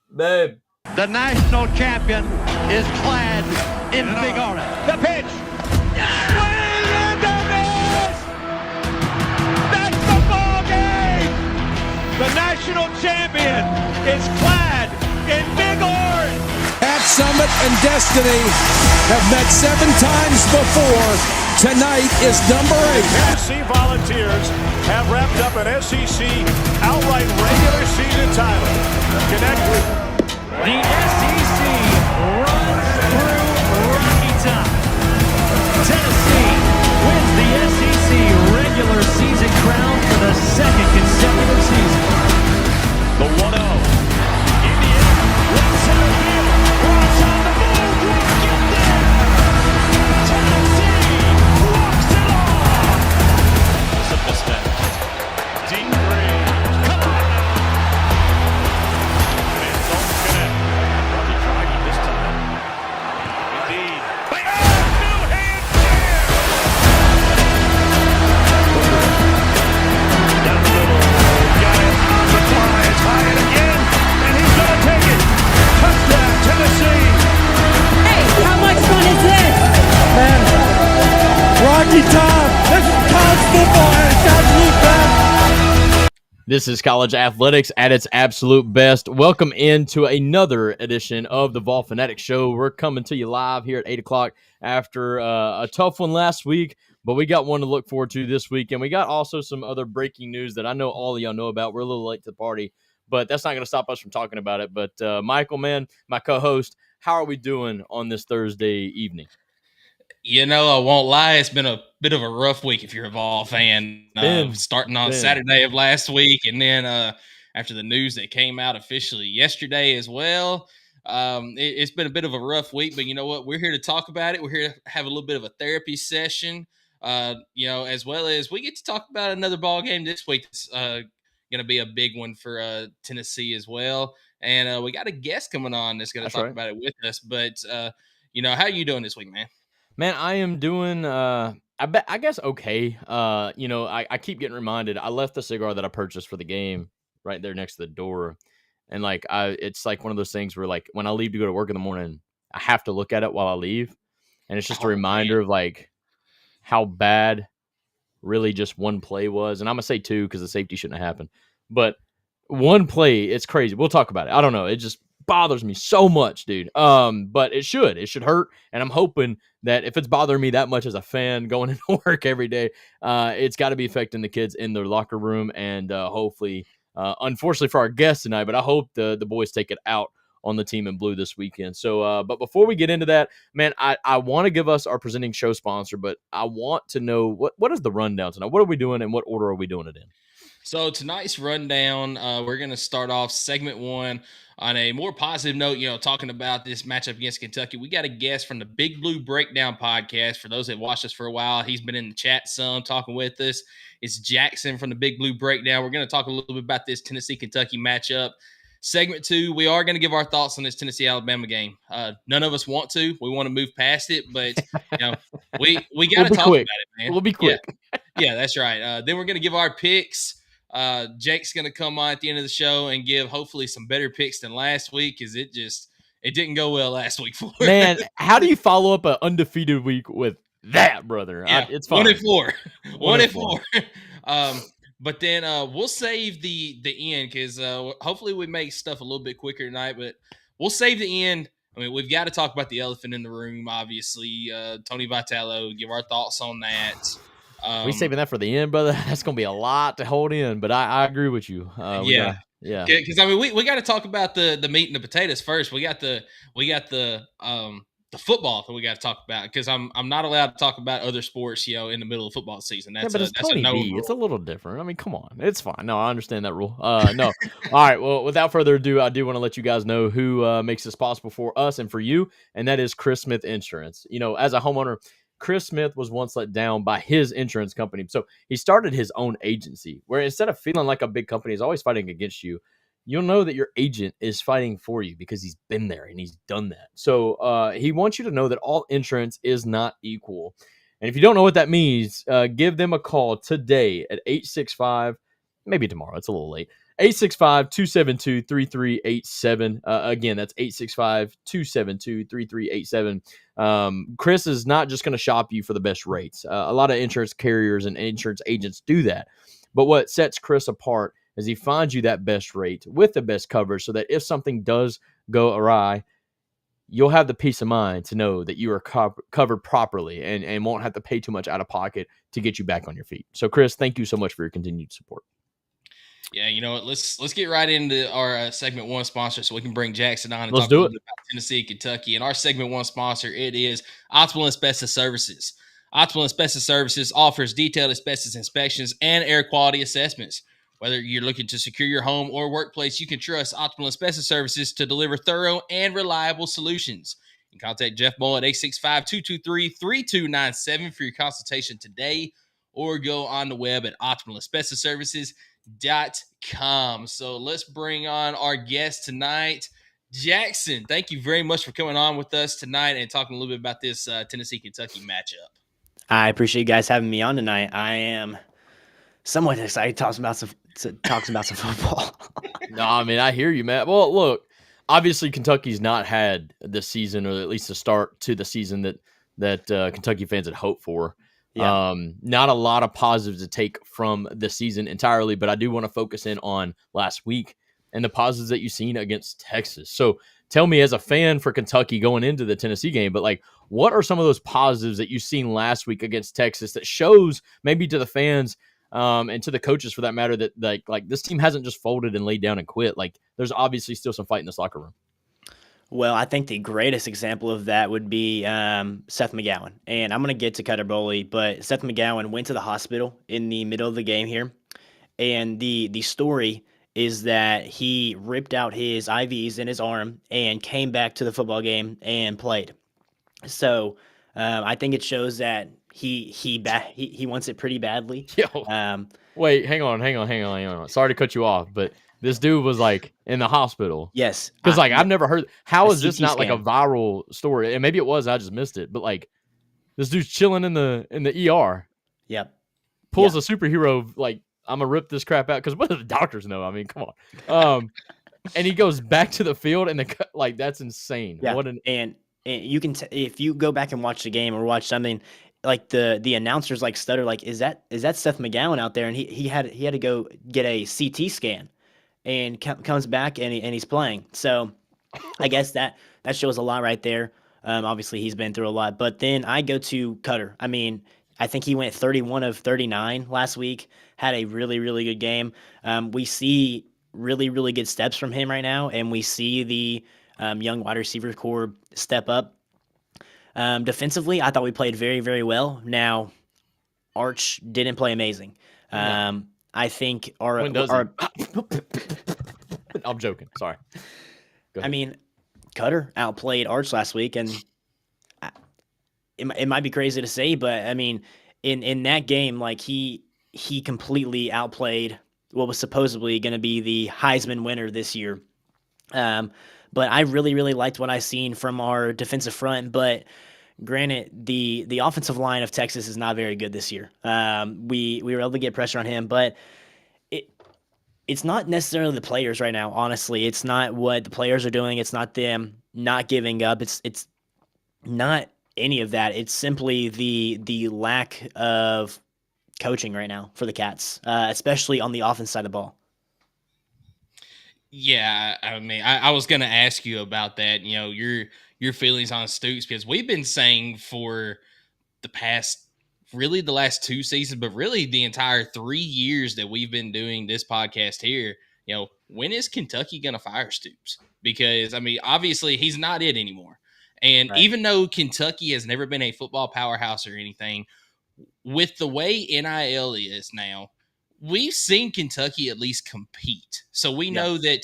Babe. The national champion is clad in big orange. The pitch. Swing and a miss! That's the ball game! The national champion is clad in big orange. At Summit and Destiny have met 7 times before. Tonight is number 8. Tennessee Volunteers have wrapped up an SEC outright regular season title. Connect with the SEC runs through Rocky Top. Tennessee wins the SEC regular season crown for the second consecutive season. the 1-0. Indiana, right center field. Ross on the move. Rock it there. Tennessee walks it off. It's a misstep. Deep three. Come on now. And don't connect. Probably trying it this time. Indeed. New hand clear. Down the middle. Got it. On the fly. It's high and again. And he's going to take it. Touchdown, Tennessee. Hey, how much fun is this? Man, Rocky Top. This is college football at its absolute best. This is college athletics at its absolute best. Welcome into another edition of the Vol Fanatics Show. We're coming to you live here at 8 o'clock after a tough one last week, but we got one to look forward to this week. And we got also some other breaking news that I know all of y'all know about. We're a little late to the party, but that's not going to stop us from talking about it. But Michael, man, my co-host, how are we doing on this Thursday evening? You know, I won't lie. It's been a bit of a rough week if you're a Vol fan. Starting on Saturday of last week, and then after the news that came out officially yesterday as well. It's been a bit of a rough week, but you know what? We're here to talk about it. We're here to have a little bit of a therapy session, as well as we get to talk about another ball game this week. It's going to be a big one for Tennessee as well. And we got a guest coming on that's going to talk about it with us. But, how are you doing this week, man? Man, I am doing, I guess okay. I keep getting reminded. I left the cigar that I purchased for the game right there next to the door, and it's like one of those things where like when I leave to go to work in the morning, I have to look at it while I leave, and it's just a reminder of like how bad really just one play was. And I'm gonna say 2 because the safety shouldn't have happened, but one play, it's crazy. We'll talk about it. I don't know. It just bothers me so much, dude. But it should hurt, and I'm hoping that if it's bothering me that much as a fan going into work every day, it's got to be affecting the kids in their locker room, and hopefully, unfortunately for our guests tonight, but I hope the boys take it out on the team in blue this weekend. So, but before we get into that, man, I want to give us our presenting show sponsor, but I want to know what is the rundown tonight? What are we doing, and what order are we doing it in? So tonight's rundown, we're going to start off segment 1 on a more positive note, talking about this matchup against Kentucky. We got a guest from the Big Blue Breakdown podcast. For those that watched us for a while, he's been in the chat some talking with us. It's Jaxson from the Big Blue Breakdown. We're going to talk a little bit about this Tennessee-Kentucky matchup. Segment 2, we are going to give our thoughts on this Tennessee-Alabama game. None of us want to. We want to move past it, but we got to talk about it, man. We'll be quick. Yeah, that's right. Then we're going to give our picks. Jake's going to come on at the end of the show and give hopefully some better picks than last week, because it didn't go well last week for him. Man, how do you follow up an undefeated week with that, brother? Yeah, it's fine. 1-4. 1-4. But then we'll save the end, because hopefully we make stuff a little bit quicker tonight, but we'll save the end. I mean, we've got to talk about the elephant in the room, obviously. Tony Vitello, give our thoughts on that. We saving that for the end, brother. That's going to be a lot to hold in, but I agree with you. Yeah. Because I mean, we got to talk about the meat and the potatoes first. We got the football that we got to talk about, because I'm not allowed to talk about other sports, in the middle of football season. That's it's Tony a no V. rule. It's a little different. I mean, come on, it's fine. No, I understand that rule. No, all right. Well, without further ado, I do want to let you guys know who makes this possible for us and for you, and that is Chris Smith Insurance. As a homeowner, Chris Smith was once let down by his insurance company. So he started his own agency where instead of feeling like a big company is always fighting against you, you'll know that your agent is fighting for you because he's been there and he's done that. So he wants you to know that all insurance is not equal. And if you don't know what that means, give them a call today at 865, maybe tomorrow, it's a little late, 865-272-3387. Again, that's 865-272-3387. Chris is not just going to shop you for the best rates. A lot of insurance carriers and insurance agents do that. But what sets Chris apart is he finds you that best rate with the best coverage so that if something does go awry, you'll have the peace of mind to know that you are covered properly and won't have to pay too much out of pocket to get you back on your feet. So, Chris, thank you so much for your continued support. Yeah, you know what? Let's get right into our segment one sponsor so we can bring Jaxson on and Let's talk a do little it. bit about Tennessee, Kentucky. And our segment one sponsor, it is Optimal Asbestos Services. Optimal Asbestos Services offers detailed asbestos inspections and air quality assessments. Whether you're looking to secure your home or workplace, you can trust Optimal Asbestos Services to deliver thorough and reliable solutions. You can contact Jeff Mull at 865-223-3297 for your consultation today, or go on the web at optimalasbestosservices.com. So let's bring on our guest tonight, Jaxson. Thank you very much for coming on with us tonight and talking a little bit about this Tennessee-Kentucky matchup. I appreciate you guys having me on tonight. I am somewhat excited to talk about some football. No, I mean, I hear you, Matt. Well, look, obviously Kentucky's not had the season, or at least the start to the season that Kentucky fans had hoped for. Yeah. Not a lot of positives to take from the season entirely, but I do want to focus in on last week and the positives that you've seen against Texas. So tell me, as a fan for Kentucky going into the Tennessee game, but like, what are some of those positives that you've seen last week against Texas that shows maybe to the fans and to the coaches for that matter that like this team hasn't just folded and laid down and quit? Like, there's obviously still some fight in this locker room. Well, I think the greatest example of that would be Seth McGowan. And I'm going to get to Cutter Boley, but Seth McGowan went to the hospital in the middle of the game here. And the story is that he ripped out his IVs in his arm and came back to the football game and played. So I think it shows that he wants it pretty badly. Yo, wait, hang on. Sorry to cut you off, but this dude was like in the hospital. Yes, because like I've never heard. How is this CT not like a scan. viral story? And maybe it was, I just missed it. But like, this dude's chilling in the ER. Yep. Pulls a superhero, like, I'm gonna rip this crap out, because what do the doctors know? I mean, come on. And he goes back to the field, and like, that's insane. Yeah. What an And you can if you go back and watch the game or watch something, like the announcers like stutter, like, is that Seth McGowan out there? And he had to go get a CT scan, and comes back and he's playing. So I guess that shows a lot right there. Obviously he's been through a lot. But then I go to Cutter. I mean, I think he went 31 of 39 last week. Had a really, really good game. We see really, really good steps from him right now, and we see the young wide receiver core step up. Defensively, I thought we played very, very well. Now, Arch didn't play amazing. I think our I'm joking. Sorry. Go ahead. I mean, Cutter outplayed Arch last week, and it might be crazy to say, but I mean, in that game, like he completely outplayed what was supposedly going to be the Heisman winner this year. But I really, really liked what I seen from our defensive front. But granted, the offensive line of Texas is not very good this year. We were able to get pressure on him, but it's not necessarily the players right now. Honestly, it's not what the players are doing. It's not them not giving up. It's not any of that. It's simply the lack of coaching right now for the Cats, especially on the offense side of the ball. Yeah, I mean, I was going to ask you about that. You know, your feelings on Stoops, because we've been saying for the last 2 seasons, but really the entire 3 years that we've been doing this podcast here, you know, when is Kentucky going to fire Stoops? Because, I mean, obviously he's not it anymore. And Right. even though Kentucky has never been a football powerhouse or anything, with the way NIL is now, we've seen Kentucky at least compete. So we know that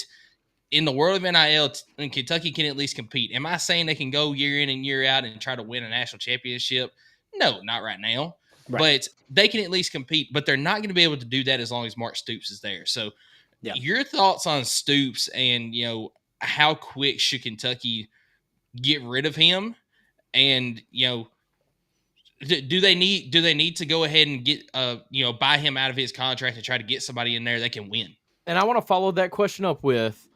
in the world of NIL, and Kentucky can at least compete. Am I saying they can go year in and year out and try to win a national championship? No, not right now. Right. But they can at least compete. But they're not going to be able to do that as long as Mark Stoops is there. So your thoughts on Stoops, and, you know, how quick should Kentucky get rid of him? And, you know, do they need to go ahead and get buy him out of his contract and try to get somebody in there that can win? And I want to follow that question up with,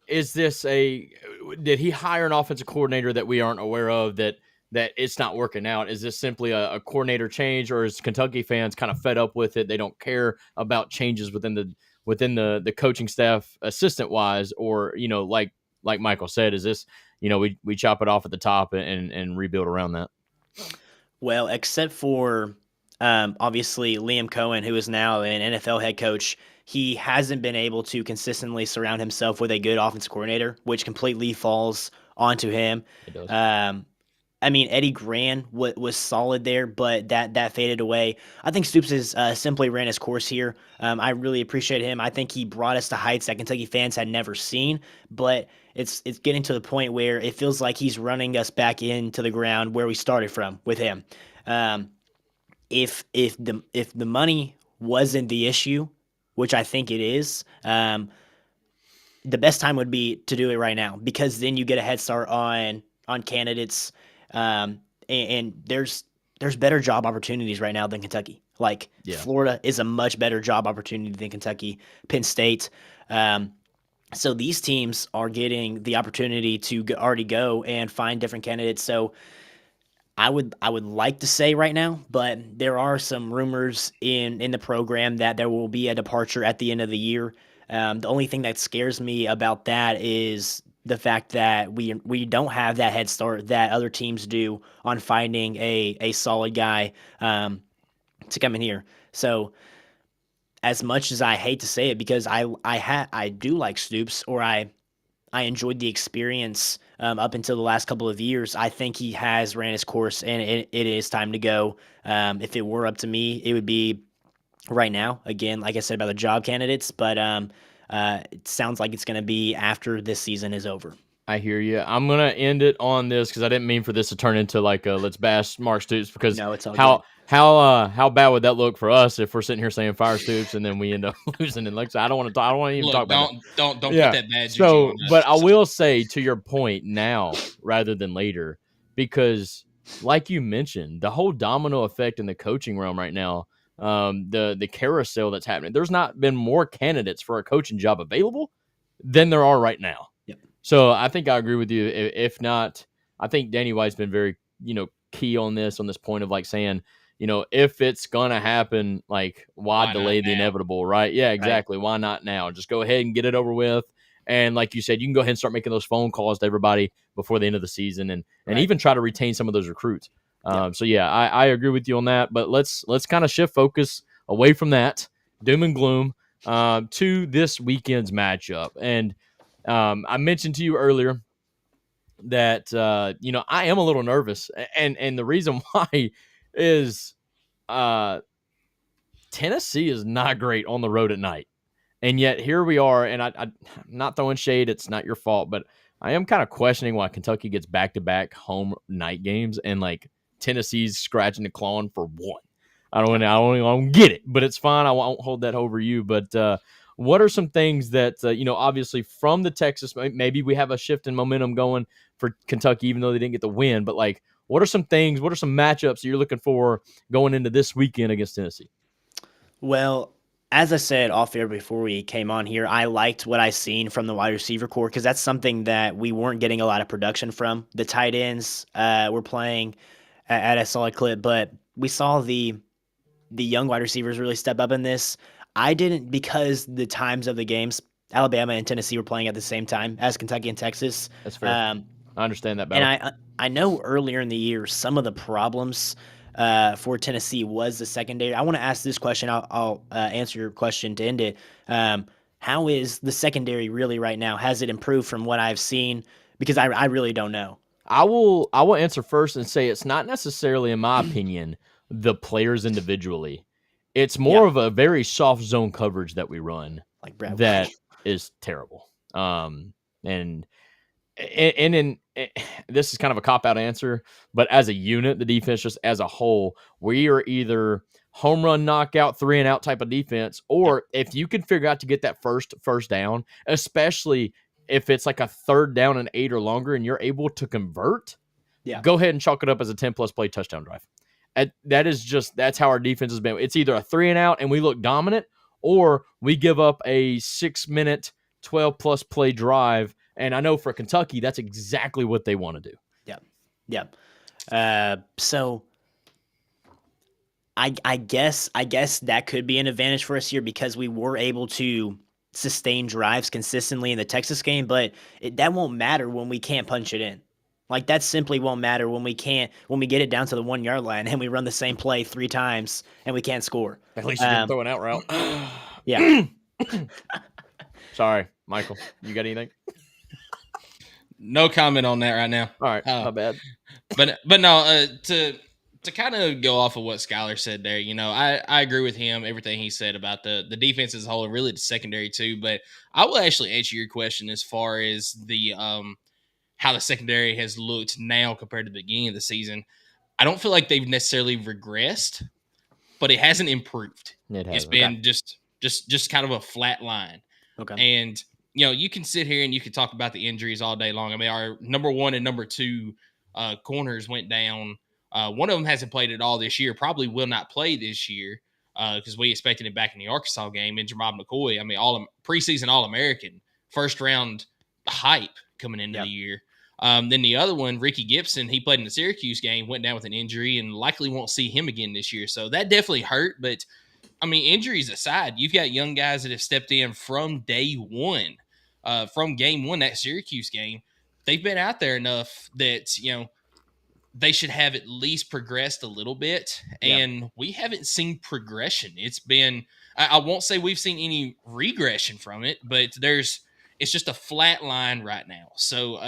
did he hire an offensive coordinator that we aren't aware of that it's not working out? Is this simply a coordinator change, or is Kentucky fans kind of fed up with it? They don't care about changes within the coaching staff assistant wise, or, like Michael said, is this, we chop it off at the top and rebuild around that? Well, except for obviously Liam Cohen, who is now an NFL head coach, he hasn't been able to consistently surround himself with a good offensive coordinator, which completely falls onto him. It does. I mean, Eddie Gran was solid there, but that faded away. I think Stoops has simply ran his course here. I really appreciate him. I think he brought us to heights that Kentucky fans had never seen, but it's getting to the point where it feels like he's running us back into the ground where we started from with him. If the money wasn't the issue, which I think it is, the best time would be to do it right now, because then you get a head start on candidates, and there's better job opportunities right now than Kentucky. Like, Florida is a much better job opportunity than Kentucky, Penn State. So these teams are getting the opportunity to already go and find different candidates. So I would like to say right now, but there are some rumors in the program that there will be a departure at the end of the year. The only thing that scares me about that is the fact that we don't have that head start that other teams do on finding a solid guy to come in here. So as much as I hate to say it, because I do like Stoops, or I enjoyed the experience up until the last couple of years, I think he has ran his course, and it is time to go. If it were up to me, it would be right now. Again, like I said about the job candidates, but it sounds like it's going to be after this season is over. I hear you. I'm going to end it on this because I didn't mean for this to turn into like a let's bash Mark Stoops, because no, it's all good. How bad would that look for us if we're sitting here saying fire Stoops and then we end up losing in Lexington? I don't want to even talk about that. Don't put that bad juju on us. But I will say, to your point, now rather than later, because like you mentioned, the whole domino effect in the coaching realm right now, the carousel that's happening, there's not been more candidates for a coaching job available than there are right now. Yep. So I think I agree with you. If not, I think Danny White's been very, key on this point of like saying, if it's going to happen, like, why delay the inevitable, right? Yeah, exactly. Right. Why not now? Just go ahead and get it over with. And like you said, you can go ahead and start making those phone calls to everybody before the end of the season, and even try to retain some of those recruits. So yeah, I agree with you on that, but let's kind of shift focus away from that doom and gloom to this weekend's matchup. And I mentioned to you earlier that I am a little nervous, and the reason why is Tennessee is not great on the road at night, and yet here we are. And I'm not throwing shade; it's not your fault, but I am kind of questioning why Kentucky gets back-to-back home night games, and like Tennessee's scratching and clawing for one. I don't get it, but it's fine. I won't hold that over you. But what are some things that obviously from the Texas, maybe we have a shift in momentum going for Kentucky, even though they didn't get the win, but like, what are some things, what are some matchups that you're looking for going into this weekend against Tennessee? Well, as I said off air before we came on here, I liked what I seen from the wide receiver core, because that's something that we weren't getting a lot of production from. The tight ends were playing at a solid clip, but we saw the young wide receivers really step up in this. I didn't, because the times of the games, Alabama and Tennessee were playing at the same time as Kentucky and Texas. That's fair. I understand that better. And I know earlier in the year, some of the problems for Tennessee was the secondary. I want to ask this question. I'll answer your question to end it. How is the secondary really right now? Has it improved from what I've seen? Because I really don't know. I will answer first and say it's not necessarily, in my opinion, the players individually. It's more of a very soft zone coverage that we run that is terrible. And this is kind of a cop-out answer, but as a unit, the defense just as a whole, we are either home run knockout 3-and-out type of defense, or if you can figure out to get that first down, especially if it's like a 3rd down and 8 or longer and you're able to convert, go ahead and chalk it up as a 10-plus play touchdown drive. That's how our defense has been. It's either a 3-and-out and we look dominant, or we give up a 6-minute, 12-plus play drive. And I know for Kentucky, that's exactly what they want to do. Yeah. So I guess that could be an advantage for us here because we were able to sustain drives consistently in the Texas game, but that won't matter when we can't punch it in. Like that simply won't matter when we get it down to the 1 yard line and we run the same play 3 times and we can't score. At least you didn't throw an out route. Yeah. Sorry, Michael. You got anything? No comment on that right now. All right, my bad. But no, to kind of go off of what Skylar said there, I agree with him, everything he said about the defense as a whole and really the secondary too. But I will actually answer your question as far as the how the secondary has looked now compared to the beginning of the season. I don't feel like they've necessarily regressed, but it hasn't improved. It's been just kind of a flat line. Okay. And you can sit here and you can talk about the injuries all day long. I mean, our number 1 and number 2 corners went down. One of them hasn't played at all this year, probably will not play this year because we expected him back in the Arkansas game. And Jermod McCoy, I mean, preseason All-American, first round hype coming into the year. Then the other one, Ricky Gibson, he played in the Syracuse game, went down with an injury, and likely won't see him again this year. So that definitely hurt. But, I mean, injuries aside, you've got young guys that have stepped in from day one, from game 1, that Syracuse game. They've been out there enough that, they should have at least progressed a little bit. And we haven't seen progression. It's been, I won't say we've seen any regression from it, but it's just a flat line right now. So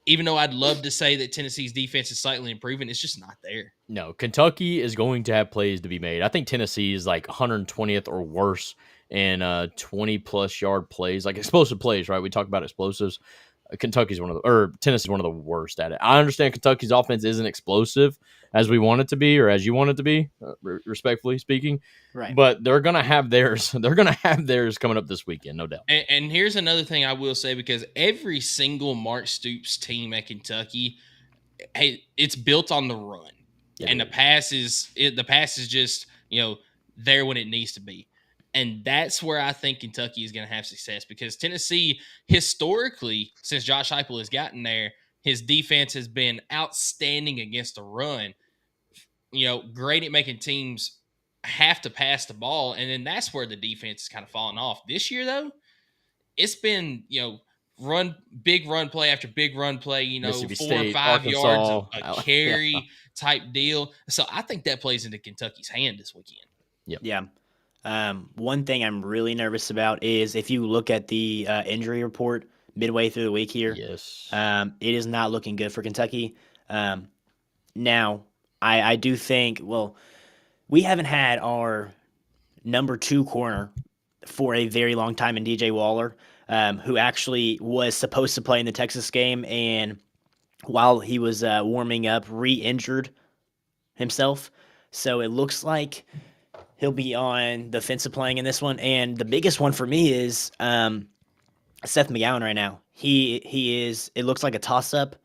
even though I'd love to say that Tennessee's defense is slightly improving, it's just not there. No, Kentucky is going to have plays to be made. I think Tennessee is like 120th or worse in 20-plus yard plays, like explosive plays, right? We talk about explosives. Tennessee's one of the worst at it. I understand Kentucky's offense isn't explosive as we want it to be or as you want it to be, respectfully speaking. Right. But they're going to have theirs. They're going to have theirs coming up this weekend, no doubt. And here's another thing I will say, because every single Mark Stoops team at Kentucky, hey, it's built on the run. Yeah, and the pass is just, there when it needs to be. And that's where I think Kentucky is going to have success, because Tennessee, historically, since Josh Heupel has gotten there, his defense has been outstanding against the run. Great at making teams have to pass the ball, and then that's where the defense is kind of falling off. This year, though, it's been big run play after big run play. 4 or 5 Arkansas, yards a carry type deal. So I think that plays into Kentucky's hand this weekend. Yep. Yeah. One thing I'm really nervous about is if you look at the injury report midway through the week here, yes, it is not looking good for Kentucky. Now, I do think, we haven't had our number 2 corner for a very long time in DJ Waller, who actually was supposed to play in the Texas game, and while he was warming up, re-injured himself. So it looks like he'll be on the fence of playing in this one. And the biggest one for me is Seth McGowan right now. He is, it looks like a toss-up,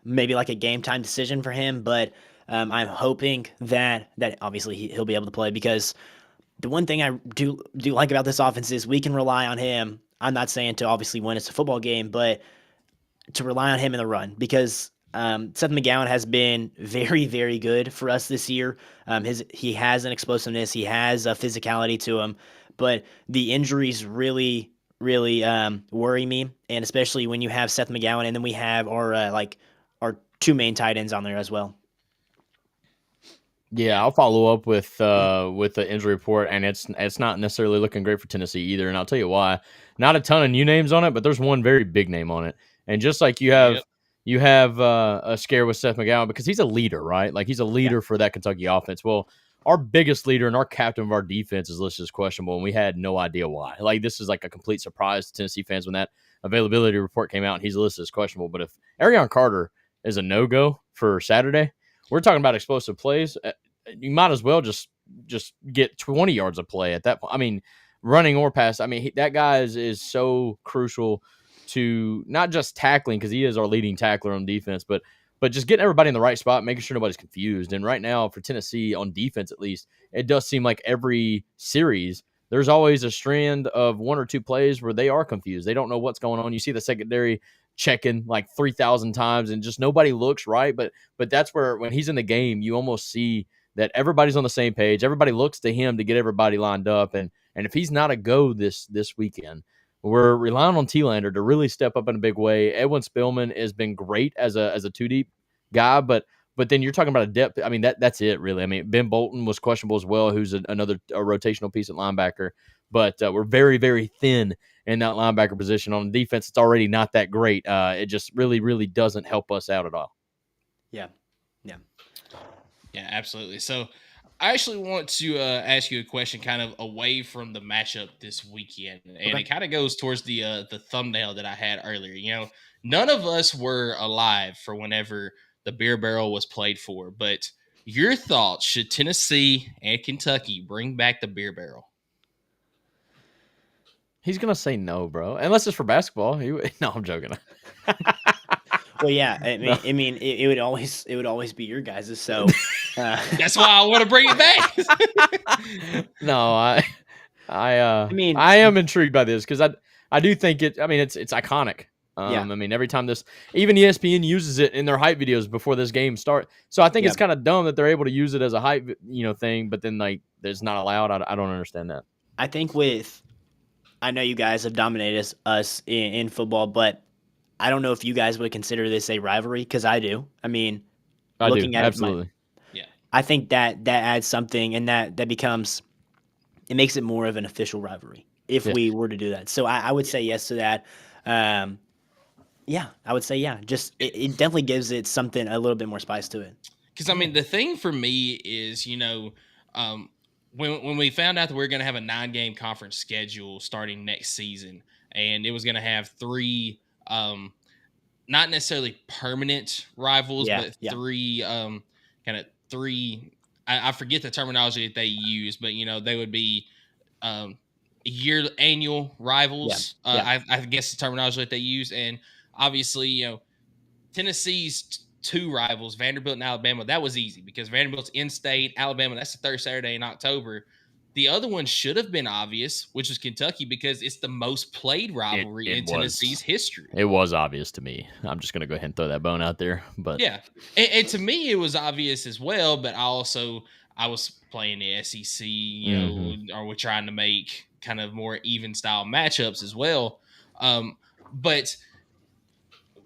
maybe like a game-time decision for him, but I'm hoping that obviously he'll be able to play, because the one thing I do like about this offense is we can rely on him. I'm not saying to obviously win it's a football game, but to rely on him in the run, because Seth McGowan has been very, very good for us this year. He has an explosiveness, he has a physicality to him, but the injuries really, really worry me, and especially when you have Seth McGowan, and then we have our 2 main tight ends on there as well. Yeah, I'll follow up with the injury report, and it's not necessarily looking great for Tennessee either, and I'll tell you why. Not a ton of new names on it, but there's one very big name on it, and just like you have. Yep. You have a scare with Seth McGowan because he's a leader, right? Like, he's a leader for that Kentucky offense. Well, our biggest leader and our captain of our defense is listed as questionable, and we had no idea why. Like, this is like a complete surprise to Tennessee fans when that availability report came out and he's listed as questionable. But if Arion Carter is a no-go for Saturday, we're talking about explosive plays. You might as well just get 20 yards of play at that point. I mean, running or pass. I mean, that guy is so crucial to not just tackling, because he is our leading tackler on defense, but just getting everybody in the right spot, making sure nobody's confused. And right now, for Tennessee, on defense at least, it does seem like every series there's always a strand of 1 or 2 plays where they are confused. They don't know what's going on. You see the secondary checking like 3,000 times and just nobody looks right. But that's where when he's in the game, you almost see that everybody's on the same page. Everybody looks to him to get everybody lined up. And if he's not a go this weekend, we're relying on T-Lander to really step up in a big way. Edwin Spillman has been great as a 2-deep guy, but then you're talking about a depth. I mean, that's it, really. I mean, Ben Bolton was questionable as well, who's another rotational piece at linebacker. But we're very, very thin in that linebacker position. On defense, it's already not that great. It just really, really doesn't help us out at all. Yeah, absolutely. So I actually want to ask you a question kind of away from the matchup this weekend. And it kind of goes towards the thumbnail that I had earlier. You know, none of us were alive for whenever the beer barrel was played for. But your thoughts, should Tennessee and Kentucky bring back the beer barrel? He's going to say no, bro. Unless it's for basketball. No, I'm joking. Well, yeah. I mean, it would always be your guys's. So that's why I want to bring it back. No, I mean, I am intrigued by this because I do think it. I mean, it's iconic. I mean, every time even ESPN uses it in their hype videos before this game starts. So I think it's kind of dumb that they're able to use it as a hype, thing, but then like it's not allowed. I don't understand that. I think I know you guys have dominated us in football, but I don't know if you guys would consider this a rivalry, because I do. I mean, looking at absolutely. I think that adds something, and that becomes, it makes it more of an official rivalry if we were to do that. So I would say yes to that. I would say Just it definitely gives it something, a little bit more spice to it. Because I mean, the thing for me is, when we found out that we were going to have a 9-game conference schedule starting next season, and it was going to have 3, not necessarily permanent rivals, but 3 kind of 3. I forget the terminology that they use, but they would be annual rivals. I guess the terminology that they use, and obviously, Tennessee's 2 rivals, Vanderbilt and Alabama, that was easy because Vanderbilt's in-state, Alabama, that's the third Saturday in October. The other one should have been obvious, which was Kentucky, because it's the most played rivalry in Tennessee's history. It was obvious to me. I'm just going to go ahead and throw that bone out there. But yeah, and to me, it was obvious as well, but I was playing the SEC, or we're trying to make kind of more even style matchups as well. But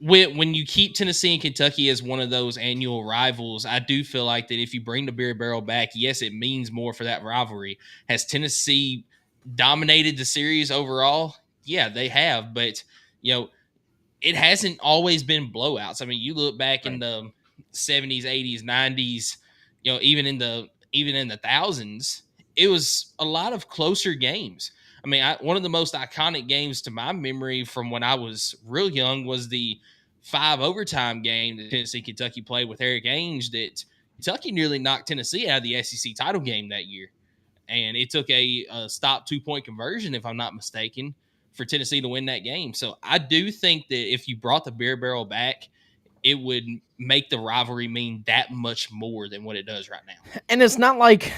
when you keep Tennessee and Kentucky as one of those annual rivals, I do feel like that if you bring the beer barrel back, yes, it means more for that rivalry. Has Tennessee dominated the series overall? Yeah, they have, but it hasn't always been blowouts. I mean, you look back in the 70s, 80s, 90s, even in the thousands, it was a lot of closer games. I mean, one of the most iconic games to my memory from when I was real young was the 5 overtime game that Tennessee-Kentucky played with Eric Ainge, that Kentucky nearly knocked Tennessee out of the SEC title game that year. And it took a stop 2-point conversion, if I'm not mistaken, for Tennessee to win that game. So I do think that if you brought the beer barrel back, it would make the rivalry mean that much more than what it does right now. And it's not like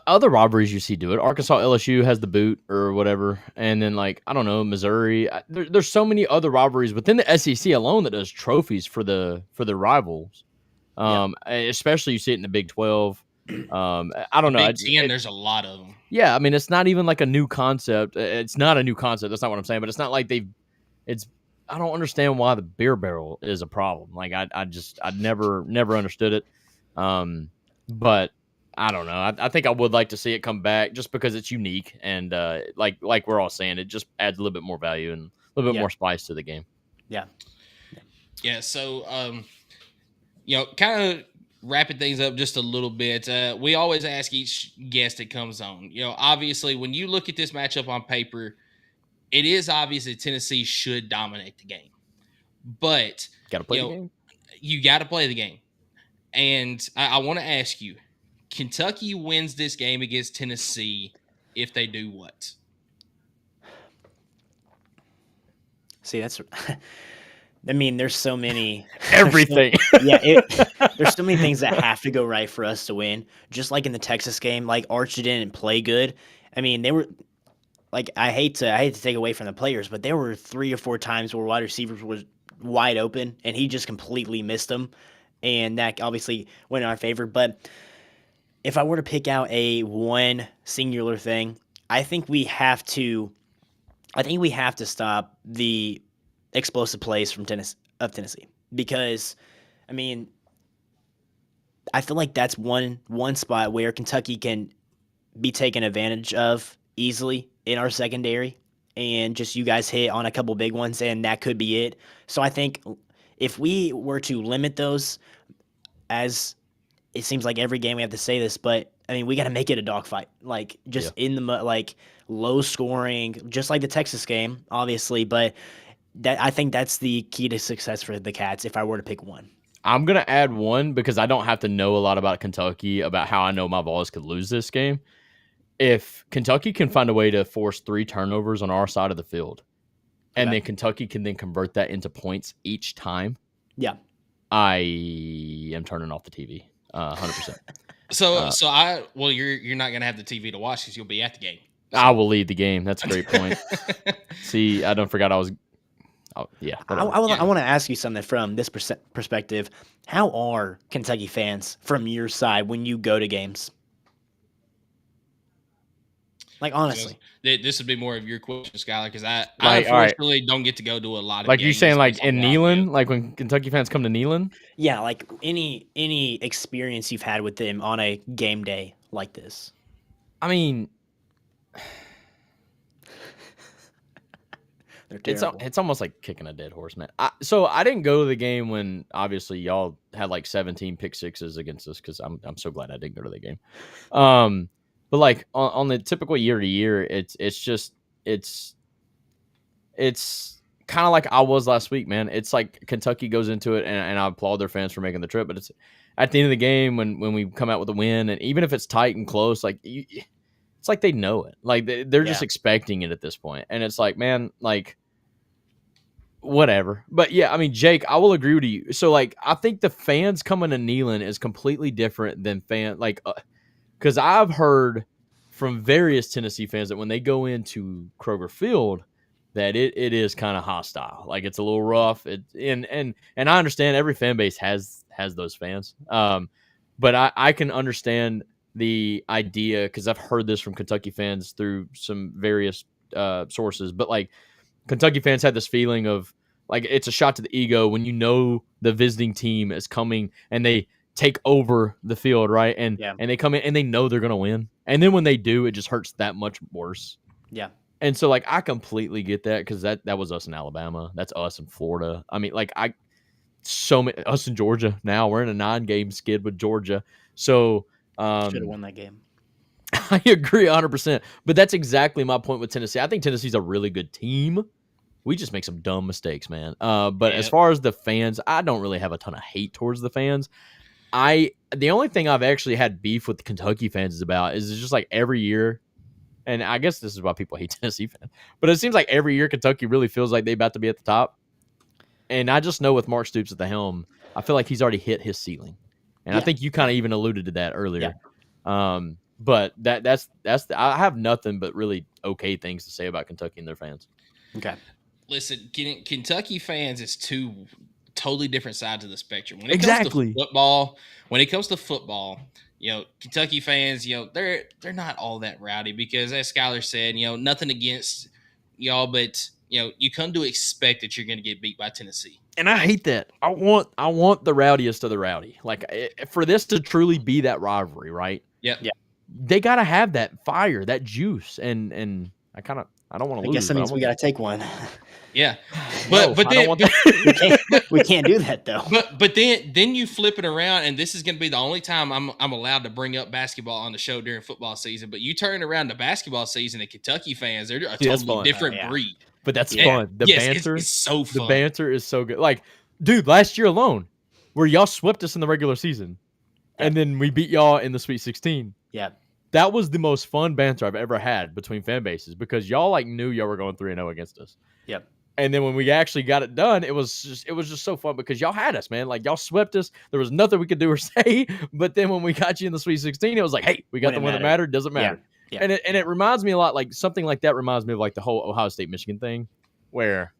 other rivalries you see do it. Arkansas LSU has the boot or whatever, and then I don't know, Missouri. There's so many other rivalries within the SEC alone that does trophies for the rivals. Especially you see it in the Big 12. I don't know. Big Ten, there's a lot of them. Yeah, I mean, it's not even like a new concept. It's not a new concept. That's not what I'm saying. But it's not like I don't understand why the beer barrel is a problem. I never understood it. But I don't know. I think I would like to see it come back just because it's unique, and like we're all saying, it just adds a little bit more value and a little bit more spice to the game. Yeah. So, kind of wrapping things up just a little bit. We always ask each guest that comes on. Obviously, when you look at this matchup on paper, it is obvious that Tennessee should dominate the game, but got to play the game. You got to play the game, and I want to ask you. Kentucky wins this game against Tennessee if they do what? See, that's. I mean, there's so many. Everything. There's so many things that have to go right for us to win. Just like in the Texas game, Arch didn't play good. I mean, they were like, I hate to take away from the players, but there were 3 or 4 times where wide receivers was wide open and he just completely missed them, and that obviously went in our favor. But if I were to pick out one singular thing, I think we have to stop the explosive plays from Tennessee, because I mean, I feel like that's one spot where Kentucky can be taken advantage of easily in our secondary, and just you guys hit on a couple big ones, and that could be it. So I think if we were to limit those, as it seems like every game we have to say this, but I mean, we got to make it a dogfight, like just in the like low scoring, just like the Texas game, obviously. But I think that's the key to success for the Cats. If I were to pick one, I'm gonna add one because I don't have to know a lot about Kentucky about how I know my Vols could lose this game. If Kentucky can find a way to force 3 turnovers on our side of the field, and then Kentucky can then convert that into points each time, I am turning off the TV, 100%. You're not gonna have the TV to watch because you'll be at the game. So. I will lead the game. That's a great point. See, I don't forget I was. Oh, yeah. I want to ask you something from this perspective. How are Kentucky fans from your side when you go to games? Like, honestly. This would be more of your question, Skylar, because I unfortunately don't get to go to a lot of like games. You saying like in Neyland, like when Kentucky fans come to Neyland? Yeah, like any experience you've had with them on a game day like this. I mean, it's almost like kicking a dead horse, man. So I didn't go to the game when obviously y'all had like 17 pick sixes against us, because I'm so glad I didn't go to the game. But like on the typical year to year, it's kind of like I was last week, man. It's like Kentucky goes into it, and I applaud their fans for making the trip. But it's at the end of the game when we come out with a win, and even if it's tight and close, like it's like they know it. Like they're just expecting it at this point, and it's like, man, like whatever. But yeah, I mean, Jake, I will agree with you. So like, I think the fans coming to Neyland is completely different than because I've heard from various Tennessee fans that when they go into Kroger Field, that it is kind of hostile. Like it's a little rough. And I understand every fan base has those fans. But I can understand the idea, because I've heard this from Kentucky fans through some various sources. But like Kentucky fans had this feeling of like it's a shot to the ego when you know the visiting team is coming and they take over the field, right? And they come in and they know they're gonna win. And then when they do, it just hurts that much worse. Yeah. And so like I completely get that, because that was us in Alabama. That's us in Florida. I mean, like us in Georgia now. We're in a 9-game skid with Georgia. So should have won that game. I agree 100%. But that's exactly my point with Tennessee. I think Tennessee's a really good team. We just make some dumb mistakes, man. But as far as the fans, I don't really have a ton of hate towards the fans. The only thing I've actually had beef with the Kentucky fans is just like every year, and I guess this is why people hate Tennessee fans, but it seems like every year Kentucky really feels like they're about to be at the top. And I just know with Mark Stoops at the helm, I feel like he's already hit his ceiling. And I think you kind of even alluded to that earlier. Yeah. But that's I have nothing but really okay things to say about Kentucky and their fans. Okay. Listen, Kentucky fans is two totally different sides of the spectrum. When it comes to football, you know, Kentucky fans, you know, they're not all that rowdy because, as Skylar said, you know, nothing against y'all, but you know, you come to expect that you're going to get beat by Tennessee. And I hate that. I want the rowdiest of the rowdy. Like for this to truly be that rivalry, right? Yeah. They got to have that fire, that juice, and I don't want to lose. I guess that means we got to take one. Yeah, but then we can't do that though. But then you flip it around, and this is going to be the only time I'm allowed to bring up basketball on the show during football season. But you turn around to basketball season, and Kentucky fans, they're a totally different breed. But that's fun. The banter, it's so fun. The banter is so good. Like, dude, last year alone, where y'all swept us in the regular season, and then we beat y'all in the Sweet 16. Yeah. That was the most fun banter I've ever had between fan bases, because y'all like knew y'all were going 3-0 against us. Yep. And then when we actually got it done, it was just so fun because y'all had us, man. Like y'all swept us. There was nothing we could do or say. But then when we got you in the Sweet 16, it was like, hey, we got the one that mattered. Doesn't matter. Yeah. And it reminds me a lot, like something like that reminds me of like the whole Ohio State Michigan thing, where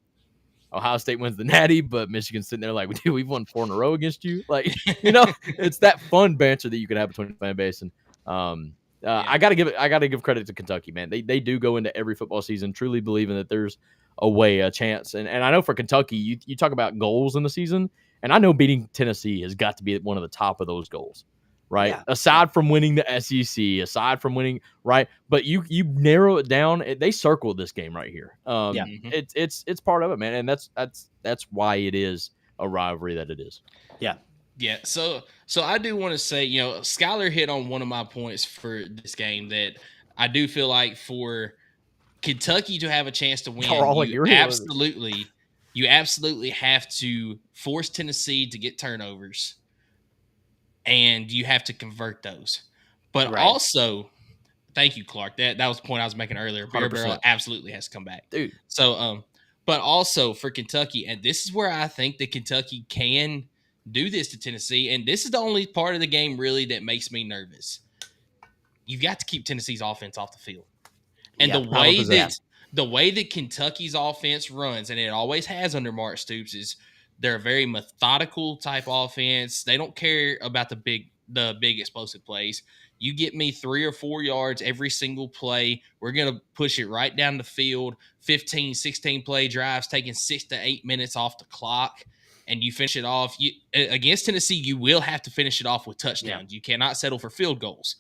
Ohio State wins the Natty, but Michigan's sitting there like, dude, we've won 4 in a row against you. Like, it's that fun banter that you can have between the fan base. And I gotta give credit to Kentucky, man. They do go into every football season truly believing that there's a chance. And I know for Kentucky, you talk about goals in the season, and I know beating Tennessee has got to be one of the top of those goals. Right. Yeah. Aside from winning the SEC, aside from winning, right. But you narrow it down. They circled this game right here. It's part of it, man. And that's why it is a rivalry that it is. Yeah. Yeah. So I do want to say, Skylar hit on one of my points for this game that I do feel like for Kentucky to have a chance to win, you absolutely have to force Tennessee to get turnovers. And you have to convert those. But also, thank you, Clark. That was the point I was making earlier. Bear Barrel absolutely has to come back. Dude. So, but also for Kentucky, and this is where I think that Kentucky can do this to Tennessee, and this is the only part of the game really that makes me nervous. You've got to keep Tennessee's offense off the field. And the way that Kentucky's offense runs, and it always has under Mark Stoops, is they're a very methodical type offense. They don't care about the big explosive plays. You get me 3 or 4 yards every single play. We're going to push it right down the field. 15, 16 play drives, taking 6 to 8 minutes off the clock, and you finish it off. Against Tennessee, you will have to finish it off with touchdowns. You cannot settle for field goals.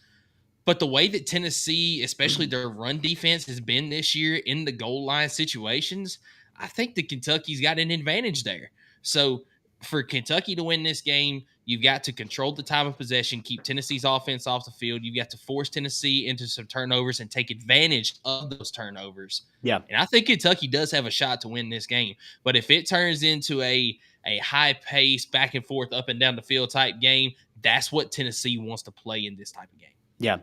But the way that Tennessee, especially their run defense, has been this year in the goal line situations, I think that Kentucky's got an advantage there. So for Kentucky to win this game, you've got to control the time of possession, keep Tennessee's offense off the field. You've got to force Tennessee into some turnovers and take advantage of those turnovers. Yeah. And I think Kentucky does have a shot to win this game. But if it turns into a high pace, back and forth, up and down the field type game, that's what Tennessee wants to play in this type of game. Yeah.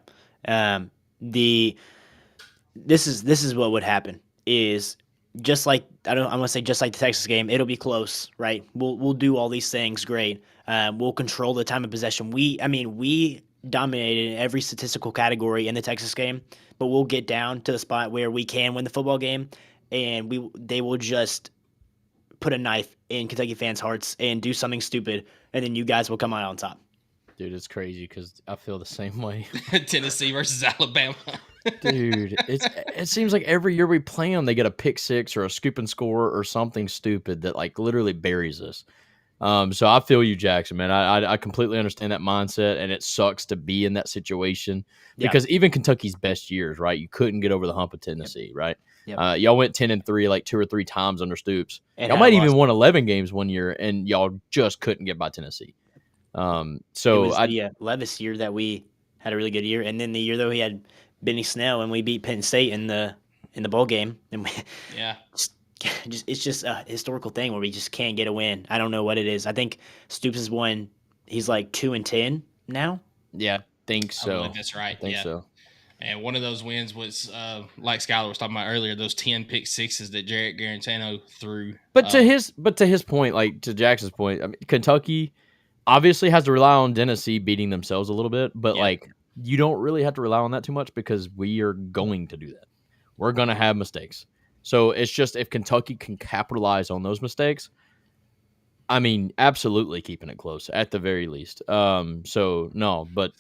This is what would happen is just like I'm gonna say just like the Texas game, it'll be close, right? We'll do all these things great. We'll control the time of possession. We dominated in every statistical category in the Texas game, but we'll get down to the spot where we can win the football game, and they will just put a knife in Kentucky fans' hearts and do something stupid, and then you guys will come out on top. Dude, it's crazy because I feel the same way. Tennessee versus Alabama. Dude, it seems like every year we play them, they get a pick six or a scoop and score or something stupid that like literally buries us. So I feel you, Jaxson, man. I completely understand that mindset, and it sucks to be in that situation because even Kentucky's best years, right? You couldn't get over the hump of Tennessee, right? Yep. Y'all went 10-3 like 2 or 3 times under Stoops. And y'all might even won 11 games one year, and y'all just couldn't get by Tennessee. So it was the Levis year that we had a really good year, and then the year that we had Benny Snell and we beat Penn State in the bowl game, and it's just a historical thing where we just can't get a win. I don't know what it is. I think Stoops has won. He's like 2-10 now. Yeah, think so. That's right. I think so. And one of those wins was, like Skylar was talking about earlier, those 10 pick sixes that Jarrett Garantano threw. But to his point, like to Jackson's point, I mean, Kentucky obviously has to rely on Tennessee beating themselves a little bit, but like you don't really have to rely on that too much because we are going to do that. We're going to have mistakes. So it's just if Kentucky can capitalize on those mistakes, I mean, absolutely keeping it close at the very least. So no, but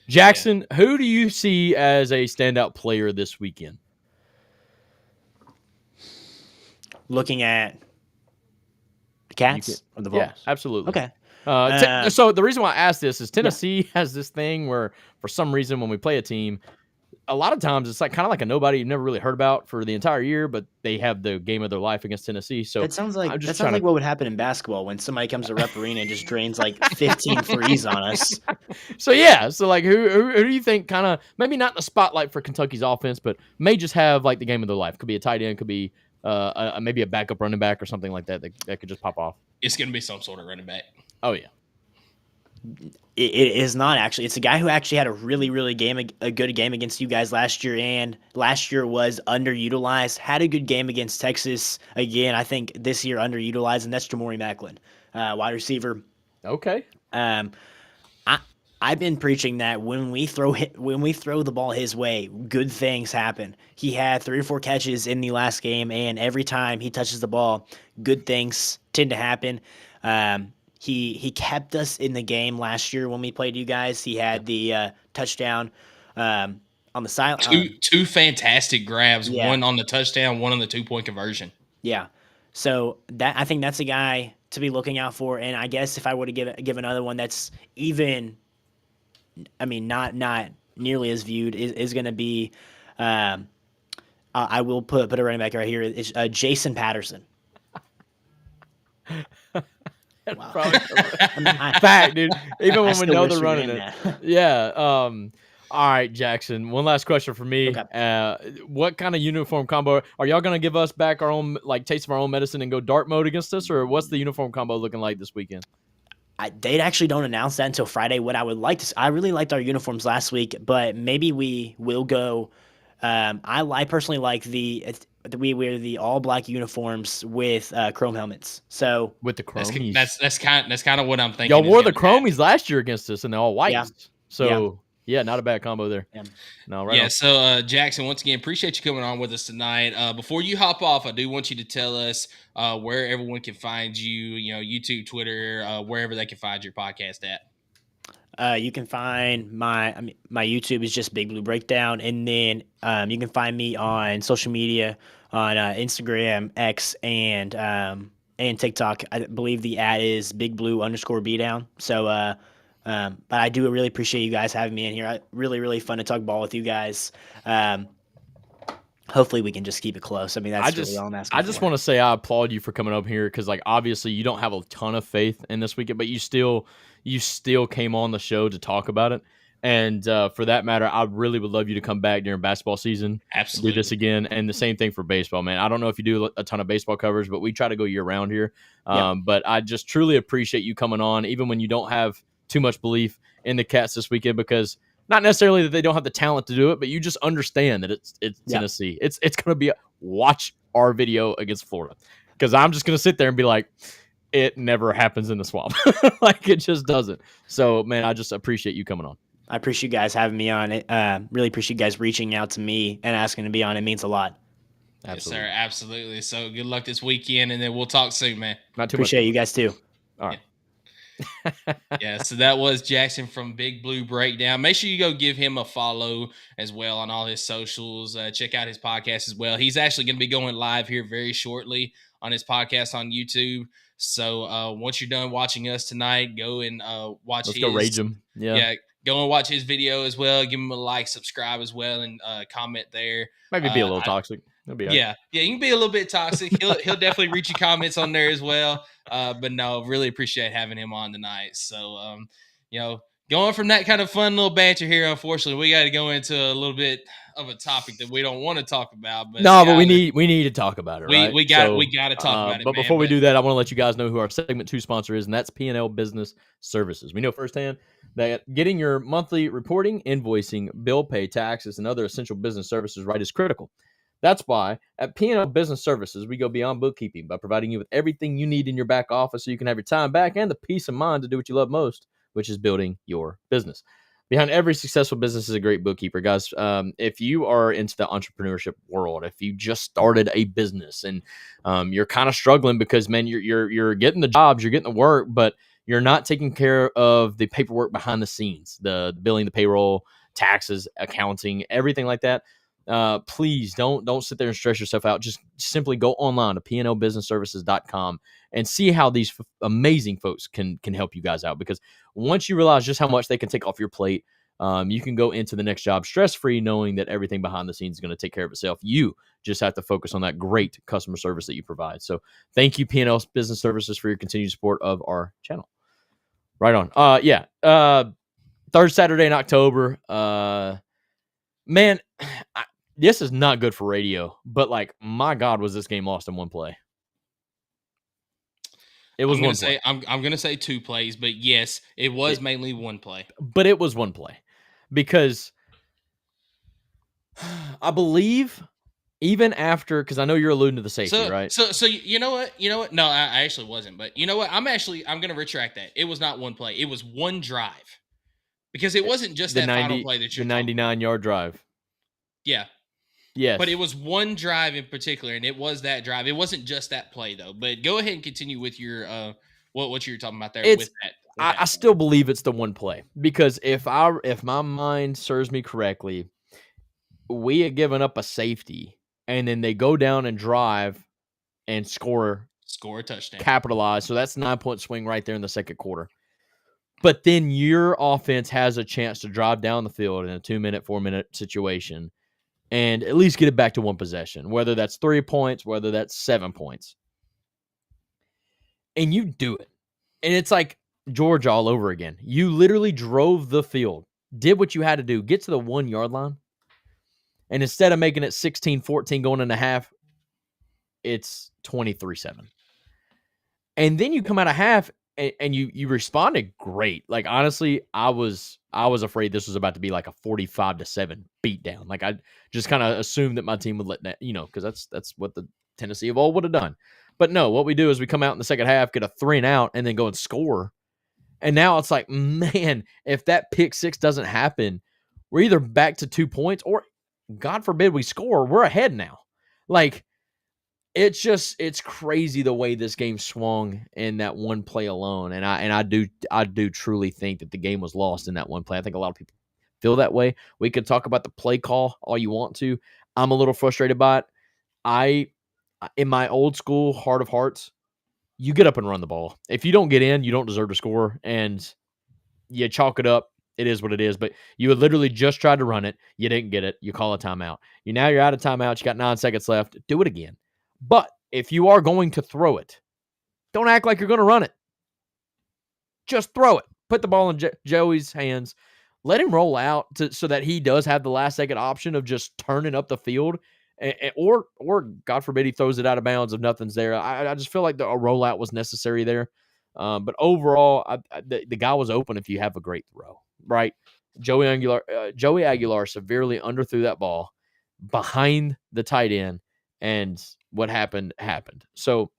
Jaxson, who do you see as a standout player this weekend? Looking at the Cats or the Vols? Yeah, absolutely. Okay. So the reason why I asked this is Tennessee has this thing where for some reason when we play a team, a lot of times it's like kind of like a nobody you've never really heard about for the entire year, but they have the game of their life against Tennessee. So it sounds like what would happen in basketball when somebody comes to Rep Arena and just drains like 15 threes on us. So like who do you think kind of maybe not in the spotlight for Kentucky's offense, but may just have like the game of their life? Could be a tight end, could be maybe a backup running back or something like that could just pop off. It's going to be some sort of running back. Oh yeah. It is not actually. It's a guy who actually had a really good game against you guys last year, and last year was underutilized. Had a good game against Texas again. I think this year underutilized, and that's Jamori Macklin, wide receiver. Okay. I I've been preaching that when we throw the ball his way, good things happen. He had 3 or 4 catches in the last game, and every time he touches the ball, good things tend to happen. He kept us in the game last year when we played you guys. He had the touchdown on the side. Two fantastic grabs, Yeah. one on the touchdown, one on the 2-point conversion. Yeah. So I think that's a guy to be looking out for. And I guess if I were to give another one that's even, I mean, not nearly as viewed, is going to be, I will put a running back right here. It's Jason Patterson. Wow. Fact, dude. Even when we know they're running it. Yeah. All right, Jaxson. One last question for me. Okay. What kind of uniform combo are y'all gonna give us back our own taste of our own medicine and go dark mode against us, or what's the uniform combo looking like this weekend? They actually don't announce that until Friday. What I would like to, I really liked our uniforms last week, but maybe we will go. I personally like we wear the all black uniforms with chrome helmets. So with the chromies, that's kind of what I'm thinking. Y'all wore the chromies last year against us, and they're all white. Yeah. So yeah, not a bad combo there. Yeah. No, right. Yeah. On. So Jaxson, once again, appreciate you coming on with us tonight. Before you hop off, I do want you to tell us where everyone can find you. You know, YouTube, Twitter, wherever they can find your podcast at. You can find my YouTube is just Big Blue Breakdown, and then you can find me on social media on Instagram, X, and TikTok. I believe the ad is Big Blue _beatdown. So, but I do really appreciate you guys having me in here. Really fun to talk ball with you guys. Hopefully we can just keep it close. I mean, that's really all I'm asking. I just want to say I applaud you for coming up here because, obviously you don't have a ton of faith in this weekend, but you still came on the show to talk about it. And for that matter, I really would love you to come back during basketball season. Absolutely. Do this again. And the same thing for baseball, man. I don't know if you do a ton of baseball coverage, but we try to go year round here. But I just truly appreciate you coming on, even when you don't have too much belief in the Cats this weekend, because not necessarily that they don't have the talent to do it, but you just understand that it's Tennessee. It's going to be watch our video against Florida, because I'm just going to sit there and be like, it never happens in the swamp. It just doesn't. So, man, I just appreciate you coming on. I appreciate you guys having me on it. Really appreciate you guys reaching out to me and asking to be on. It means a lot. Absolutely. Yes, sir. Absolutely. So good luck this weekend, and then we'll talk soon, man. Not too appreciate much. You guys too. All right. Yeah, so that was Jaxson from Big Blue Breakdown. Make sure you go give him a follow as well on all his socials. Check out his podcast as well. He's actually going to be going live here very shortly on his podcast on YouTube. So once you're done watching us tonight, go and watch Let's go rage him. Yeah, go and watch his video as well. Give him a like, subscribe as well, and comment there. Maybe be a little toxic. Yeah, you can be a little bit toxic. He'll definitely read your comments on there as well. But no, really appreciate having him on tonight. So, going from that kind of fun little banter here, unfortunately, we got to go into a little bit of a topic that we don't want to talk about. But no, but we need to talk about it. Right? We got to talk about it. But before we do that, I want to let you guys know who our segment 2 sponsor is, and that's P&L Business Services. We know firsthand that getting your monthly reporting, invoicing, bill pay, taxes, and other essential business services right is critical. That's why at P&L Business Services, we go beyond bookkeeping by providing you with everything you need in your back office so you can have your time back and the peace of mind to do what you love most, which is building your business. Behind every successful business is a great bookkeeper, guys. If you are into the entrepreneurship world, if you just started a business and you're kind of struggling because, man, you're getting the jobs, you're getting the work, but you're not taking care of the paperwork behind the scenes, the billing, the payroll, taxes, accounting, everything like that. Please don't sit there and stress yourself out. Just simply go online to pnlbusinessservices.com and see how these amazing folks can help you guys out. Because once you realize just how much they can take off your plate, you can go into the next job stress-free, knowing that everything behind the scenes is going to take care of itself. You just have to focus on that great customer service that you provide. So thank you, P&L Business Services, for your continued support of our channel. Right on. Third Saturday in October. Man, this is not good for radio, but my God, was this game lost in one play? It was one play. I'm going to say 2 plays, but yes, it was mainly one play. But it was one play because I believe even after, because I know you're alluding to the safety, right? So you know what? No, I actually wasn't. But you know what? I'm going to retract that. It was not one play. It was one drive. Because it wasn't just that final play that you're the 99-yard drive. Yeah. Yes. But it was one drive in particular, and it was that drive. It wasn't just that play, though. But go ahead and continue with your what you were talking about there with that. I still believe it's the one play because if my mind serves me correctly, we had given up a safety, and then they go down and drive and score a touchdown, capitalize. So that's 9-point swing right there in the second quarter. But then your offense has a chance to drive down the field in a 2-minute, 4-minute situation and at least get it back to one possession, whether that's 3 points, whether that's 7 points. And you do it. And it's like Georgia all over again. You literally drove the field, did what you had to do, get to the 1-yard line. And instead of making it 16-14 going into half, it's 23-7. And then you come out of half and you responded great. Like, honestly, I was afraid this was about to be like a 45-7 beatdown. Like, I just kind of assumed that my team would let that, because that's what the Tennessee of old would have done. But no, what we do is we come out in the second half, get a 3 and out, and then go and score. And now it's like, man, if that pick six doesn't happen, we're either back to 2 points or, God forbid, we score. We're ahead now. Like, it's crazy the way this game swung in that one play alone. And I do truly think that the game was lost in that one play. I think a lot of people feel that way. We could talk about the play call all you want to. I'm a little frustrated by it. In my old school heart of hearts, you get up and run the ball. If you don't get in, you don't deserve to score, and you chalk it up. It is what it is. But you had literally just tried to run it. You didn't get it. You call a timeout. You're out of timeouts. You got 9 seconds left. Do it again. But if you are going to throw it, don't act like you're going to run it. Just throw it. Put the ball in Joey's hands. Let him roll out so that he does have the last second option of just turning up the field. Or God forbid he throws it out of bounds if nothing's there. I just feel like a rollout was necessary there. But overall, the guy was open if you have a great throw, right? Joey Aguilar severely underthrew that ball behind the tight end, and what happened. So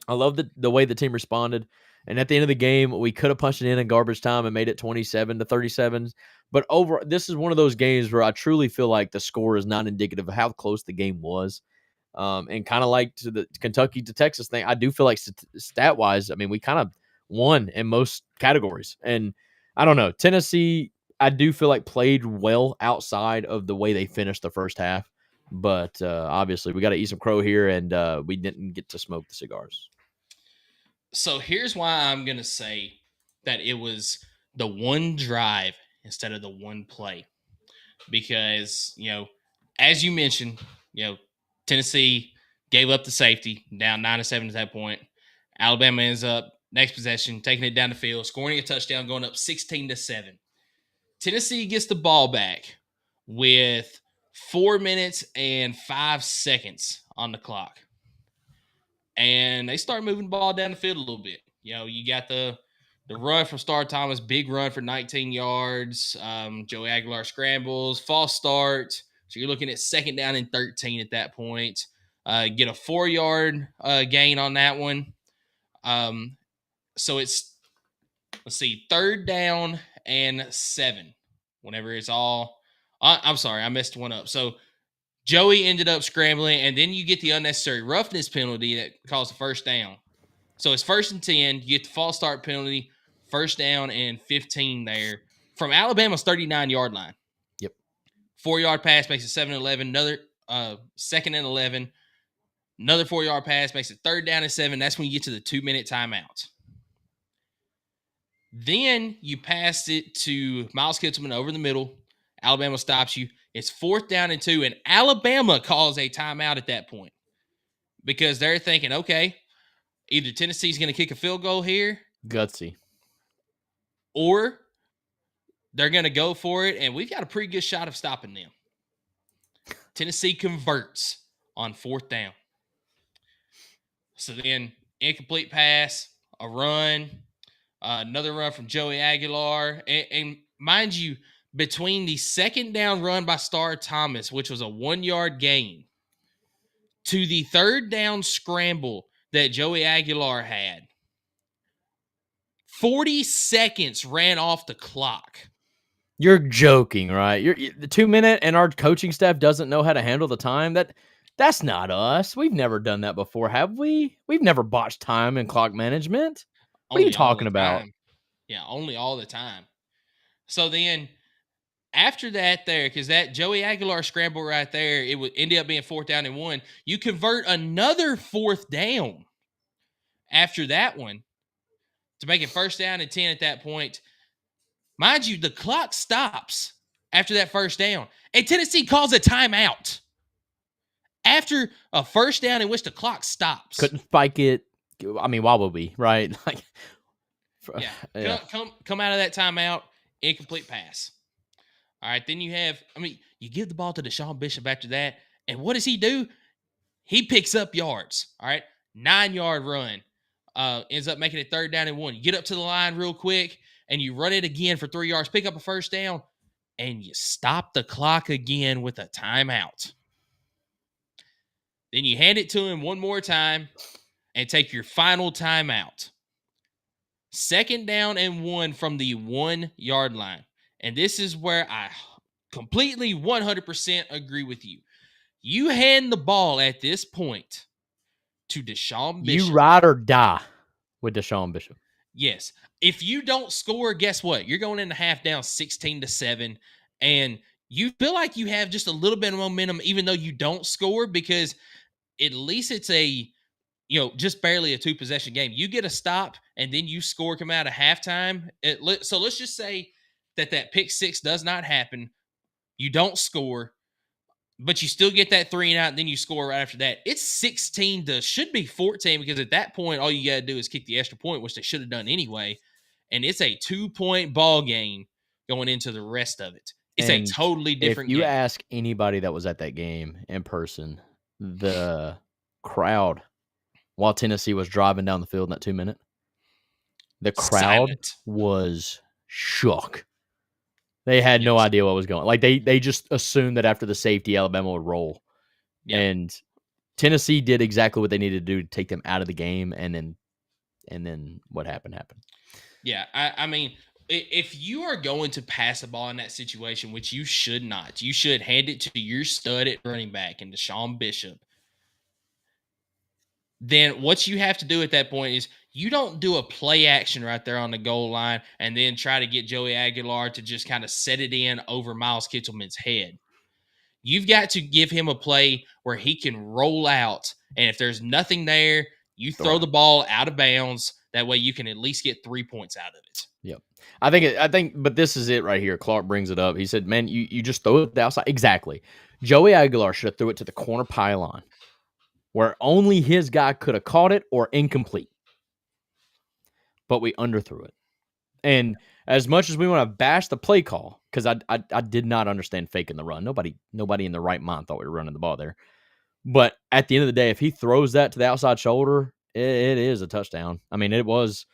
I love the way the team responded. And at the end of the game, we could have punched it in garbage time and made it 27-37. But this is one of those games where I truly feel like the score is not indicative of how close the game was. And kind of like to the Kentucky to Texas thing, I do feel like stat-wise, I mean, we kind of won in most categories. And I don't know, Tennessee, I do feel like played well outside of the way they finished the first half. But obviously, we got to eat some crow here, and we didn't get to smoke the cigars. So here's why I'm going to say that it was the one drive instead of the one play. Because, as you mentioned, Tennessee gave up the safety, down 9-7 at that point. Alabama ends up, next possession, taking it down the field, scoring a touchdown, going up 16-7. Tennessee gets the ball back with 4 minutes and 5 seconds on the clock. And they start moving the ball down the field a little bit. You got the run from Star Thomas, big run for 19 yards. Joey Aguilar scrambles, false start. So you're looking at 2nd down and 13 at that point. Get a 4-yard gain on that one. So it's, 3rd down and 7. Whenever it's all, I'm sorry, I messed one up. So Joey ended up scrambling, and then you get the unnecessary roughness penalty that caused the 1st down. So it's 1st and 10. You get the false start penalty, 1st down and 15 there from Alabama's 39-yard line. Yep. 4-yard pass makes it 7-11. Another 2nd and 11. Another 4-yard pass makes it 3rd down and 7. That's when you get to the 2-minute timeout. Then you pass it to Miles Kittleman over the middle. Alabama stops you. It's 4th down and 2, and Alabama calls a timeout at that point because they're thinking, okay, either Tennessee's going to kick a field goal here. Gutsy. Or they're going to go for it, and we've got a pretty good shot of stopping them. Tennessee converts on 4th down. So then incomplete pass, a run, another run from Joey Aguilar. And mind you, between the 2nd down run by Star Thomas, which was a 1-yard gain, to the 3rd down scramble that Joey Aguilar had, 40 seconds ran off the clock. You're joking, right? The 2-minute, and our coaching staff doesn't know how to handle the time. That's not us. We've never done that before, have we? We've never botched time and clock management. What are you Only all talking the about? time. Yeah, only all the time. So then after that there, because that Joey Aguilar scramble right there, it would end up being 4th down and 1. You convert another 4th down after that one to make it 1st down and 10 at that point. Mind you, the clock stops after that 1st down, and Tennessee calls a timeout after a 1st down in which the clock stops. Couldn't spike it. I mean, why would we, right? Like, yeah. Come out of that timeout, incomplete pass. All right, then you give the ball to Deshaun Bishop after that, and what does he do? He picks up yards. All right, 9-yard run. Ends up making it 3rd down and 1. You get up to the line real quick, and you run it again for 3 yards, pick up a 1st down, and you stop the clock again with a timeout. Then you hand it to him one more time and take your final timeout. 2nd down and 1 from the 1-yard line. And this is where I completely 100% agree with you. You hand the ball at this point to Deshaun Bishop. You ride or die with Deshaun Bishop. Yes. If you don't score, guess what? You're going in the half down 16-7, and you feel like you have just a little bit of momentum, even though you don't score, because at least it's just barely a 2-possession game. You get a stop, and then you score, come out of halftime. So let's just say that pick 6 does not happen. You don't score, but you still get that 3 and out, and then you score right after that. It's 16 to should be 14, because at that point, all you got to do is kick the extra point, which they should have done anyway. And it's a 2-point ball game going into the rest of it. It's a totally different game. If you ask anybody that was at that game in person, the crowd, while Tennessee was driving down the field in that 2-minute, the crowd was shook. They had no idea what was going on. Like, they just assumed that after the safety, Alabama would roll. Yeah. And Tennessee did exactly what they needed to do to take them out of the game, and then what happened. Yeah, I mean, if you are going to pass the ball in that situation, which you should not, you should hand it to your stud at running back and Deshaun Bishop. Then what you have to do at that point is you don't do a play action right there on the goal line and then try to get Joey Aguilar to just kind of set it in over Miles Kittelman's head. You've got to give him a play where he can roll out, and if there's nothing there, you throw the ball out of bounds. That way you can at least get 3 points out of it. Yep. I think, but this is it right here. Clark brings it up. He said, man, you just throw it outside. Exactly. Joey Aguilar should have threw it to the corner pylon where only his guy could have caught it, or incomplete. But we underthrew it. And as much as we want to bash the play call, because I did not understand faking the run. Nobody in their right mind thought we were running the ball there. But at the end of the day, if he throws that to the outside shoulder, it is a touchdown. I mean, it was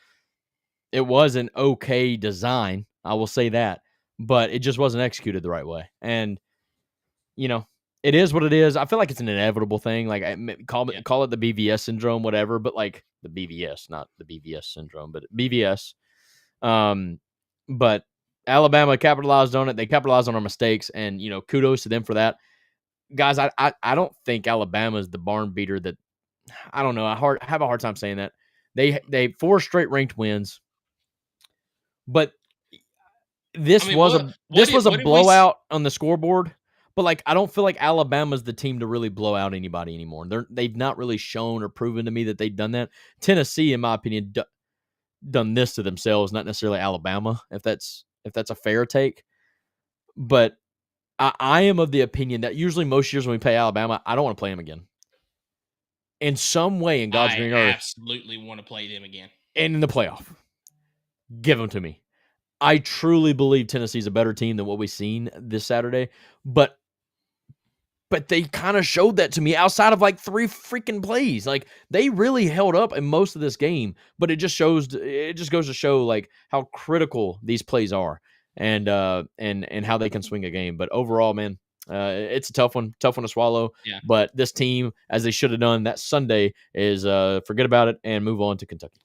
an okay design, I will say that, but it just wasn't executed the right way. And it is what it is. I feel like it's an inevitable thing. Like, call it the BVS syndrome, whatever. But like the BVS, not the BVS syndrome, but BVS. But Alabama capitalized on it. They capitalized on our mistakes, and kudos to them for that. Guys, I don't think Alabama is the barn beater that. I don't know. I have a hard time saying that. They 4 straight ranked wins, but this was a blowout on the scoreboard. But like, I don't feel like Alabama's the team to really blow out anybody anymore. They've not really shown or proven to me that they've done that. Tennessee, in my opinion, done this to themselves, not necessarily Alabama, if that's a fair take. But I am of the opinion that usually most years when we play Alabama, I don't want to play them again. In some way, in God's green earth, I absolutely want to play them again. And in the playoff, give them to me. I truly believe Tennessee's a better team than what we've seen this Saturday, but they kind of showed that to me outside of like 3 freaking plays. Like, they really held up in most of this game, but it just goes to show like how critical these plays are and how they can swing a game. But overall, man, it's a tough one to swallow. Yeah. But this team, as they should have done that Sunday, is forget about it and move on to Kentucky.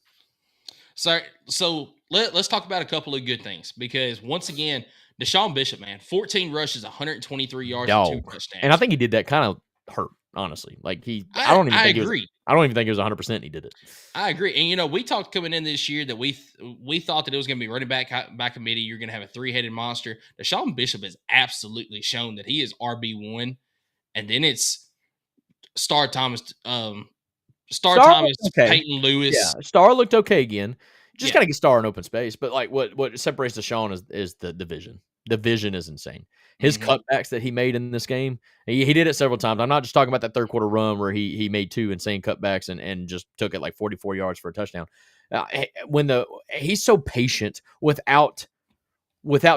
So let's talk about a couple of good things, because once again, Deshaun Bishop, man, 14 rushes, 123 yards, and 2 Dog. touchdowns. And I think he did that kind of hurt, honestly. Like I don't even think agree. I don't even think it was 100% he did it. I agree. And we talked coming in this year that we thought that it was going to be running back by committee. You're going to have a 3-headed monster. Deshaun Bishop has absolutely shown that he is RB1. And then it's Star Thomas, Okay. Peyton Lewis. Yeah, Star looked okay again. Just Yeah. got to get Star in open space. But like what separates Deshaun is the vision. The vision is insane. His cutbacks that he made in this game, he did it several times. I'm not just talking about that third quarter run where he made 2 insane cutbacks and just took it like 44 yards for a touchdown. He's so patient without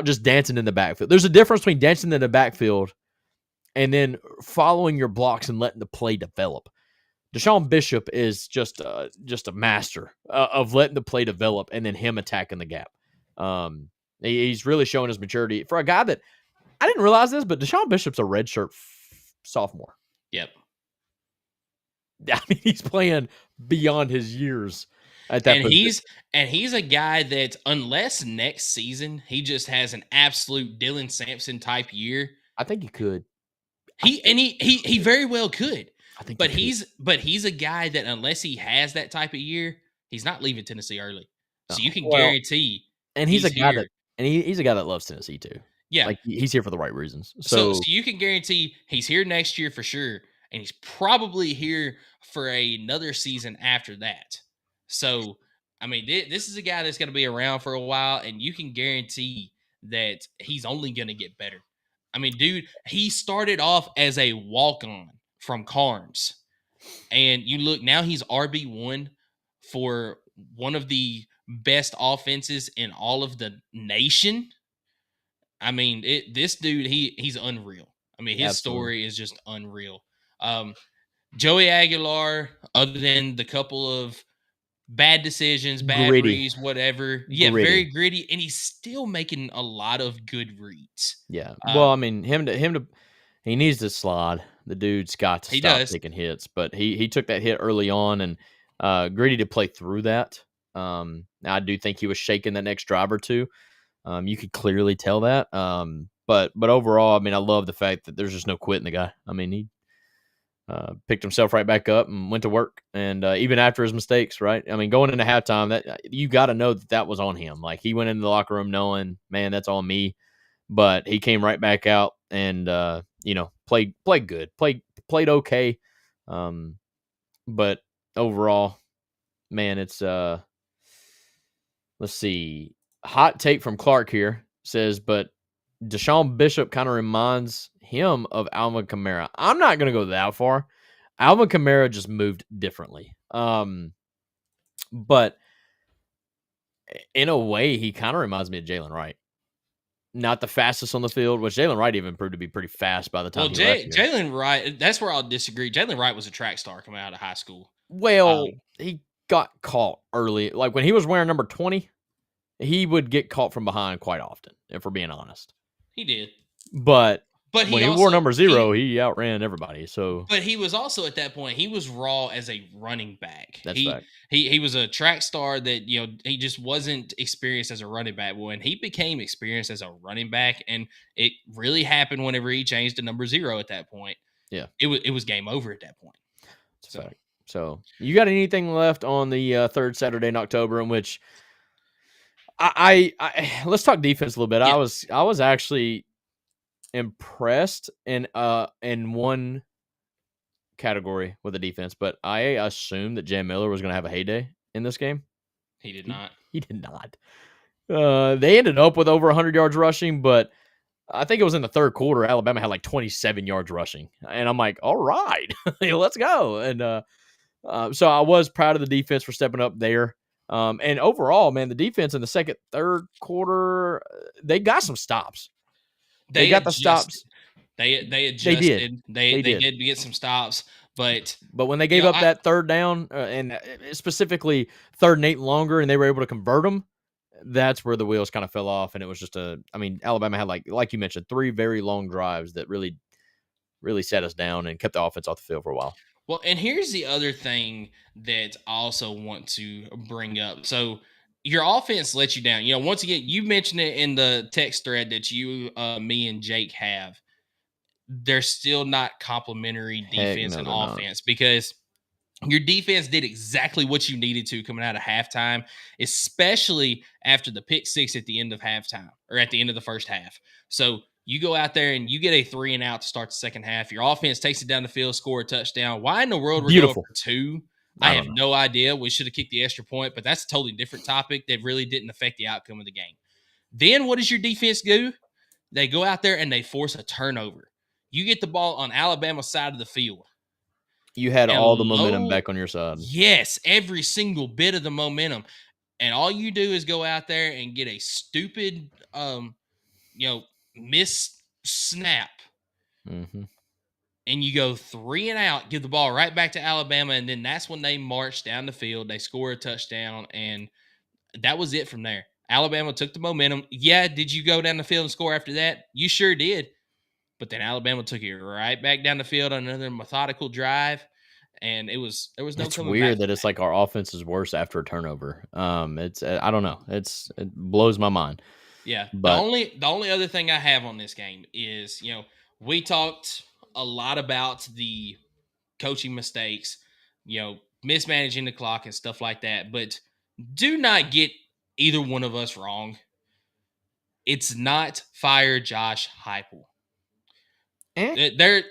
just dancing in the backfield. There's a difference between dancing in the backfield and then following your blocks and letting the play develop. Deshaun Bishop is just a master of letting the play develop and then him attacking the gap. He's really showing his maturity for a guy that I didn't realize this, but Deshaun Bishop's a redshirt sophomore. Yep. I mean, he's playing beyond his years at that position. And he's a guy that unless next season he just has an absolute Dylan Sampson type year, I think he could. He very well could. I think, but he's a guy that unless he has that type of year, he's not leaving Tennessee early. So you can guarantee. And he's a guy that loves Tennessee too. Yeah, like he's here for the right reasons. So you can guarantee he's here next year for sure, and he's probably here for another season after that. So I mean, this is a guy that's going to be around for a while, and you can guarantee that he's only going to get better. I mean, dude, he started off as a walk-on from Carnes, and you look now he's RB1 for one of the best offenses in all of the nation. I mean, this dude, he's unreal. I mean, his story is just unreal. Joey Aguilar, other than the couple of bad decisions, bad reads, whatever. Yeah, very gritty, and he's still making a lot of good reads. Yeah. Well, I mean, he needs to slide. The dude's got to stop taking hits, but he took that hit early on, and gritty to play through that. I do think he was shaking that next drive or two. You could clearly tell that. But overall, I mean, I love the fact that there's just no quitting the guy. I mean, he picked himself right back up and went to work. And even after his mistakes, right? I mean, going into halftime, that you got to know that was on him. Like he went into the locker room knowing, man, that's on me. But he came right back out and played good, played okay. But overall, man, it's let's see. Hot take from Clark here says, but Deshaun Bishop kind of reminds him of Alvin Kamara. I'm not going to go that far. Alvin Kamara just moved differently. But in a way, he kind of reminds me of Jalen Wright. Not the fastest on the field, which Jalen Wright even proved to be pretty fast by the time he left here. Jalen Wright, that's where I'll disagree. Jalen Wright was a track star coming out of high school. Well, he got caught early. Like when he was wearing number 20, he would get caught from behind quite often, if we're being honest. He did. But when he wore number 0, he outran everybody. So, but he was also at that point, he was raw as a running back. That's fact. He was a track star that, he just wasn't experienced as a running back. When he became experienced as a running back, and it really happened whenever he changed to number 0 at that point. Yeah. It was game over at that point. That's fact. So, you got anything left on the third Saturday in October in which I let's talk defense a little bit. Yeah. I was actually impressed in one category with the defense, but I assumed that Jam Miller was going to have a heyday in this game. He did not. He did not. They ended up with over 100 yards rushing, but I think it was in the third quarter. Alabama had like 27 yards rushing, and I'm like, all right, let's go. And so I was proud of the defense for stepping up there. And overall, man, the defense in the second, third quarter, they got some stops. They got the stops. They adjusted. They did get some stops, but when they gave up that third down and specifically 3rd and 8 longer, and they were able to convert them, that's where the wheels kind of fell off. And it was just Alabama had like you mentioned, 3 very long drives that really, really set us down and kept the offense off the field for a while. Well, and here's the other thing that I also want to bring up. So your offense lets you down. Once again, you mentioned it in the text thread that you, me, and Jake have. They're still not complementary defense and offense because your defense did exactly what you needed to coming out of halftime, especially after the pick six at the end of halftime or at the end of the first half. So you go out there and you get a 3-and-out to start the second half. Your offense takes it down the field, score a touchdown. Why in the world we're going for 2? I have no idea. We should have kicked the extra point, but that's a totally different topic that really didn't affect the outcome of the game. Then what does your defense do? They go out there and they force a turnover. You get the ball on Alabama's side of the field. You had all the momentum back on your side. Yes, every single bit of the momentum. And all you do is go out there and get a stupid, miss snap. Mm-hmm. And you go 3-and-out, give the ball right back to Alabama. And then that's when they march down the field. They score a touchdown. And that was it from there. Alabama took the momentum. Yeah, did you go down the field and score after that? You sure did. But then Alabama took it right back down the field on another methodical drive, and there was no. It's weird that it's like our offense is worse after a turnover. It's I don't know. It blows my mind. Yeah, but the only other thing I have on this game is we talked a lot about the coaching mistakes, mismanaging the clock and stuff like that. But do not get either one of us wrong. It's not fire Josh Heupel. There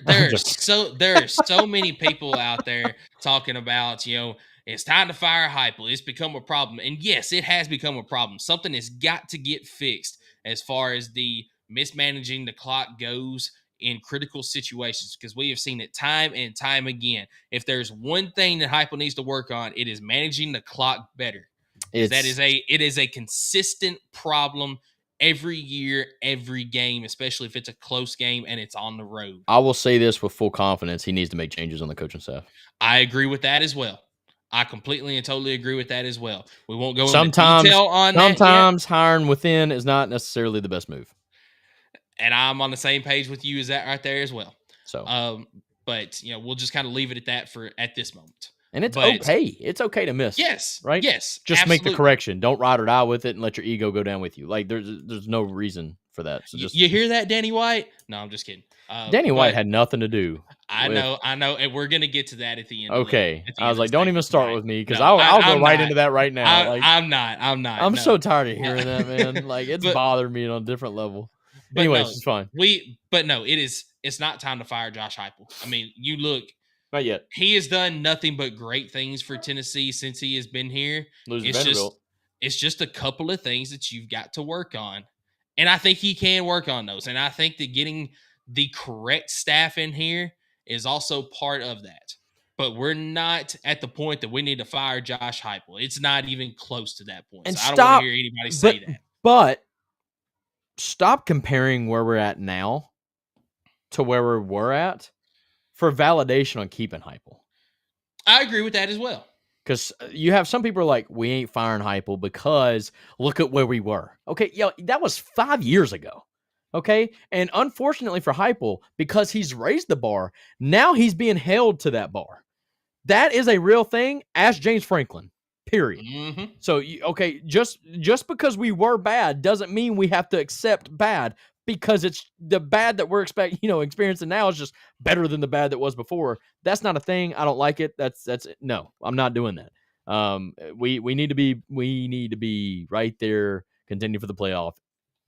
are so many people out there talking about, it's time to fire Heupel. It's become a problem. And yes, it has become a problem. Something has got to get fixed as far as the mismanaging the clock goes in critical situations, because we have seen it time and time again. If there's one thing that Heupel needs to work on, it is managing the clock better. It is a consistent problem every year, every game, especially if it's a close game and it's on the road. I will say this with full confidence. He needs to make changes on the coaching staff. I agree with that as well. I completely and totally agree with that as well. We won't go into detail on that. Sometimes hiring within is not necessarily the best move. And I'm on the same page with you as that right there as well. So, but we'll just kind of leave it at that at this moment. And it's okay. It's okay to miss. Yes. Right? Yes. Just make the correction. Don't ride or die with it and let your ego go down with you. Like there's no reason for that. So just you hear that, Danny White? No, I'm just kidding. Danny White had nothing to do. I know, and we're gonna get to that at the end. Okay. I was like, don't even start with me because I'll go right into that right now. I'm not. I'm so tired of hearing that, man. Like it's bothering me on a different level. Anyways, it's fine. It's not time to fire Josh Heupel. I mean, you look. Not yet. He has done nothing but great things for Tennessee since he has been here. It's just a couple of things that you've got to work on. And I think he can work on those. And I think that getting the correct staff in here is also part of that. But we're not at the point that we need to fire Josh Heupel. It's not even close to that point. And so I don't want to hear anybody say that. But stop comparing where we're at now to where we were at for validation on keeping Heupel. I agree with that as well. Because you have some people are like, we ain't firing Heupel because look at where we were. Okay, that was 5 years ago. Okay, and unfortunately for Heupel, because he's raised the bar, now he's being held to that bar. That is a real thing. Ask James Franklin. Period. Mm-hmm. So just because we were bad doesn't mean we have to accept bad. Because it's the bad that we're experiencing now is just better than the bad that was before. That's not a thing. I don't like it. No, I'm not doing that. We need to be right there, contending for the playoff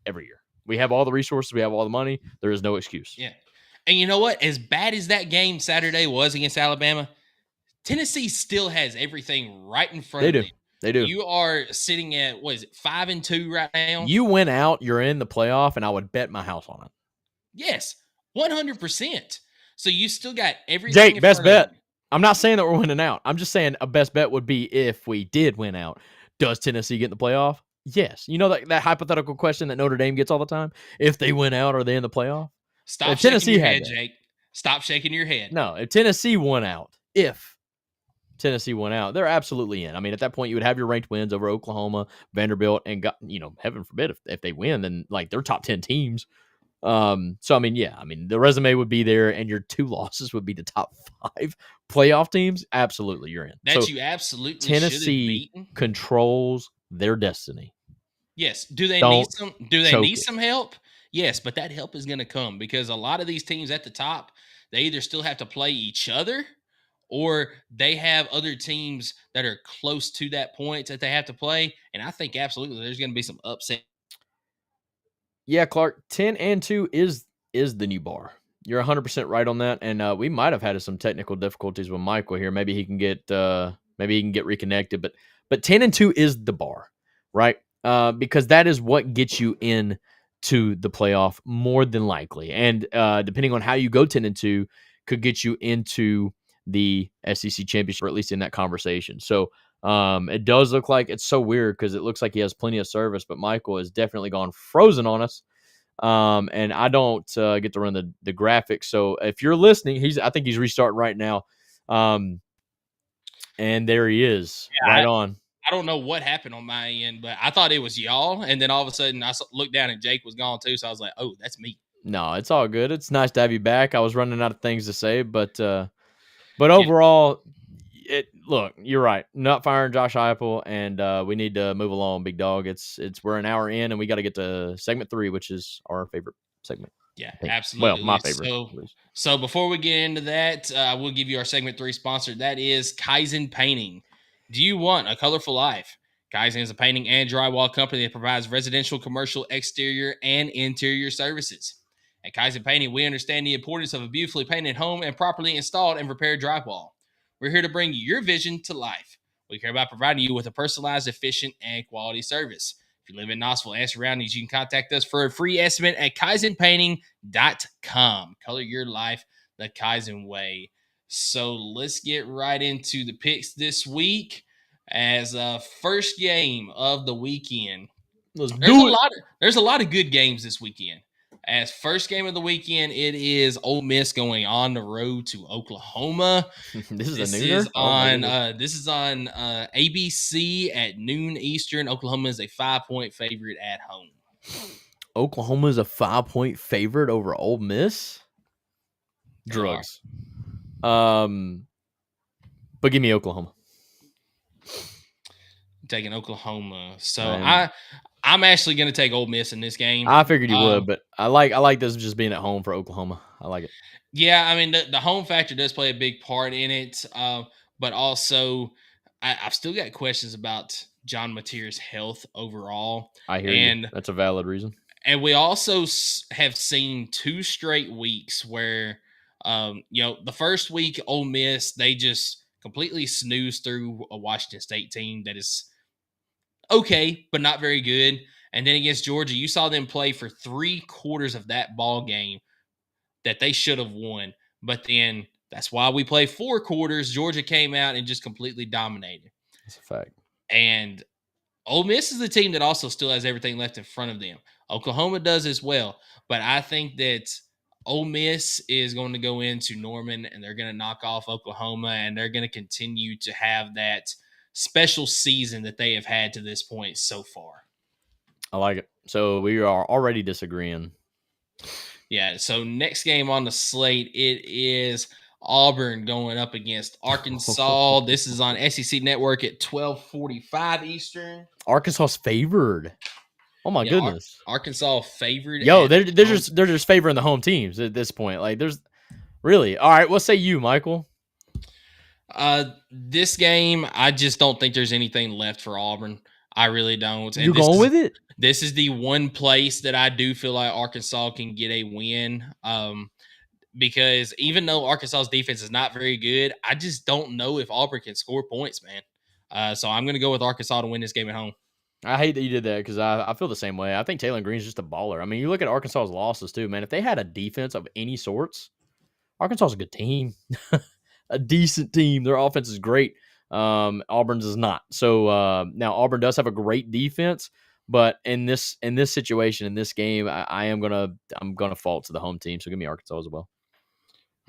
every year. We have all the resources. We have all the money. There is no excuse. Yeah. And you know what? As bad as that game Saturday was against Alabama, Tennessee still has everything right in front of them. They do. You are sitting at, 5-2 right now? You win out, you're in the playoff, and I would bet my house on it. Yes, 100%. So you still got everything. Jake, best bet. I'm not saying that we're winning out. I'm just saying a best bet would be if we did win out. Does Tennessee get in the playoff? Yes. You know that hypothetical question that Notre Dame gets all the time? If they win out, are they in the playoff? Stop shaking your head, Jake. Stop shaking your head. No, if Tennessee won out, Tennessee went out, they're absolutely in. I mean, at that point, you would have your ranked wins over Oklahoma, Vanderbilt, and heaven forbid if they win, then they're top 10 teams. So I mean, the resume would be there, and your 2 losses would be the top 5 playoff teams. Absolutely, you're in. You absolutely Tennessee controls their destiny. Yes. Do they Don't need some? Do they choke need it. some help? Yes, but that help is going to come because a lot of these teams at the top, they either still have to play each other, or they have other teams that are close to that point that they have to play. And I think absolutely there's going to be some upset. Yeah, Clark, 10-2 is the new bar. You're 100% right on that, and we might have had some technical difficulties with Michael here. Maybe he can get reconnected, but 10-2 is the bar, right? Because that is what gets you in to the playoff more than likely, and depending on how you go 10-2, could get you into the SEC championship, or at least in that conversation. So it does look like it's so weird because it looks like he has plenty of service, but Michael has definitely gone frozen on us. And I don't get to run the graphics. So if you're listening, I think he's restarting right now. And there he is, right on. I don't know what happened on my end, but I thought it was y'all. And then all of a sudden I looked down and Jake was gone too. So I was like, oh, that's me. No, it's all good. It's nice to have you back. I was running out of things to say, but overall, look, you're right. Not firing Josh Heupel, and we need to move along, big dog. We're an hour in, and we got to get to segment 3, which is our favorite segment. Yeah, absolutely. Well, my favorite. So before we get into that, we'll give you our segment 3 sponsor. That is Kaizen Painting. Do you want a colorful life? Kaizen is a painting and drywall company that provides residential, commercial, exterior, and interior services. At Kaizen Painting, we understand the importance of a beautifully painted home and properly installed and repaired drywall. We're here to bring your vision to life. We care about providing you with a personalized, efficient, and quality service. If you live in Knoxville and surroundings, you can contact us for a free estimate at kaizenpainting.com. Color your life the Kaizen way. So let's get right into the picks this week. As first game of the weekend, there's a lot of good games this weekend. As first game of the weekend, it is Ole Miss going on the road to Oklahoma. This is on ABC at noon Eastern. Oklahoma is a 5-point favorite at home. Oklahoma is a 5-point favorite over Ole Miss. Drugs. But give me Oklahoma. Taking Oklahoma. So I'm actually going to take Ole Miss in this game. I figured you would, but I like this just being at home for Oklahoma. I like it. Yeah, I mean the home factor does play a big part in it, but also I've still got questions about John Mateer's health overall. I hear you. That's a valid reason. And we also have seen 2 straight weeks where, the first week Ole Miss, they just completely snoozed through a Washington State team that is okay, but not very good. And then against Georgia, you saw them play for 3 quarters of that ball game that they should have won. But then that's why we play 4 quarters. Georgia came out and just completely dominated. That's a fact. And Ole Miss is the team that also still has everything left in front of them. Oklahoma does as well. But I think that Ole Miss is going to go into Norman and they're going to knock off Oklahoma, and they're going to continue to have that special season that they have had to this point so far. I like it. So we are already disagreeing. Yeah, so next game on the slate, it is Auburn going up against Arkansas. This is on SEC Network at 12:45 Eastern. Arkansas's favored. Oh my goodness. Arkansas favored. Yo, they're just favoring the home teams at this point. Like there's really. All right, what say you, Michael? This game, I just don't think there's anything left for Auburn. I really don't. And you're going with it? This is the one place that I do feel like Arkansas can get a win. Because even though Arkansas's defense is not very good, I just don't know if Auburn can score points, man. So I'm going to go with Arkansas to win this game at home. I hate that you did that because I feel the same way. I think Taylor Green's just a baller. I mean, you look at Arkansas's losses too, man. If they had a defense of any sorts, Arkansas is a good team, a decent team. Their offense is great. Auburn's is not. So now Auburn does have a great defense, but in this situation, in this game, I'm gonna fall to the home team. So give me Arkansas as well.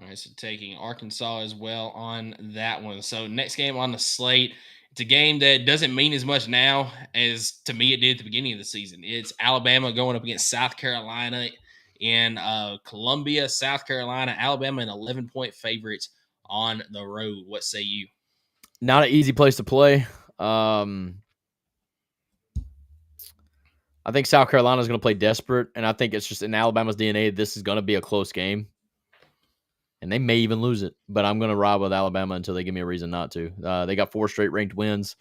All right, so taking Arkansas as well on that one. So next game on the slate, it's a game that doesn't mean as much now as to me it did at the beginning of the season. It's Alabama going up against South Carolina in Columbia, South Carolina. Alabama an 11-point favorites on the road. What say you? Not an easy place to play. I think South Carolina is going to play desperate, and I think it's just in Alabama's DNA. This is going to be a close game, and they may even lose it. But I'm going to ride with Alabama until they give me a reason not to. They got 4 straight ranked wins.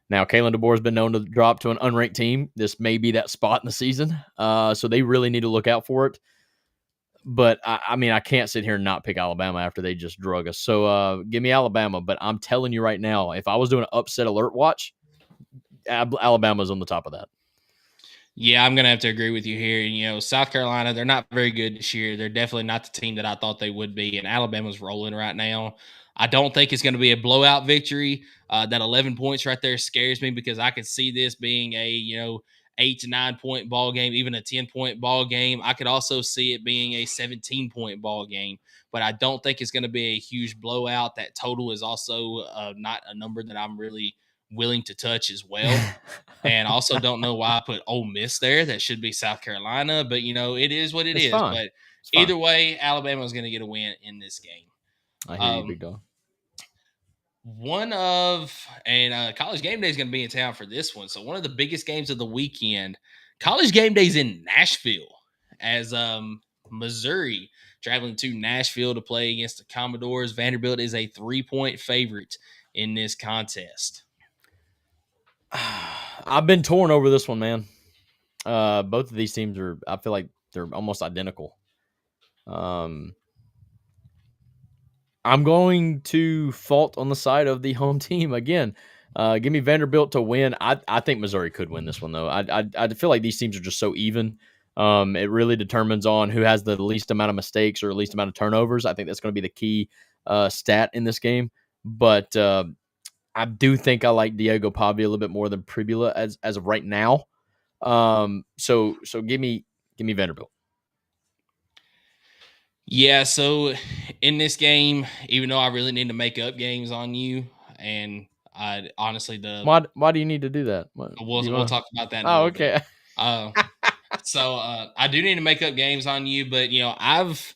Now, Kalen DeBoer has been known to drop to an unranked team. This may be that spot in the season, so they really need to look out for it. But, I mean, I can't sit here and not pick Alabama after they just drug us. So, give me Alabama. But I'm telling you right now, if I was doing an upset alert watch, Alabama's on the top of that. Yeah, I'm going to have to agree with you here. You know, South Carolina, they're not very good this year. They're definitely not the team that I thought they would be, and Alabama's rolling right now. I don't think it's going to be a blowout victory. That 11 points right there scares me because I could see this being a, 8 to 9 point ball game, even a 10-point ball game. I could also see it being a 17-point ball game, but I don't think it's going to be a huge blowout. That total is also not a number that I'm really willing to touch as well. And also don't know why I put Ole Miss there. That should be South Carolina, but it is what it is. Fine. But either way, Alabama is going to get a win in this game. I hear you, big dog. College Game Day is going to be in town for this one. So one of the biggest games of the weekend, College Game Day is in Nashville, as Missouri traveling to Nashville to play against the Commodores. Vanderbilt is a 3-point favorite in this contest. I've been torn over this one, man. Both of these teams I feel like they're almost identical. I'm going to fault on the side of the home team again. Give me Vanderbilt to win. I think Missouri could win this one, though. I feel like these teams are just so even. It really determines on who has the least amount of mistakes or least amount of turnovers. I think that's going to be the key stat in this game. But I do think I like Diego Pavia a little bit more than Pribula as of right now. So give me Vanderbilt. Yeah, so in this game, even though I really need to make up games on you, and I honestly why do you need to do that? We'll talk about that. Okay. So I do need to make up games on you, but I've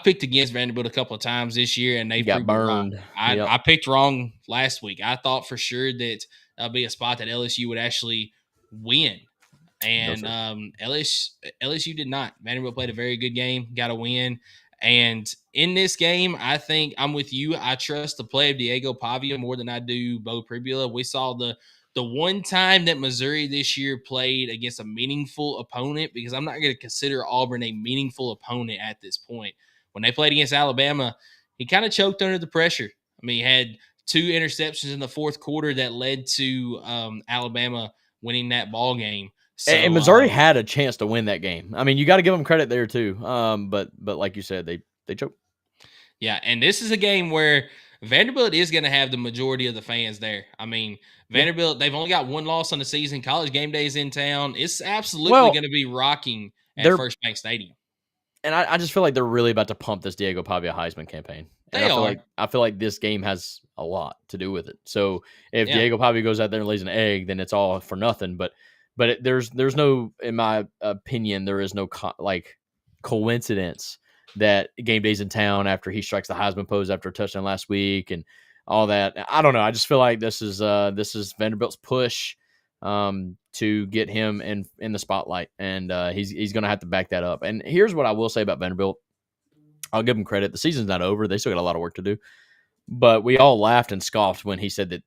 picked against Vanderbilt a couple of times this year, and they got burned. I picked wrong last week. I thought for sure that that'll be a spot that LSU would actually win, and LSU did not. Vanderbilt played a very good game, got a win, and in this game, I think I'm with you. I trust the play of Diego Pavia more than I do Bo Pribula. We saw the one time that Missouri this year played against a meaningful opponent, because I'm not going to consider Auburn a meaningful opponent at this point. When they played against Alabama, he kind of choked under the pressure. I mean, he had 2 interceptions in the fourth quarter that led to Alabama winning that ball game. So, and Missouri had a chance to win that game. I mean, you got to give them credit there too. But like you said, they choked. Yeah, and this is a game where Vanderbilt is going to have the majority of the fans there. I mean, Vanderbilt, they've only got 1 loss on the season. College Game Day is in town. It's absolutely going to be rocking at First Bank Stadium. And I just feel like they're really about to pump this Diego Pavia Heisman campaign. And I feel like this game has a lot to do with it. So if Diego Pavia goes out there and lays an egg, then it's all for nothing. But there's no, in my opinion, there is no coincidence that Game Day's in town after he strikes the Heisman pose after a touchdown last week and all that. I don't know. I just feel like this is Vanderbilt's push to get him in the spotlight, and he's going to have to back that up. And here's what I will say about Vanderbilt. I'll give them credit. The season's not over. They still got a lot of work to do. But we all laughed and scoffed when he said that,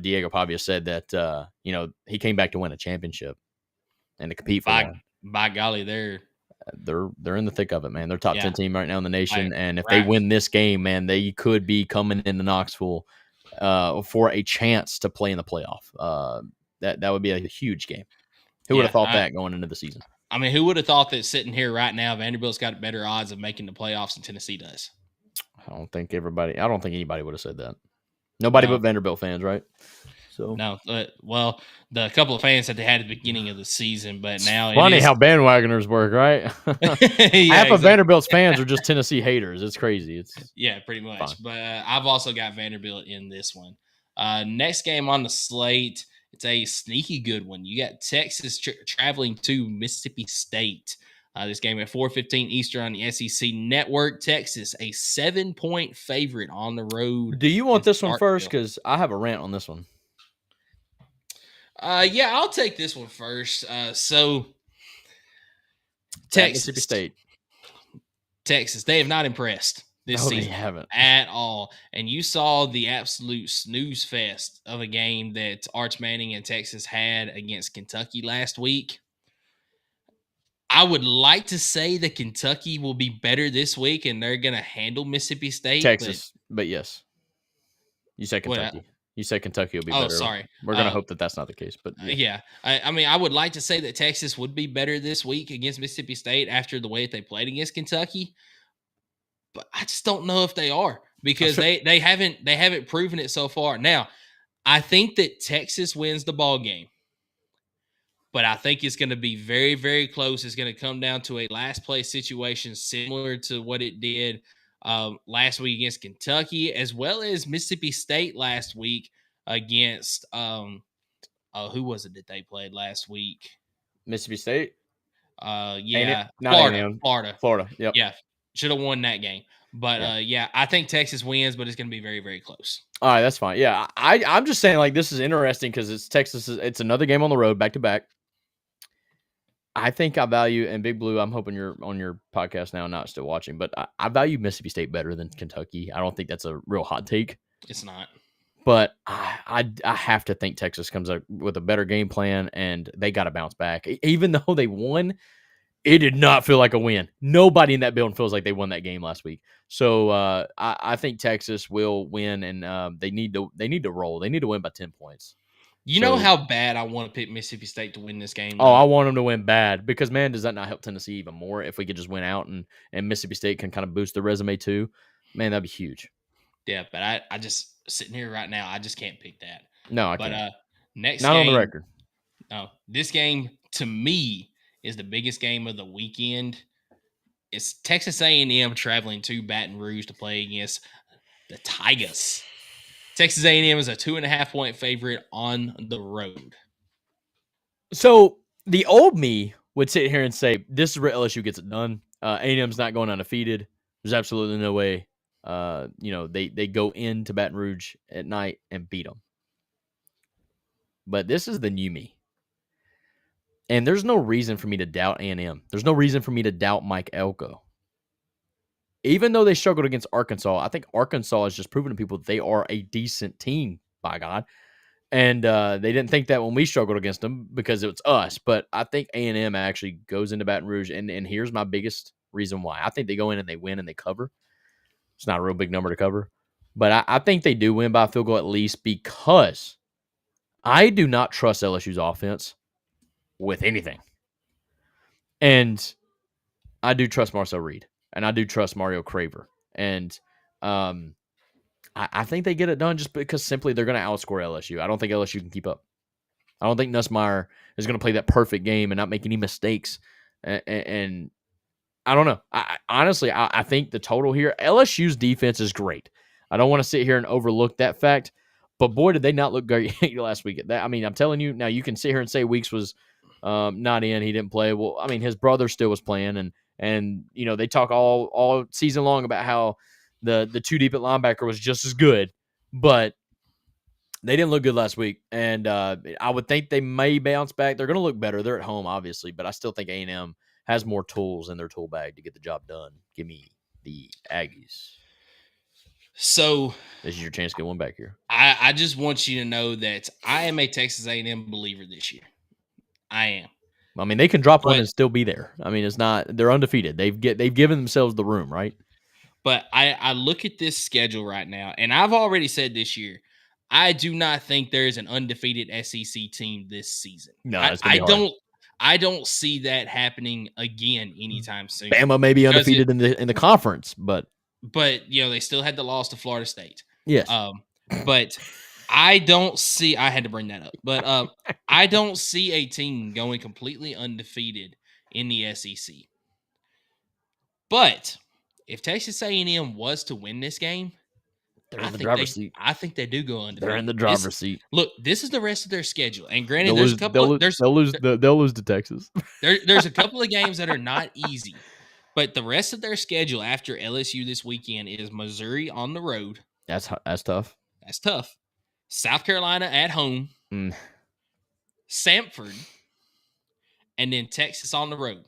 Diego Pavia said that, he came back to win a championship and to compete for one. By golly, they're in the thick of it, man. They're top 10 team right now in the nation. And if they win this game, man, they could be coming into Knoxville for a chance to play in the playoff. That would be a huge game. Who would have thought that going into the season? I mean, who would have thought that sitting here right now, Vanderbilt's got better odds of making the playoffs than Tennessee does? I don't think anybody would have said that. Nobody but Vanderbilt fans, right? So no, well, the couple of fans that they had at the beginning of the season, but now it's funny how bandwagoners work, right? Half of Vanderbilt's fans are just Tennessee haters. It's crazy. It's pretty much. Fine. But I've also got Vanderbilt in this one. Next game on the slate, it's a sneaky good one. You got Texas traveling to Mississippi State. This game at 4:15 Eastern on the SEC Network. Texas, a 7-point favorite on the road. Do you want this one first? Because I have a rant on this one. Yeah, I'll take this one first. So Mississippi Texas, State. they have not impressed this No, they season haven't. at all. And you saw the absolute snooze fest of a game that Arch Manning and Texas had against Kentucky last week. I would like to say that Kentucky will be better this week and they're going to handle Mississippi State. Texas, but yes. You said Kentucky. You said Kentucky will be better. Sorry. We're going to hope that that's not the case. But yeah. I mean, I would like to say that Texas would be better this week against Mississippi State after the way that they played against Kentucky. But I just don't know if they are because they haven't proven it so far. Now, I think that Texas wins the ball game. But I think it's going to be very, very close. It's going to come down to a last place situation similar to what it did last week against Kentucky, as well as Mississippi State last week against who was it that they played last week? Mississippi State? Yeah, Florida. Yep. Yeah, should have won that game. But yeah, I think Texas wins, but it's going to be very, very close. All right, that's fine. Yeah, I'm just saying, like, this is interesting because it's Texas. It's another game on the road, back to back. I think I value, and Big Blue, I'm hoping you're on your podcast now, not still watching, but I value Mississippi State better than Kentucky. I don't think that's a real hot take. It's not. But I have to think Texas comes up with a better game plan, and they got to bounce back. Even though they won, it did not feel like a win. Nobody in that building feels like they won that game last week. So I think Texas will win, and they need to roll. They need to win by 10 points. You know how bad I want to pick Mississippi State to win this game? Oh, I want them to win bad because, man, does that not help Tennessee even more if we could just win out and Mississippi State can kind of boost their resume too? Man, that'd be huge. Yeah, but I just sitting here right now, I just can't pick that. No, I can't. Next not game, on the record. No, this game to me is the biggest game of the weekend. It's Texas A&M traveling to Baton Rouge to play against the Tigers. Texas A&M is a 2.5-point favorite on the road. So the old me would sit here and say, this is where LSU gets it done. A&M's not going undefeated. There's absolutely no way. They go into Baton Rouge at night and beat them. But this is the new me. And there's no reason for me to doubt A&M. There's no reason for me to doubt Mike Elko. Even though they struggled against Arkansas, I think Arkansas has just proven to people that they are a decent team, by God. And they didn't think that when we struggled against them because it was us. But I think A&M actually goes into Baton Rouge. And here's my biggest reason why. I think they go in and they win and they cover. It's not a real big number to cover. But I think they do win by a field goal at least because I do not trust LSU's offense with anything. And I do trust Marcel Reed. And I do trust Mario Craver. And I think they get it done just because simply they're going to outscore LSU. I don't think LSU can keep up. I don't think Nussmeier is going to play that perfect game and not make any mistakes. And I don't know. Honestly, I think the total here, LSU's defense is great. I don't want to sit here and overlook that fact. But boy, did they not look great last week. I'm telling you, now you can sit here and say Weeks was not in. He didn't play. Well, I mean, his brother still was playing. And they talk all season long about how the two deep at linebacker was just as good, but they didn't look good last week. And I would think they may bounce back. They're going to look better. They're at home, obviously, but I still think A&M has more tools in their tool bag to get the job done. Give me the Aggies. So this is your chance to get one back here. I just want you to know that I am a Texas A&M believer this year. I am. I mean, they can drop one and still be there. I mean, they're undefeated. They've given themselves the room, right? But I look at this schedule right now, and I've already said this year, I do not think there is an undefeated SEC team this season. No, I don't see that happening again anytime soon. Bama may be undefeated in the conference, but they still had the loss to Florida State. Yes. But I don't see. I had to bring that up, but I don't see a team going completely undefeated in the SEC. But if Texas A&M was to win this game, they're in the driver's seat. I think they do go undefeated. They're in the driver's seat. Look, this is the rest of their schedule, and granted, they'll lose to Texas. There's a couple of games that are not easy, but the rest of their schedule after LSU this weekend is Missouri on the road. That's tough. That's tough. South Carolina at home. Samford, and then Texas on the road.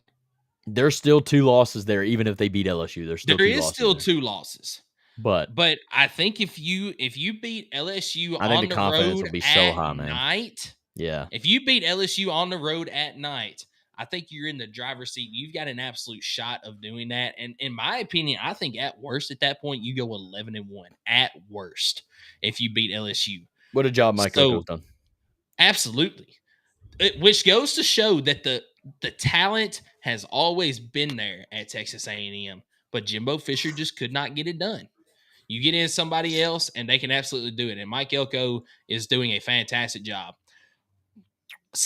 There's still 2 losses there, even if they beat LSU. There's still There 2 is losses still there. 2 losses. But I think if you beat LSU I think on the the confidence road will be so at high, man. night, Yeah. if you beat LSU on the road at night, I think you're in the driver's seat. You've got an absolute shot of doing that. And in my opinion, I think at worst at that point, you go 11-1 at worst if you beat LSU. What a job Mike Elko's done. Absolutely. Which goes to show that the talent has always been there at Texas A&M, but Jimbo Fisher just could not get it done. You get in somebody else, and they can absolutely do it. And Mike Elko is doing a fantastic job.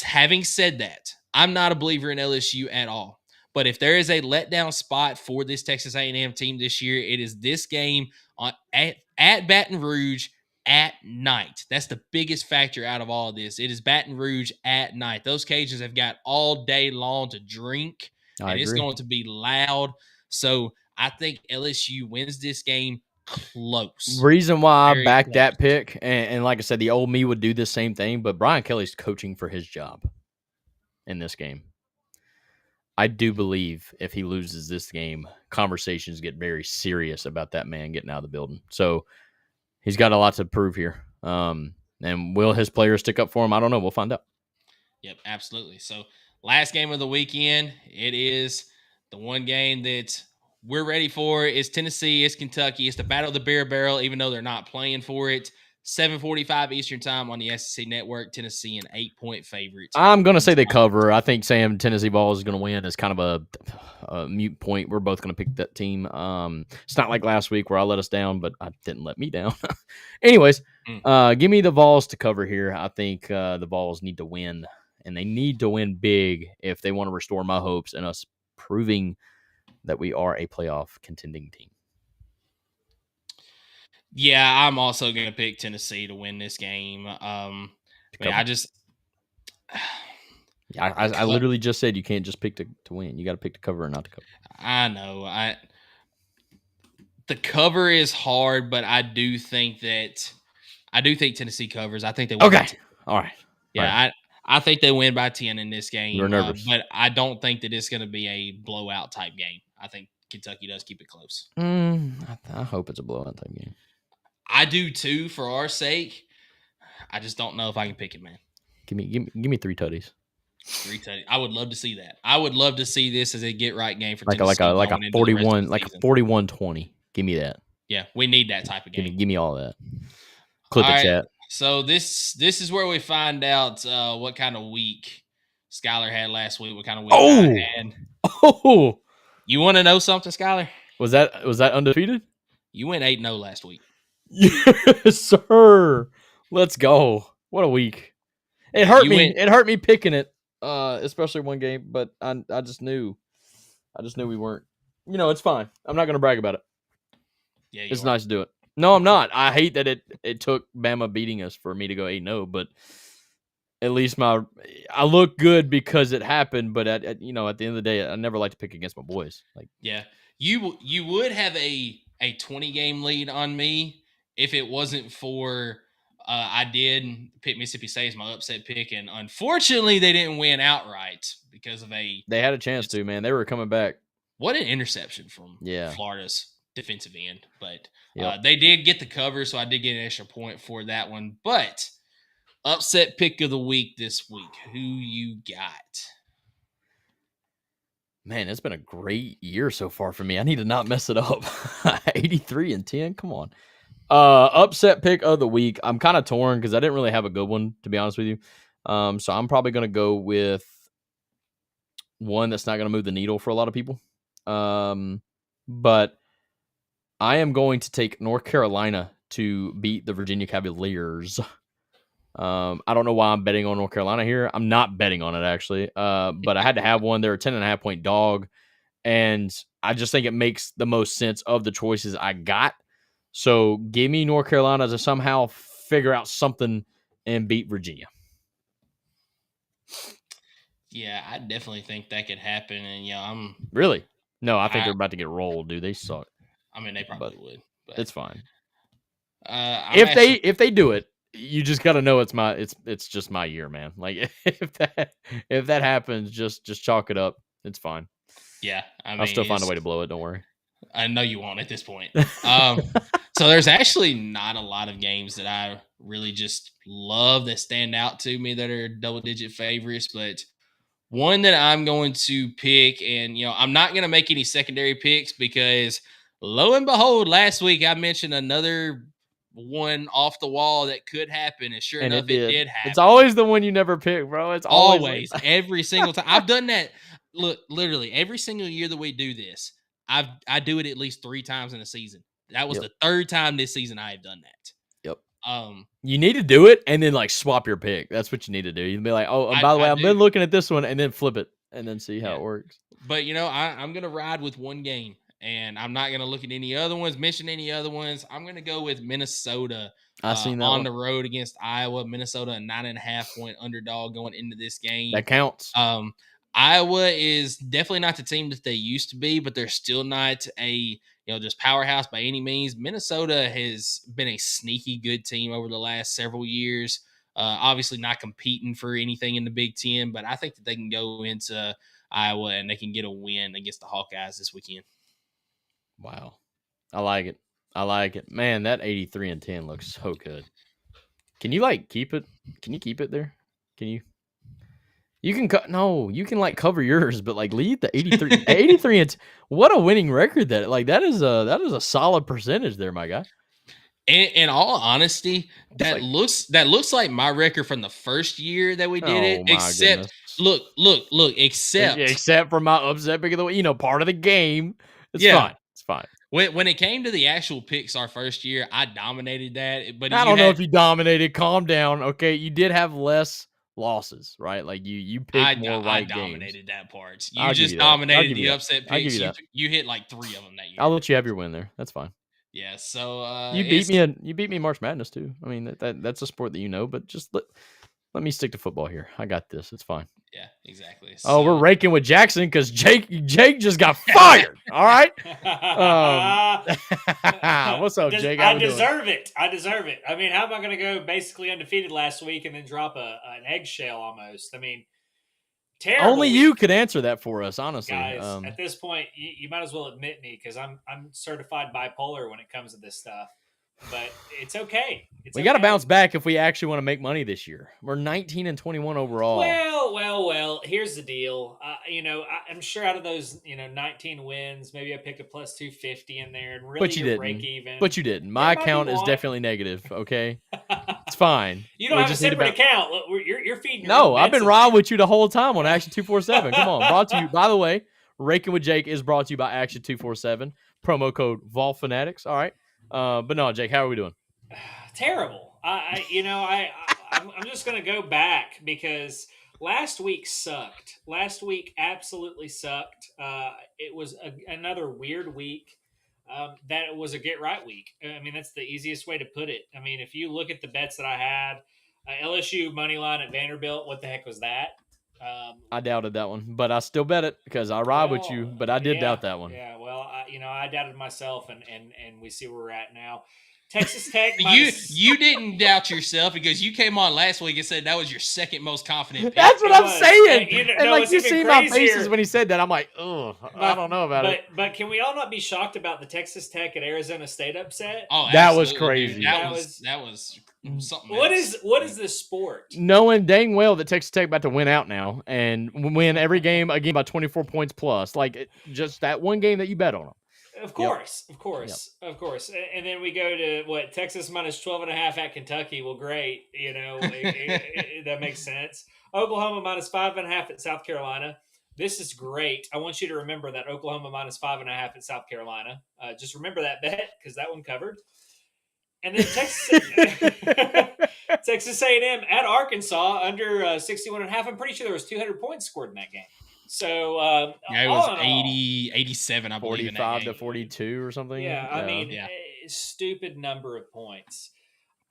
Having said that, I'm not a believer in LSU at all. But if there is a letdown spot for this Texas A&M team this year, it is this game at Baton Rouge at night. That's the biggest factor out of all of this. It is Baton Rouge at night. Those Cajuns have got all day long to drink, and it's going to be loud. So I think LSU wins this game close. Reason why I backed close. that pick, and like I said, the old me would do the same thing, but Brian Kelly's coaching for his job in this game. I do believe if he loses this game, conversations get very serious about that man getting out of the building. So he's got a lot to prove here. And will his players stick up for him? I don't know. We'll find out. Yep, absolutely. So last game of the weekend, it is the one game that we're ready for. It's Tennessee, it's Kentucky. It's the Battle of the Beer Barrel, even though they're not playing for it. 7:45 Eastern time on the SEC Network. Tennessee an 8-point favorite. I'm going to say they cover. I think saying Tennessee Vols is going to win is kind of a mute point. We're both going to pick that team. It's not like last week where I let us down, but I didn't let me down. Anyways, give me the Vols to cover here. I think the Vols need to win, and they need to win big if they want to restore my hopes and us proving that we are a playoff contending team. Yeah, I'm also going to pick Tennessee to win this game. I literally just said you can't just pick to win. You got to pick to cover or not to cover. I know. The cover is hard, but I do think Tennessee covers. I think they win. Okay. All right. Yeah, right. I think they win by 10 in this game. You're nervous. But I don't think that it's going to be a blowout type game. I think Kentucky does keep it close. I hope it's a blowout type game. I do too, for our sake. I just don't know if I can pick it, man. Give me 3 tutties. 3 tutties. I would love to see that. I would love to see this as a get right game for Tennessee. Like a 41-20. Give me that. Yeah, we need that type of game. Give me all that. Clip it, chat. So this is where we find out what kind of week Skylar had last week. What kind of week I had. Oh, you want to know something, Skylar? Was that undefeated? You went 8-0 last week. Yes, sir. Let's go. What a week. It hurt me. It hurt me picking it, especially one game. But I just knew we weren't. It's fine. I'm not going to brag about it. Yeah, it's nice to do it. No, I'm not. I hate that it took Bama beating us for me to go 8-0. But at least I look good because it happened. But at the end of the day, I never like to pick against my boys. Yeah, you would have a 20-game lead on me if it wasn't for I did pick Mississippi State as my upset pick, and unfortunately they didn't win outright because of They had a chance to, man. They were coming back. What an interception from Florida's defensive end. But Yep. They did get the cover, so I did get an extra point for that one. But upset pick of the week this week. Who you got? Man, it's been a great year so far for me. I need to not mess it up. 83-10. Come on. Upset pick of the week. I'm kind of torn because I didn't really have a good one, to be honest with you. So I'm probably going to go with one that's not going to move the needle for a lot of people. But I am going to take North Carolina to beat the Virginia Cavaliers. I don't know why I'm betting on North Carolina here. I'm not betting on it, actually. But I had to have one. They're a 10.5-point dog. And I just think it makes the most sense of the choices I got. So give me North Carolina to somehow figure out something and beat Virginia. Yeah, I definitely think that could happen. And I'm really no. I think they're about to get rolled, dude. They suck. I mean, they probably would. But it's fine. If they do it, you just got to know it's just my year, man. Like if that happens, just chalk it up. It's fine. Yeah, I mean, I'll still find a way to blow it. Don't worry. I know you won't at this point. So there's actually not a lot of games that I really just love that stand out to me that are double-digit favorites, but one that I'm going to pick, and I'm not going to make any secondary picks because lo and behold, last week I mentioned another one off the wall that could happen, and sure And enough, it did happen. It's always the one you never pick, bro. It's always every single time. I've done that. Look, literally every single year that we do this, I do it at least 3 times in a season. That was the 3rd time this season I have done that. Yep. You need to do it and then like swap your pick. That's what you need to do. You'd be like, oh, and by the way, I've been looking at this one, and then flip it and then see how it works. But I'm gonna ride with one game, and I'm not gonna look at any other ones, mention any other ones. I'm gonna go with Minnesota. I seen that on the road against Iowa. Minnesota, a 9.5-point underdog going into this game. That counts. Iowa is definitely not the team that they used to be, but they're still not a just powerhouse by any means. Minnesota has been a sneaky good team over the last several years. Obviously not competing for anything in the Big Ten, but I think that they can go into Iowa and they can get a win against the Hawkeyes this weekend. Wow. I like it. Man, that 83-10 looks so good. Can you keep it? Can you keep it there? Can you? You can you can cover yours, but lead the 83 83 and what a winning record that is a solid percentage there, my guy. In all honesty, that looks like my record from the first year that we did it. Except except for my upset pick of the way, part of the game. It's fine. It's fine. When it came to the actual picks our first year, I dominated that. But I don't know if you dominated. Calm down. Okay. You did have less losses, right? You picked more right games. I dominated that part. You just dominated the upset picks. You hit 3 of them that year. I'll let you have your win there. That's fine. Yeah, so you beat me in March Madness too. I mean that's a sport that but just let me stick to football here. I got this. It's fine. Yeah, exactly. So, we're raking with Jaxson because Jake just got fired. All right. What's up, Jake? I deserve it. I mean, how am I going to go basically undefeated last week and then drop an eggshell almost? I mean, terrible. Only you could answer that for us, honestly. Guys, at this point, you might as well admit me because I'm certified bipolar when it comes to this stuff. But it's okay. We got to bounce back if we actually want to make money this year. We're 19-21 overall. Well. Here's the deal. I'm sure out of those 19 wins, maybe I picked a plus 250 in there, and really break even. But you didn't. My account is definitely negative. Okay, it's fine. You don't have a separate account. You're feeding. No, I've been riding with you the whole time on Action 247. Come on, brought to you. By the way, Raking with Jake is brought to you by Action 247. Promo code Vol Fanatics. All right. But no, Jake, how are we doing? Terrible. I'm just going to go back because last week sucked. Last week absolutely sucked. It was another weird week. That it was a get right week. I mean, that's the easiest way to put it. I mean, if you look at the bets that I had, LSU money line at Vanderbilt, what the heck was that? I doubted that one, but I still bet it because I ride with you. But I did doubt that one. Yeah, well, I doubted myself, and we see where we're at now. Texas Tech. You didn't doubt yourself because you came on last week and said that was your second most confident pick. That's what I'm saying. You see my faces when he said that. I'm like, oh, I don't know about it. But can we all not be shocked about the Texas Tech and Arizona State upset? Oh, that was crazy. That was something. What is this sport? Knowing dang well that Texas Tech about to win out now and win every game again by 24 points plus, just that one game that you bet on them. Of course. And then we go to Texas minus 12.5 at Kentucky. Well, great. That makes sense. Oklahoma minus 5.5 at South Carolina. This is great. I want you to remember that Oklahoma minus 5.5 at South Carolina. Just remember that bet because that one covered. And then Texas A&M at Arkansas under 61.5. I'm pretty sure there was 200 points scored in that game. So it was 87, I believe. 45 to 42 or something. Yeah, I mean, stupid number of points.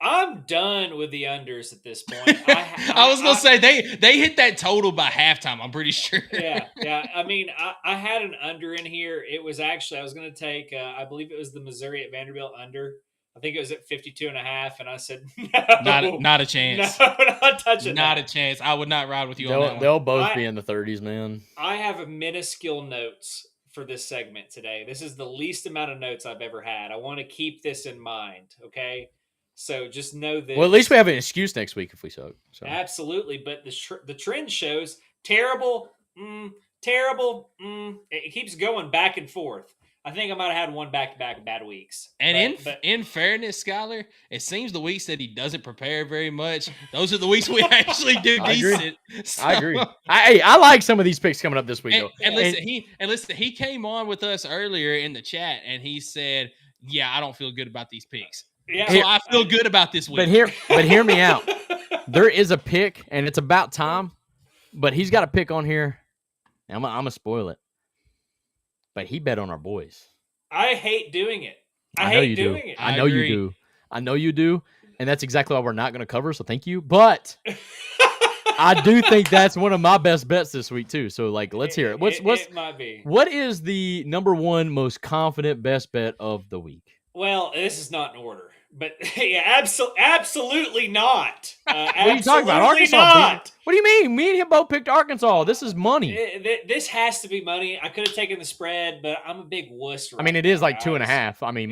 I'm done with the unders at this point. I was gonna say they hit that total by halftime. I'm pretty sure. Yeah. I mean, I had an under in here. It was actually I was gonna take. I believe it was the Missouri at Vanderbilt under. I think it was at 52.5, and I said, no, Not a chance. No, not touching Not that. a chance. I would not ride with you on that one. They'll both be in the 30s, man. I have a minuscule notes for this segment today. This is the least amount of notes I've ever had. I want to keep this in mind, okay? So just know that. Well, at least we have an excuse next week if we suck. So. Absolutely, but the trend shows terrible, terrible. It keeps going back and forth. I think I might have had one back-to-back bad weeks. And in fairness, Skylar, it seems the weeks that he doesn't prepare very much, those are the weeks we actually do decent. So, I agree. I like some of these picks coming up this week, though. And listen, he came on with us earlier in the chat, and he said, "Yeah, I don't feel good about these picks." Yeah, so I feel good about this week. But hear me out. There is a pick, and it's about time. But he's got a pick on here. I'm gonna spoil it. But he bet on our boys. I hate doing it. I know you do. I know you do. I know you do. And that's exactly why we're not going to cover. So thank you. But I do think that's one of my best bets this week too. So let's hear it. It might be. What is the number one most confident best bet of the week? Well, this is not in order. But yeah, absolutely not. What are you talking about? Arkansas? Not. What do you mean? Me and him both picked Arkansas. This is money. This has to be money. I could have taken the spread, but I'm a big wuss. I mean, it is like 2.5. I mean,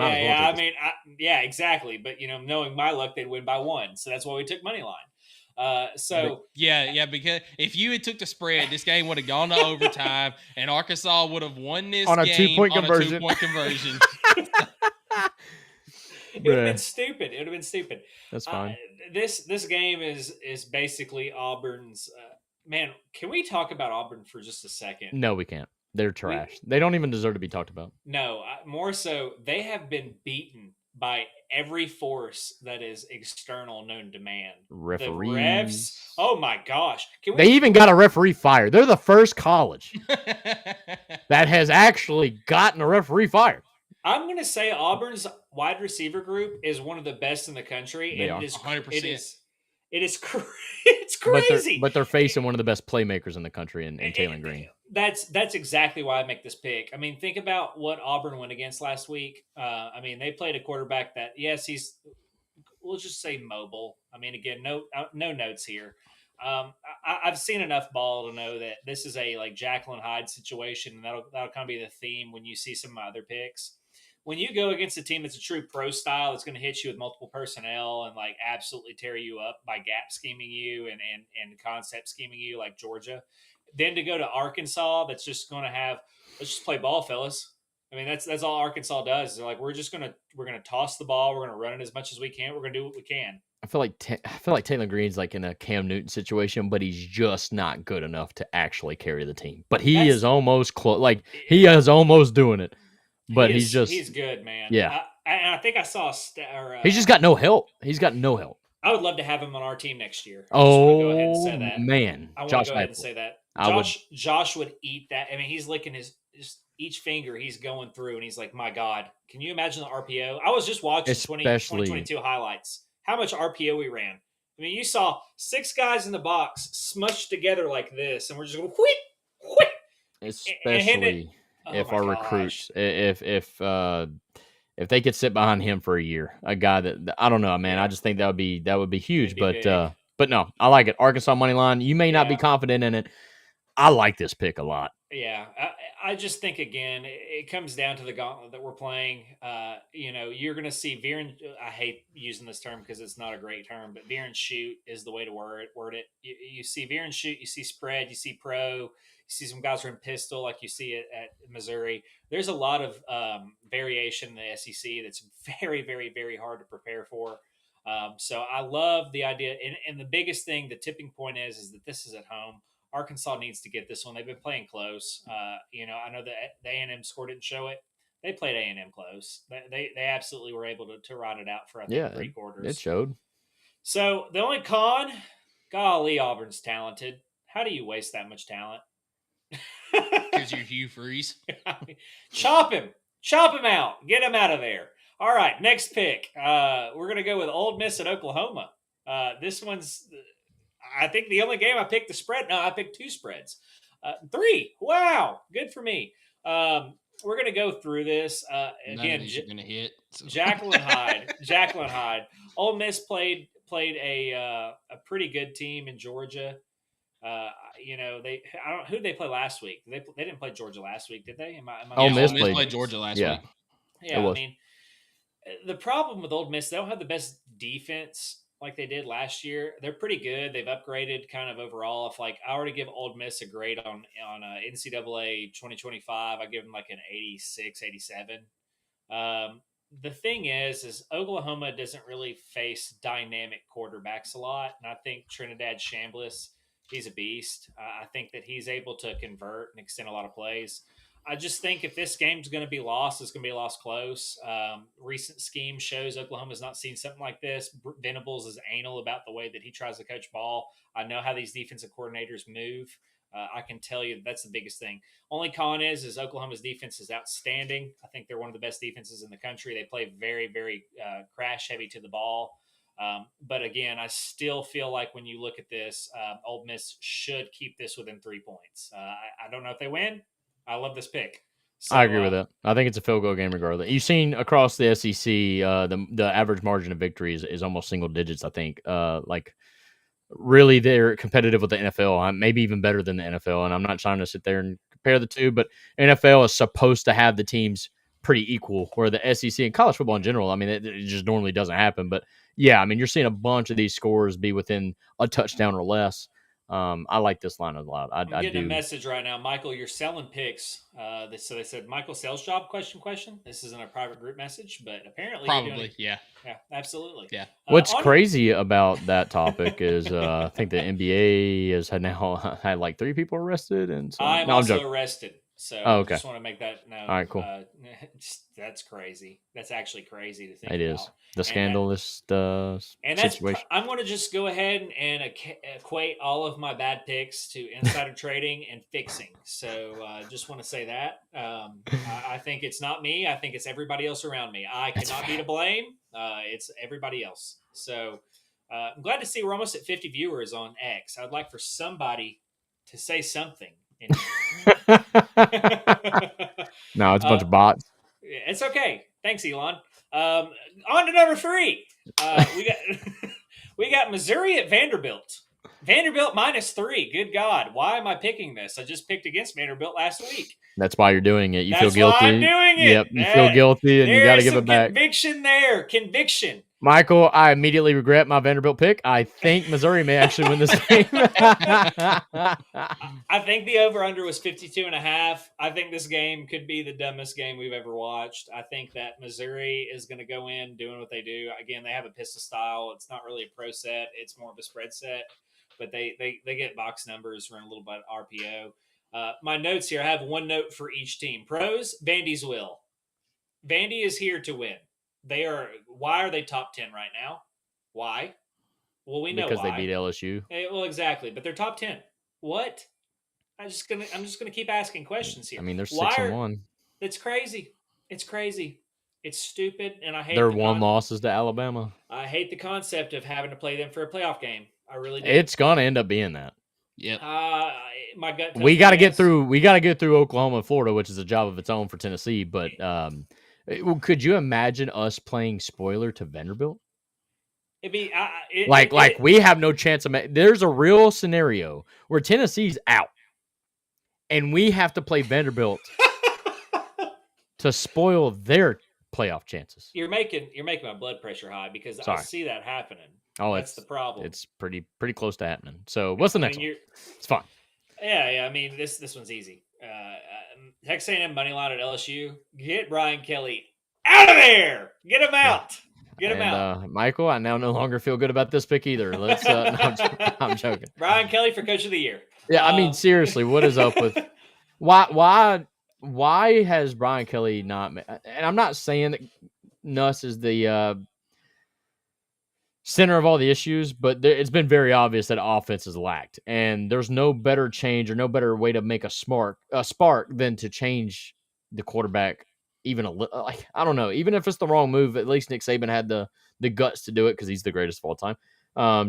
yeah, exactly. But knowing my luck, they'd win by 1, so that's why we took money line. Because if you had took the spread, this game would have gone to overtime, and Arkansas would have won this on a game 2-point on conversion. A 2-point conversion. It would have been stupid. It would have been stupid. That's fine. This game is basically Auburn's. Man, can we talk about Auburn for just a second? No, we can't. They're trash. They don't even deserve to be talked about. No, more so, they have been beaten by every force that is external known to man. Referees. The refs. Oh my gosh! They even got a referee fired. They're the first college that has actually gotten a referee fired. I'm going to say Auburn's wide receiver group is one of the best in the country. They are. 100%. It's crazy. But they're facing one of the best playmakers in the country in Taylor Green. That's exactly why I make this pick. I mean, think about what Auburn went against last week. I mean, they played a quarterback that, yes, we'll just say mobile. I mean, again, no notes here. I've seen enough ball to know that this is a Jekyll and Hyde situation, and that'll kind of be the theme when you see some of my other picks. When you go against a team that's a true pro style, that's going to hit you with multiple personnel and absolutely tear you up by gap scheming you and concept scheming you like Georgia, then to go to Arkansas, that's just going to have, let's just play ball, fellas. I mean, that's all Arkansas does. They're we're gonna toss the ball, we're gonna run it as much as we can, we're gonna do what we can. I feel like Taylor Green's in a Cam Newton situation, but he's just not good enough to actually carry the team. But he is almost close. He is almost doing it. But he's good, man. Yeah. I think I saw he's just got no help. He's got no help. I would love to have him on our team next year. Oh, go ahead and say that. Man. I want to go ahead and say that. Josh would eat that. I mean, he's licking each finger he's going through, and he's like, my God, can you imagine the RPO? I was just watching 2022 highlights. How much RPO we ran. I mean, you saw 6 guys in the box smushed together like this, and we're just going, whip, whip. Especially if our recruits, if they could sit behind him for a year, a guy that I don't know, man. I just think that would be huge. But no, I like it. Arkansas money line. You may not be confident in it. I like this pick a lot. Yeah, I just think again, it comes down to the gauntlet that we're playing. You're going to see veer and I hate using this term because it's not a great term, but veer and shoot is the way to word it. You see veer and shoot, you see spread, you see pro, you see some guys are in pistol like you see it at Missouri. There's a lot of variation in the SEC that's very, very, very hard to prepare for. So I love the idea, and the biggest thing, the tipping point is that this is at home. Arkansas needs to get this one. They've been playing close. I know that the A&M score didn't show it. They played A&M close. They absolutely were able to ride it out for, I think, 3 quarters. It showed. So the only con, golly, Auburn's talented. How do you waste that much talent? Because you're Hugh Freeze. Chop him out. Get him out of there. All right, next pick. We're going to go with Ole Miss at Oklahoma. This one's, I think, the only game I picked the spread. No, I picked 2 spreads. 3. Wow, good for me. We're gonna go through this None again. of these are gonna hit. So. Jacqueline Hyde. Ole Miss played a pretty good team in Georgia. I don't who did they play last week. They didn't play Georgia last week, did they? Am I Ole Miss played Georgia last week. Yeah, I mean, the problem with Ole Miss, they don't have the best defense like they did last year. They're pretty good. They've upgraded kind of overall. If I already give Ole Miss a grade on NCAA 2025, I give them like an 86, 87. The thing is Oklahoma doesn't really face dynamic quarterbacks a lot, and I think Trinidad Chambliss, he's a beast. I think that he's able to convert and extend a lot of plays. I just think if this game's going to be lost, it's going to be lost close. Recent scheme shows Oklahoma's not seen something like this. Venables is anal about the way that he tries to coach ball. I know how these defensive coordinators move. I can tell you that's the biggest thing. Only con is Oklahoma's defense is outstanding. I think they're one of the best defenses in the country. They play very, very crash heavy to the ball. But again, I still feel like when you look at this, Ole Miss should keep this within 3 points. I don't know if they win. I love this pick. So, I agree with that. I think it's a field goal game regardless. You've seen across the SEC, the average margin of victory is almost single digits. I think, really, they're competitive with the NFL. Maybe even better than the NFL. And I'm not trying to sit there and compare the two, but NFL is supposed to have the teams pretty equal. Where the SEC and college football in general, I mean, it just normally doesn't happen. But yeah, I mean, you're seeing a bunch of these scores be within a touchdown or less. I like this line a lot. I'm getting a message right now, Michael. You're selling picks. So they said Michael sales job? Question. This isn't a private group message, but apparently probably yeah, absolutely. Yeah. What's crazy about that topic is I think the NBA has now had like 3 people arrested, and so I'm also arrested. So I just want to make that known. All right, cool. That's crazy. That's actually crazy to think about. It is the scandalous situation. I'm going to just go ahead and equate all of my bad picks to insider trading and fixing. So just want to say that. I think it's not me. I think it's everybody else around me. I cannot be to blame. It's everybody else. So I'm glad to see we're almost at 50 viewers on X. I'd like for somebody to say something. No, it's a bunch of bots. It's okay. Thanks, Elon. On to number 3. We got Missouri at Vanderbilt. Vanderbilt -3. Good God. Why am I picking this? I just picked against Vanderbilt last week. That's why you're doing it. You feel guilty. Why I'm doing it. Yep, you feel guilty, and you got to give it back. Conviction. Michael, I immediately regret my Vanderbilt pick. I think Missouri may actually win this game. I think the over-under was 52.5. I think this game could be the dumbest game we've ever watched. I think that Missouri is going to go in doing what they do. Again, they have a pistol style. It's not really a pro set. It's more of a spread set. But they get box numbers, run a little bit of RPO. My notes here, I have one note for each team. Pros, Vandy's will. Vandy is here to win. Why are they top 10 right now? Why? Well, we know because why. They beat LSU. Well, exactly, but they're top 10. What? I'm just gonna keep asking questions here. I mean, they're 6-1. It's crazy. It's crazy. It's stupid, and I hate their 1 losses to Alabama. I hate the concept of having to play them for a playoff game. I really do. It's gonna end up being that. Yep. My gut. We got to get through. We got to get through Oklahoma and Florida, which is a job of its own for Tennessee. But could you imagine us playing spoiler to Vanderbilt? It'd be we have no chance of. There's a real scenario where Tennessee's out, and we have to play Vanderbilt to spoil their playoff chances. You're making my blood pressure high because I see that happening. Oh, that's the problem. It's pretty close to happening. So what's the next one? It's fine. Yeah. I mean, this one's easy. Texas A&M money line at LSU. Get Brian Kelly out of there. Get him out. Get him out. Michael, I now no longer feel good about this pick either. Let's. No, I'm joking. Brian Kelly for Coach of the Year. Yeah, I mean, seriously, what is up with why has Brian Kelly not? And I'm not saying that Nuss is the center of all the issues, but it's been very obvious that offense is lacked, and there's no better change or no better way to make a spark than to change the quarterback even a little. Like, I don't know, even if it's the wrong move, at least Nick Saban had the guts to do it because he's the greatest of all time.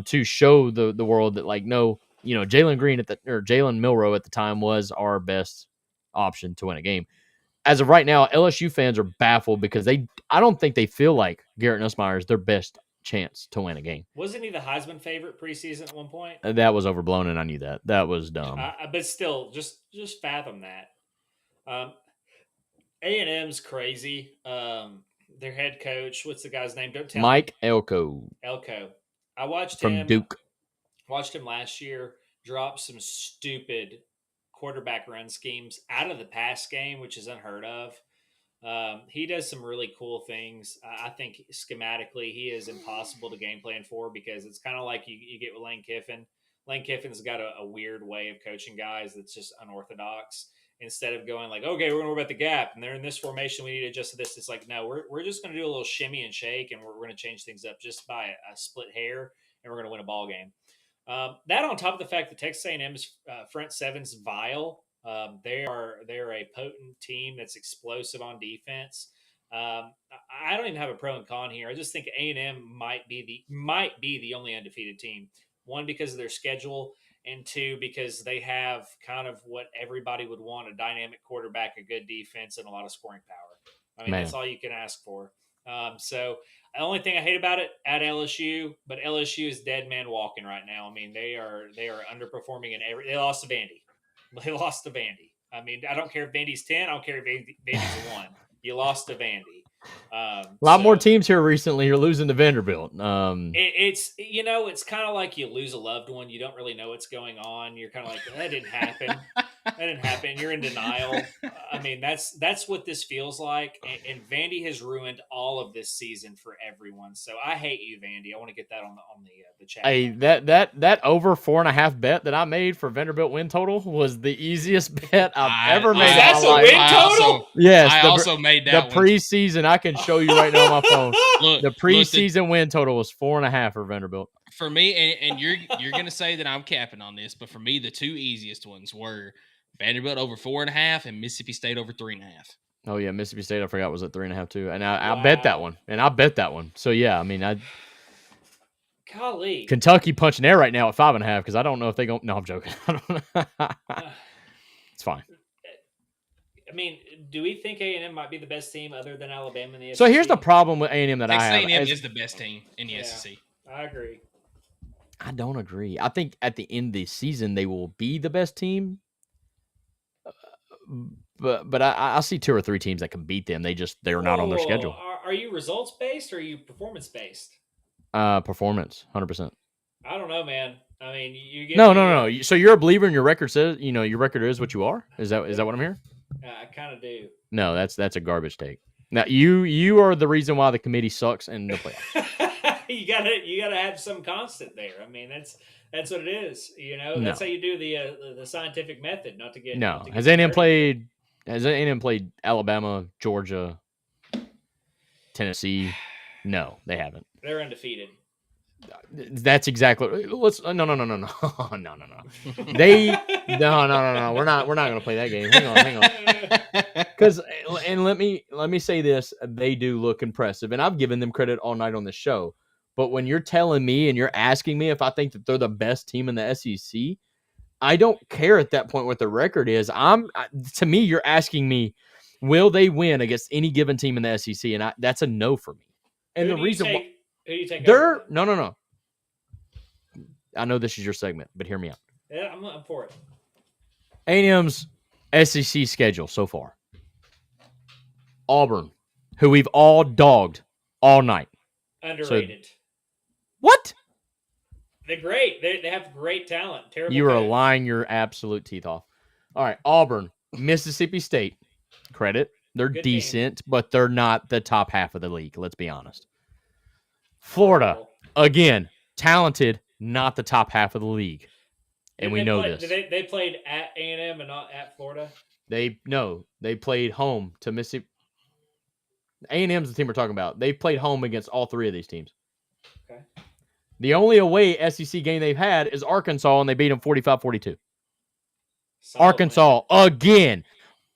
To show the world that, like, no, Jalen Milroe at the time was our best option to win a game. As of right now, LSU fans are baffled because I don't think they feel like Garrett Nussmeier is their best chance to win a game. Wasn't he the Heisman favorite preseason at one point? That was overblown, and I knew that. That was dumb. But still, just fathom that. A&M's crazy. Their head coach, what's the guy's name? Don't tell Mike me. Elko. I watched from him. Duke. Watched him last year drop some stupid quarterback run schemes out of the pass game, which is unheard of. He does some really cool things. I think schematically he is impossible to game plan for because it's kind of like you get with Lane Kiffin. Lane Kiffin's got a weird way of coaching guys that's just unorthodox. Instead of going like, okay, we're going to worry about the gap, and they're in this formation, we need to adjust to this. It's like, no, we're just going to do a little shimmy and shake, and we're going to change things up just by a split hair, and we're going to win a ball game. That on top of the fact that Texas A&M's front seven's vile. They're a potent team that's explosive on defense. I don't even have a pro and con here. I just think A&M might be the only undefeated team. One, because of their schedule, and two, because they have kind of what everybody would want: a dynamic quarterback, a good defense, and a lot of scoring power. I mean, that's all you can ask for. So the only thing I hate about it at LSU, but LSU is dead man walking right now. I mean, they are underperforming in they lost to Vandy. They lost to Vandy. I mean, I don't care if Vandy's 10. I don't care if Vandy's a 1. You lost to Vandy. A lot more teams here recently are losing to Vanderbilt. It's kind of like you lose a loved one. You don't really know what's going on. You're kind of like, that didn't happen. That didn't happen. You're in denial. I mean, that's what this feels like. And Vandy has ruined all of this season for everyone. So I hate you, Vandy. I want to get that on the chat. Hey, that over 4.5 bet that I made for Vanderbilt win total was the easiest bet I've ever made. That's a win total? Yes. I also made that the preseason. I can show you right now on my phone. The preseason win total was 4.5 for Vanderbilt. For me, and you're gonna say that I'm capping on this, but for me, the two easiest ones were Vanderbilt over 4.5 and Mississippi State over 3.5. Oh yeah, Mississippi State I forgot was at 3.5 too, and I bet that one. So yeah, I mean Golly. Kentucky punching air right now at 5.5 because I don't know if they go. No, I'm joking. It's fine. I mean, do we think A&M might be the best team other than Alabama in the SEC? So here's the problem with A&M that Texas I have. A&M is the best team in the SEC. I agree. I don't agree. I think at the end of the season they will be the best team. But I see 2 or 3 teams that can beat them. They're not on their schedule. Are you results based or are you performance based? Performance, 100%. I don't know, man. I mean, you get no. So you're a believer in your record says your record is what you are. Is that what I'm hearing? I kind of do. No, that's a garbage take. Now you are the reason why the committee sucks in the playoffs. you gotta have some constant there. I mean, that's what it is. That's how you do the scientific method. Not to get Has A&M played Alabama, Georgia, Tennessee? No, they haven't. They're undefeated. That's exactly. Let's no. They no. We're not going to play that game. Hang on. Because let me say this: they do look impressive, and I've given them credit all night on the show. But when you're telling me and you're asking me if I think that they're the best team in the SEC, I don't care at that point what the record is. To me, you're asking me, will they win against any given team in the SEC? And that's a no for me. And the reason why. Who do you take over? No. I know this is your segment, but hear me out. Yeah, I'm for it. A&M's SEC schedule so far. Auburn, who we've all dogged all night. Underrated. What? They're great. They have great talent. Terrible. You are lying your absolute teeth off. All right, Auburn, Mississippi State. Credit. They're Good decent, team. But they're not the top half of the league. Let's be honest. Florida, again, talented, not the top half of the league. And we know this. They played at A&M and not at Florida? They played home to Mississippi. A&M's the team we're talking about. They played home against all 3 of these teams. Okay. The only away SEC game they've had is Arkansas, and they beat them 45-42. Arkansas, again,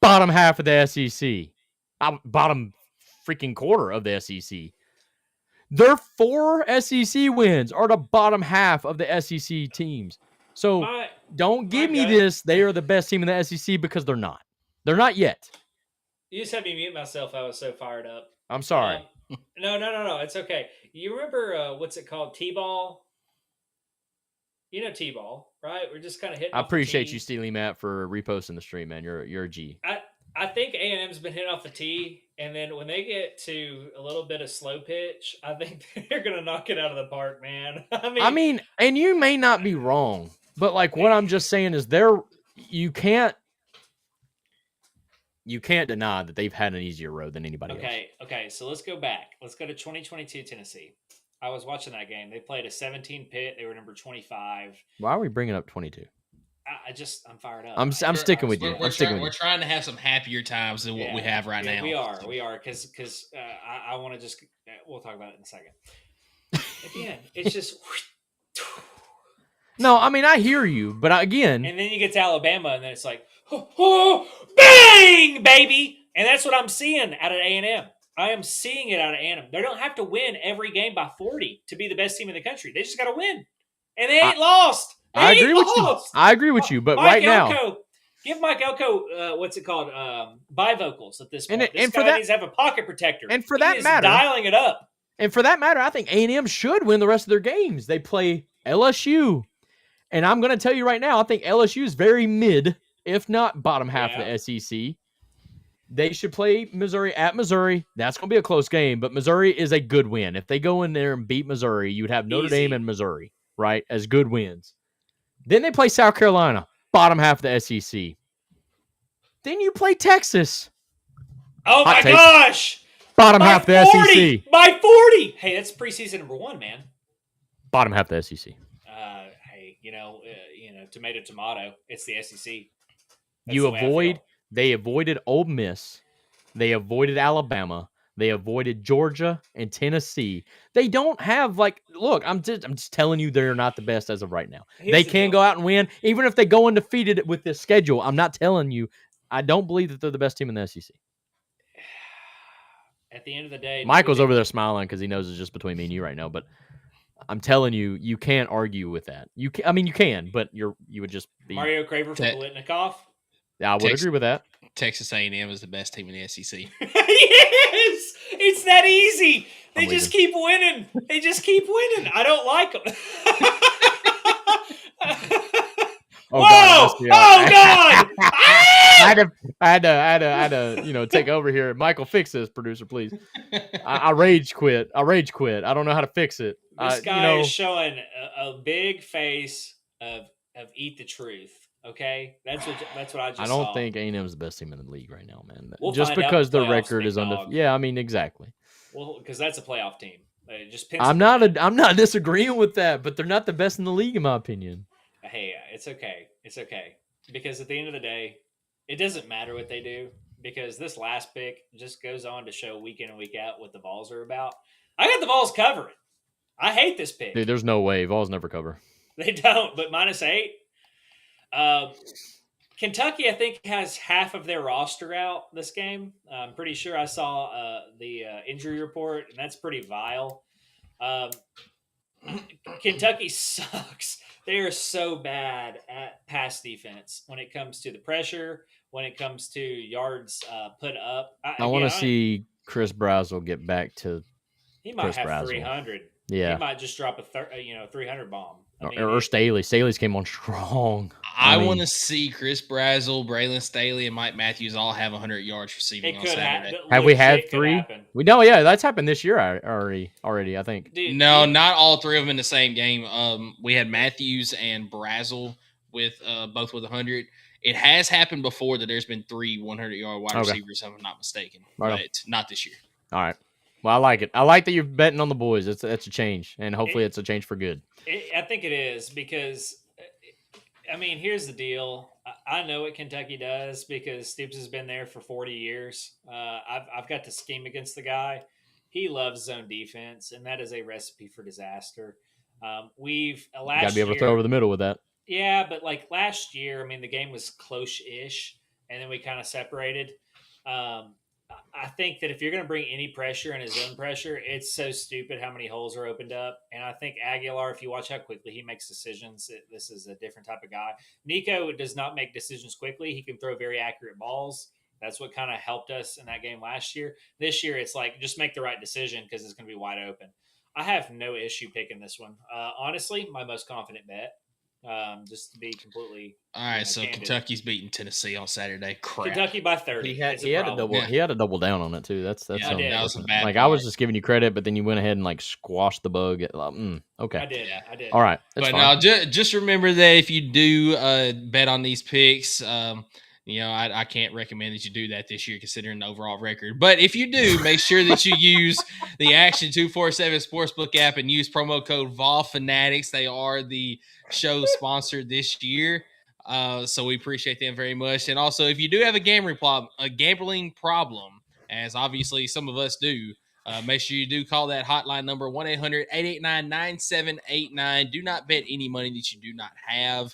bottom half of the SEC. Bottom freaking quarter of the SEC. Their 4 SEC wins are the bottom half of the SEC teams. So don't give me this. They are the best team in the SEC because they're not. They're not yet. You just had me mute myself. I was so fired up. I'm sorry. No. It's okay. You remember what's it called? T-ball. You know T-ball, right? We're just kind of hitting. I appreciate you stealing Matt for reposting the stream, man. You're a G. I think A&M's been hitting off the tee, and then when they get to a little bit of slow pitch, I think they're gonna knock it out of the park, man. I mean, and you may not be wrong, but like what I'm just saying is you can't deny that they've had an easier road than anybody else. Okay. So let's go back. Let's go to 2022 Tennessee. I was watching that game. They played a 17 pit. They were number 25. Why are we bringing up 22? I'm fired up. I'm sticking with you. We're trying to have some happier times than what we have right now. We are, because I want to just. We'll talk about it in a second. Again, it's just. No, I mean I hear you, but again, and then you get to Alabama, and then it's like, bang, baby, and that's what I'm seeing out of A&M. I am seeing it out of A&M. They don't have to win every game by 40 to be the best team in the country. They just got to win, and they ain't lost. I agree with you, but Mike right Elko, now, give Mike Elko what's it called? Bivocals at this point. And this guy needs to have a pocket protector. And for that matter, dialing it up. And for that matter, I think A&M should win the rest of their games. They play LSU, and I'm going to tell you right now, I think LSU is very mid, if not bottom half of the SEC. They should play Missouri at Missouri. That's going to be a close game, but Missouri is a good win. If they go in there and beat Missouri, you'd have Notre Dame and Missouri, right, as good wins. Then they play South Carolina, bottom half of the SEC. Then you play Texas. Oh, my gosh. Bottom half of the SEC. By 40. Hey, that's preseason number 1, man. Bottom half of the SEC. Hey, tomato. It's the SEC. They avoided Ole Miss. They avoided Alabama. They avoided Georgia and Tennessee. They don't have look, I'm just telling you they're not the best as of right now. They can go out and win, even if they go undefeated with this schedule. I'm not telling you. I don't believe that they're the best team in the SEC. At the end of the day, Michael's over there smiling because he knows it's just between me and you right now. But I'm telling you, you can't argue with that. You can, but you would just be Mario Craver from Bolitnikoff. I would agree with that. Texas A&M is the best team in the SEC. Yes! It's that easy. They just keep winning. I don't like them. Whoa! God! I had to take over here. Michael, fix this, producer, please. I rage quit. I don't know how to fix it. This guy is showing a big face of eat the truth. Okay, that's what I just. I don't saw. think A&M is the best team in the league right now, man. We'll just because their record is undefeated. Yeah, I mean exactly. Well, because that's a playoff team. I'm not disagreeing with that, but they're not the best in the league in my opinion. Hey, it's okay. Because at the end of the day, it doesn't matter what they do because this last pick just goes on to show week in and week out what the Vols are about. I got the Vols covering. I hate this pick. Dude, there's no way. Vols never cover. They don't, but -8. Kentucky, I think, has half of their roster out this game. I'm pretty sure I saw the injury report, and that's pretty vile. Kentucky sucks. They are so bad at pass defense when it comes to the pressure, when it comes to yards put up. I want to see Chris Brazzell get back to He might have 300. Yeah. He might just drop a 300 bomb. Or Staley. Staley's came on strong. I want to see Chris Brazzell, Braylon Staley, and Mike Matthews all have 100 yards receiving on Saturday. Have we had 3? We know, yeah, that's happened this year already, I think. No, not all 3 of them in the same game. We had Matthews and Brazzell with both with 100. It has happened before that there's been 3 100-yard wide receivers, if I'm not mistaken. Right. But not this year. All right. Well, I like it. I like that you're betting on the boys. That's a change, and hopefully it's a change for good. I think it is because, here's the deal. I know what Kentucky does because Stoops has been there for 40 years. I've got to scheme against the guy. He loves zone defense, and that is a recipe for disaster. Got to be able to throw over the middle with that. Yeah, but last year, the game was close-ish, and then we kind of separated. I think that if you're going to bring any pressure and his own pressure, it's so stupid how many holes are opened up. And I think Aguilar, if you watch how quickly he makes decisions, this is a different type of guy. Nico does not make decisions quickly. He can throw very accurate balls. That's what kind of helped us in that game last year. This year, it's like just make the right decision because it's going to be wide open. I have no issue picking this one. Honestly, my most confident bet. Just to be completely All right, so candid. Kentucky's beating Tennessee on Saturday. Crap. Kentucky by 30. He had to double. Yeah. He had to double down on it too. That's I did. That was a bad like I was part. just giving you credit, but then you went ahead and like squashed the bug. Okay, I did. all right. That's But fine. now, just remember that if you do bet on these picks, I can't recommend that you do that this year considering the overall record. But if you do, make sure that you use the Action 247 Sportsbook app and use promo code VOL Fanatics. They are the show sponsor this year. So we appreciate them very much. And also, if you do have a gambling problem, as obviously some of us do, make sure you do call that hotline number 1-800-889-9789. Do not bet any money that you do not have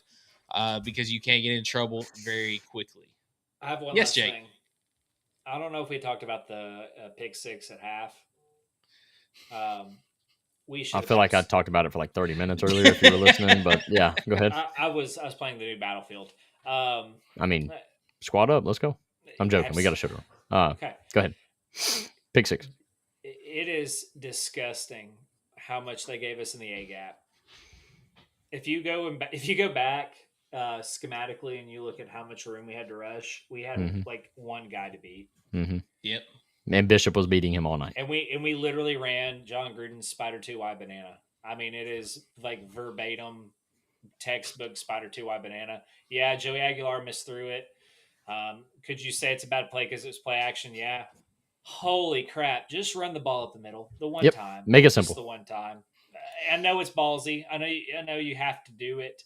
because you can get in trouble very quickly. I have one Yes, last Jake. thing. I don't know if we talked about the pick six at half. We should. I feel like I talked about it for like 30 minutes earlier if you were listening, but yeah, go ahead. I was playing the new Battlefield. I mean, squad up. Let's go. I'm joking. We got to shoot her. Okay. Go ahead. Pick six. It is disgusting how much they gave us in the A gap. If you go back schematically and you look at how much room we had to rush, we had like one guy to beat. Mm-hmm. Yep. And Bishop was beating him all night. And we literally ran John Gruden's Spider 2Y banana. I mean, it is like verbatim textbook Spider 2Y banana. Yeah, Joey Aguilar missed through it. Could you say it's a bad play because it was play action? Yeah. Holy crap. Just run the ball up the middle. The one time. Make it simple. Just the one time. I know it's ballsy. I know you have to do it.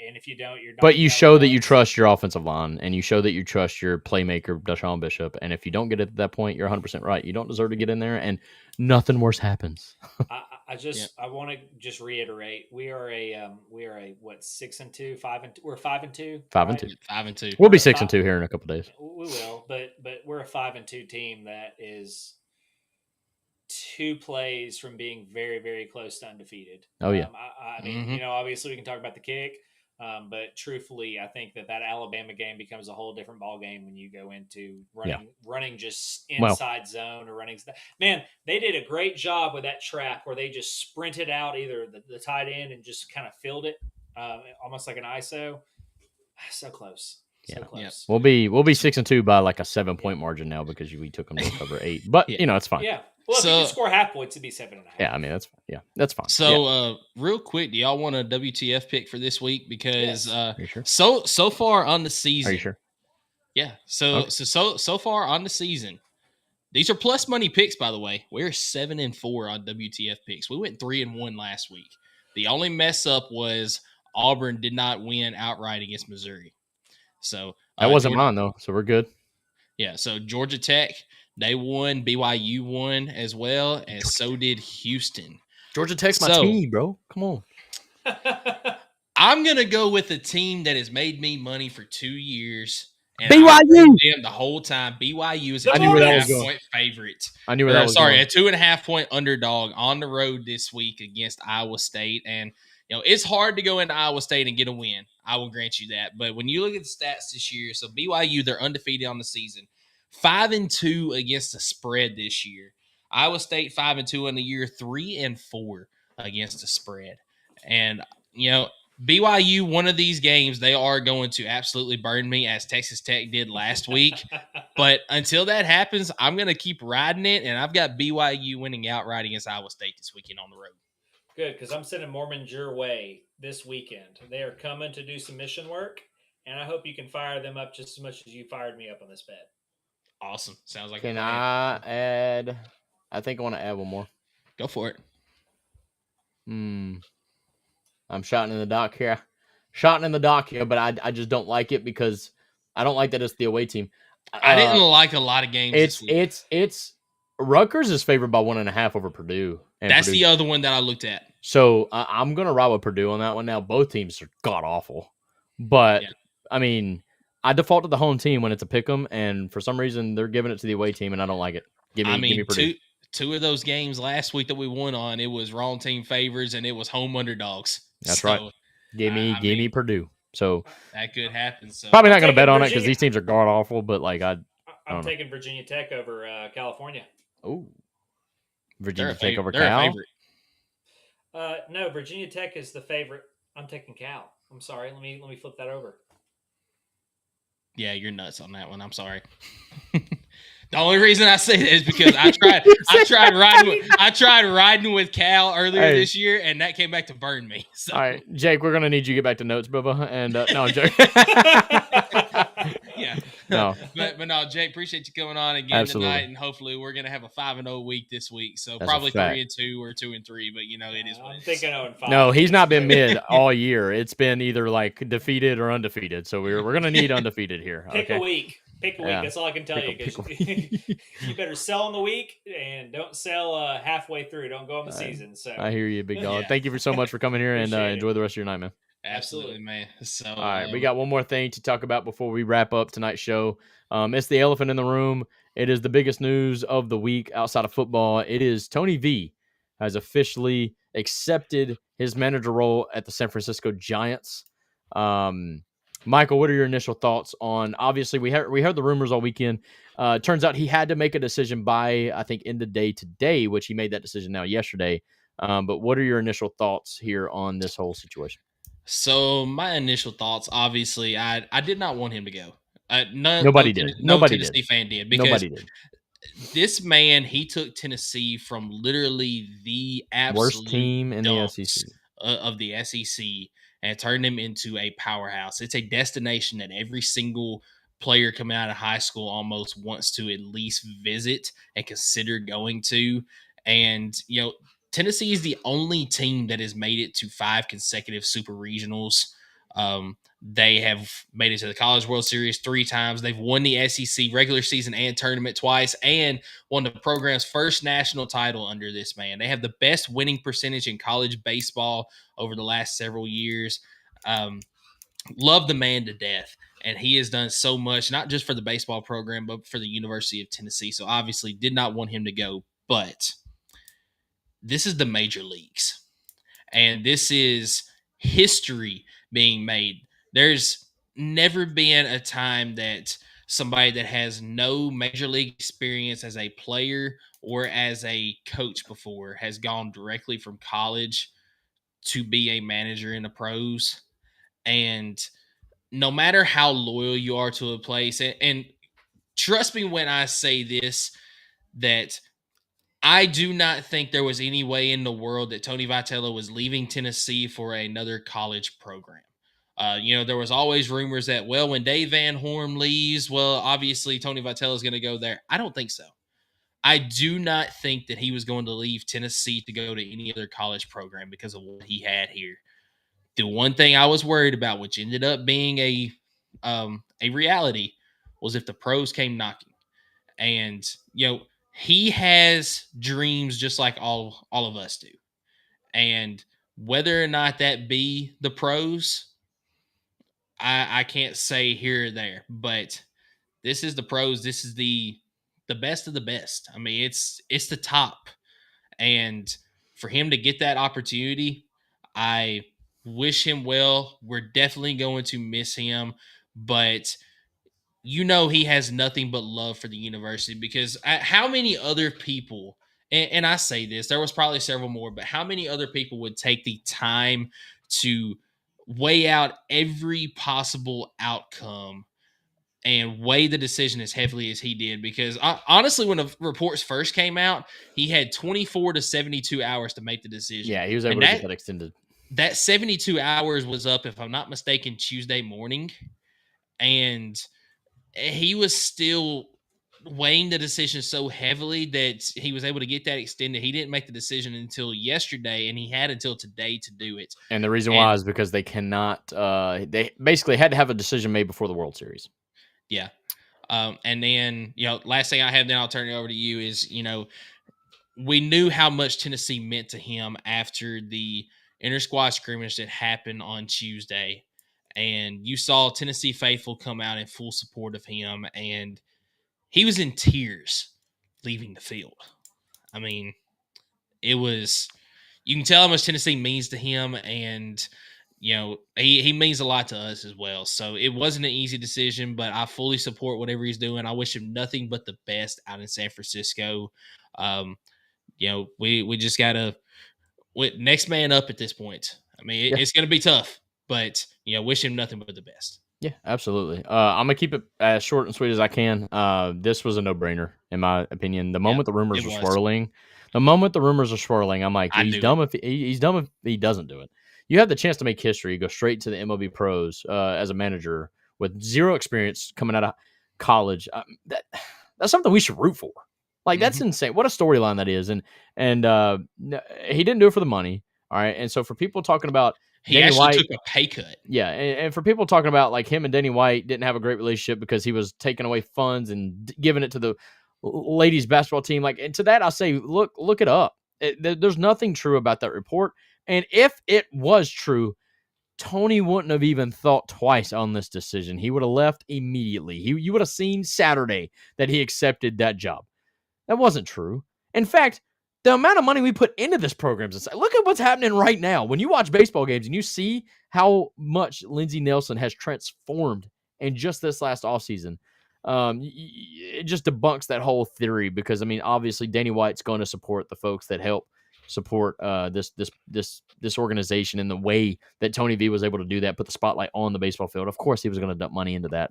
And if you don't, you're not. But you show that you trust your offensive line, and you show that you trust your playmaker, Deshaun Bishop. And if you don't get it at that point, you're 100% right. You don't deserve to get in there, and nothing worse happens. I want to just reiterate: we are a what 6-2, 5-2. We're 5-2. 5-2. 5-2. We'll be 6-2 here in a couple days. We will, but we're a 5-2 team that is 2 plays from being very, very close to undefeated. Oh yeah. I mean, obviously we can talk about the kick, but truthfully, I think that Alabama game becomes a whole different ball game when you go into running just inside zone or running. Man, they did a great job with that trap where they just sprinted out either the tight end and just kind of filled it, almost like an ISO. So close. So close. Yeah. We'll be 6-2 by like a 7-point margin now because we took them to cover 8. But it's fine. Yeah. Well, if you can score half points, it'd be 7.5. Yeah, I mean that's fine. Yeah, that's fine. So, real quick, do y'all want a WTF pick for this week? Because Are you sure? so far on the season, Are you sure? Yeah. So far on the season, these are plus money picks. By the way, we're 7-4 on WTF picks. We went 3-1 last week. The only mess up was Auburn did not win outright against Missouri. So that wasn't mine though. So we're good. Yeah. So Georgia Tech. They won. BYU won as well, and so did Houston. Georgia Tech's my team, bro. Come on. I'm going to go with a team that has made me money for 2 years. And BYU! Them the whole time. BYU is a 2.5-point favorite. I knew where that was going. a 2.5-point underdog on the road this week against Iowa State. And, it's hard to go into Iowa State and get a win. I will grant you that. But when you look at the stats this year, so BYU, they're undefeated on the season. 5-2 against the spread this year. Iowa State 5-2 in the year, 3-4 against the spread. And BYU, one of these games, they are going to absolutely burn me as Texas Tech did last week. But until that happens, I'm going to keep riding it, and I've got BYU winning outright against Iowa State this weekend on the road. Good, because I'm sending Mormons your way this weekend. They are coming to do some mission work, and I hope you can fire them up just as much as you fired me up on this bet. Awesome. Sounds like Can I add? I think I want to add one more. Go for it. I'm shotting in the dock here. But I just don't like it because I don't like that it's the away team. I didn't like a lot of games this week. It's Rutgers is favored by 1.5 over Purdue. That's the other one that I looked at. So I'm going to ride with Purdue on that one now. Both teams are god-awful. But, I mean, I default to the home team when it's a pick 'em, and for some reason they're giving it to the away team, and I don't like it. Give me Purdue. Two of those games last week that we won on, it was wrong team favors and it was home underdogs. That's right. Give me Purdue. So that could happen. So probably not going to bet on it because these teams are god awful. But like I'm taking Virginia Tech over California. Oh, Virginia Tech over Cal. No, Virginia Tech is the favorite. I'm taking Cal. I'm sorry. Let me flip that over. Yeah, you're nuts on that one. I'm sorry. The only reason I say that is because I tried riding with Cal earlier this year, and that came back to burn me. So. All right, Jake, we're gonna need you to get back to notes, Bubba. And no, I'm joking. Yeah, no, but no, Jake, appreciate you coming on again tonight, and hopefully we're gonna have a 5-0 week this week. So that's probably 3-2 or 2-3, but it is what I'm thinking 0-5. No, he's not been mid all year. It's been either like defeated or undefeated. So we're gonna need undefeated here. Pick a week. Pick a week. That's all I can tell you. You better sell on the week and don't sell halfway through. Don't go on the season. So I hear you, big dog. Thank you so much for coming here and enjoy the rest of your night, man. Absolutely, man. So all right, we got one more thing to talk about before we wrap up tonight's show. It's the elephant in the room. It is the biggest news of the week outside of football. It is Tony V has officially accepted his manager role at the San Francisco Giants. Michael, what are your initial thoughts on? Obviously, we heard the rumors all weekend. Turns out he had to make a decision by, I think, end of day today, which he made that decision now yesterday. But what are your initial thoughts here on this whole situation? So my initial thoughts, obviously, I did not want him to go. Nobody did. No Tennessee fan did. Because nobody did. This man, he took Tennessee from literally the absolute worst team in the SEC of the SEC and turned them into a powerhouse. It's a destination that every single player coming out of high school almost wants to at least visit and consider going to. And, Tennessee is the only team that has made it to 5 consecutive super regionals. They have made it to the College World Series 3 times. They've won the SEC regular season and tournament twice and won the program's first national title under this man. They have the best winning percentage in college baseball over the last several years. Love the man to death. And he has done so much, not just for the baseball program, but for the University of Tennessee. So obviously did not want him to go, but this is the major leagues. And this is history being made. There's never been a time that somebody that has no major league experience as a player or as a coach before has gone directly from college to be a manager in the pros. And no matter how loyal you are to a place, and trust me when I say this, that I do not think there was any way in the world that Tony Vitello was leaving Tennessee for another college program. There was always rumors that, when Dave Van Horn leaves, obviously Tony Vitello is going to go there. I don't think so. I do not think that he was going to leave Tennessee to go to any other college program because of what he had here. The one thing I was worried about, which ended up being a reality, was if the pros came knocking. And, he has dreams just like all of us do. And whether or not that be the pros, I can't say here or there. But this is the pros. This is the best of the best. I mean, it's the top. And for him to get that opportunity, I wish him well. We're definitely going to miss him. But he has nothing but love for the university, because how many other people, and I say this, there was probably several more, but how many other people would take the time to weigh out every possible outcome and weigh the decision as heavily as he did? Because honestly, when the reports first came out, he had 24 to 72 hours to make the decision. Yeah, he was able to get that extended. That 72 hours was up, if I'm not mistaken, Tuesday morning. And he was still weighing the decision so heavily that he was able to get that extended. He didn't make the decision until yesterday, and he had until today to do it. And the reason why is because they cannot they basically had to have a decision made before the World Series. Yeah. And then, last thing I have, then I'll turn it over to you, is, we knew how much Tennessee meant to him after the inter-squad scrimmage that happened on Tuesday. and you saw Tennessee faithful come out in full support of him, and he was in tears leaving the field. I mean, it was, you can tell how much Tennessee means to him, and he means a lot to us as well. So it wasn't an easy decision, but I fully support whatever he's doing. I wish him nothing but the best out in San Francisco. We just gotta next man up at this point. I mean, it's gonna be tough, but wish him nothing but the best. Yeah, absolutely. I'm gonna keep it as short and sweet as I can. This was a no-brainer in my opinion. The moment the rumors were swirling, I'm like, he's dumb if he doesn't do it. You have the chance to make history, go straight to the MLB pros as a manager with zero experience coming out of college. That's something we should root for. Like, that's insane. What a storyline that is. And he didn't do it for the money. All right. And so for people talking about he actually took a pay cut. Yeah. And for people talking about like him and Danny White didn't have a great relationship because he was taking away funds and giving it to the ladies basketball team. Like, and to that, I say, look it up. There's nothing true about that report. And if it was true, Tony wouldn't have even thought twice on this decision. He would have left immediately. You would have seen Saturday that he accepted that job. That wasn't true. In fact, the amount of money we put into this program, look at what's happening right now. When you watch baseball games and you see how much Lindsey Nelson has transformed in just this last offseason, it just debunks that whole theory because, I mean, obviously Danny White's going to support the folks that help support this organization in the way that Tony V was able to do that, put the spotlight on the baseball field. Of course, he was going to dump money into that.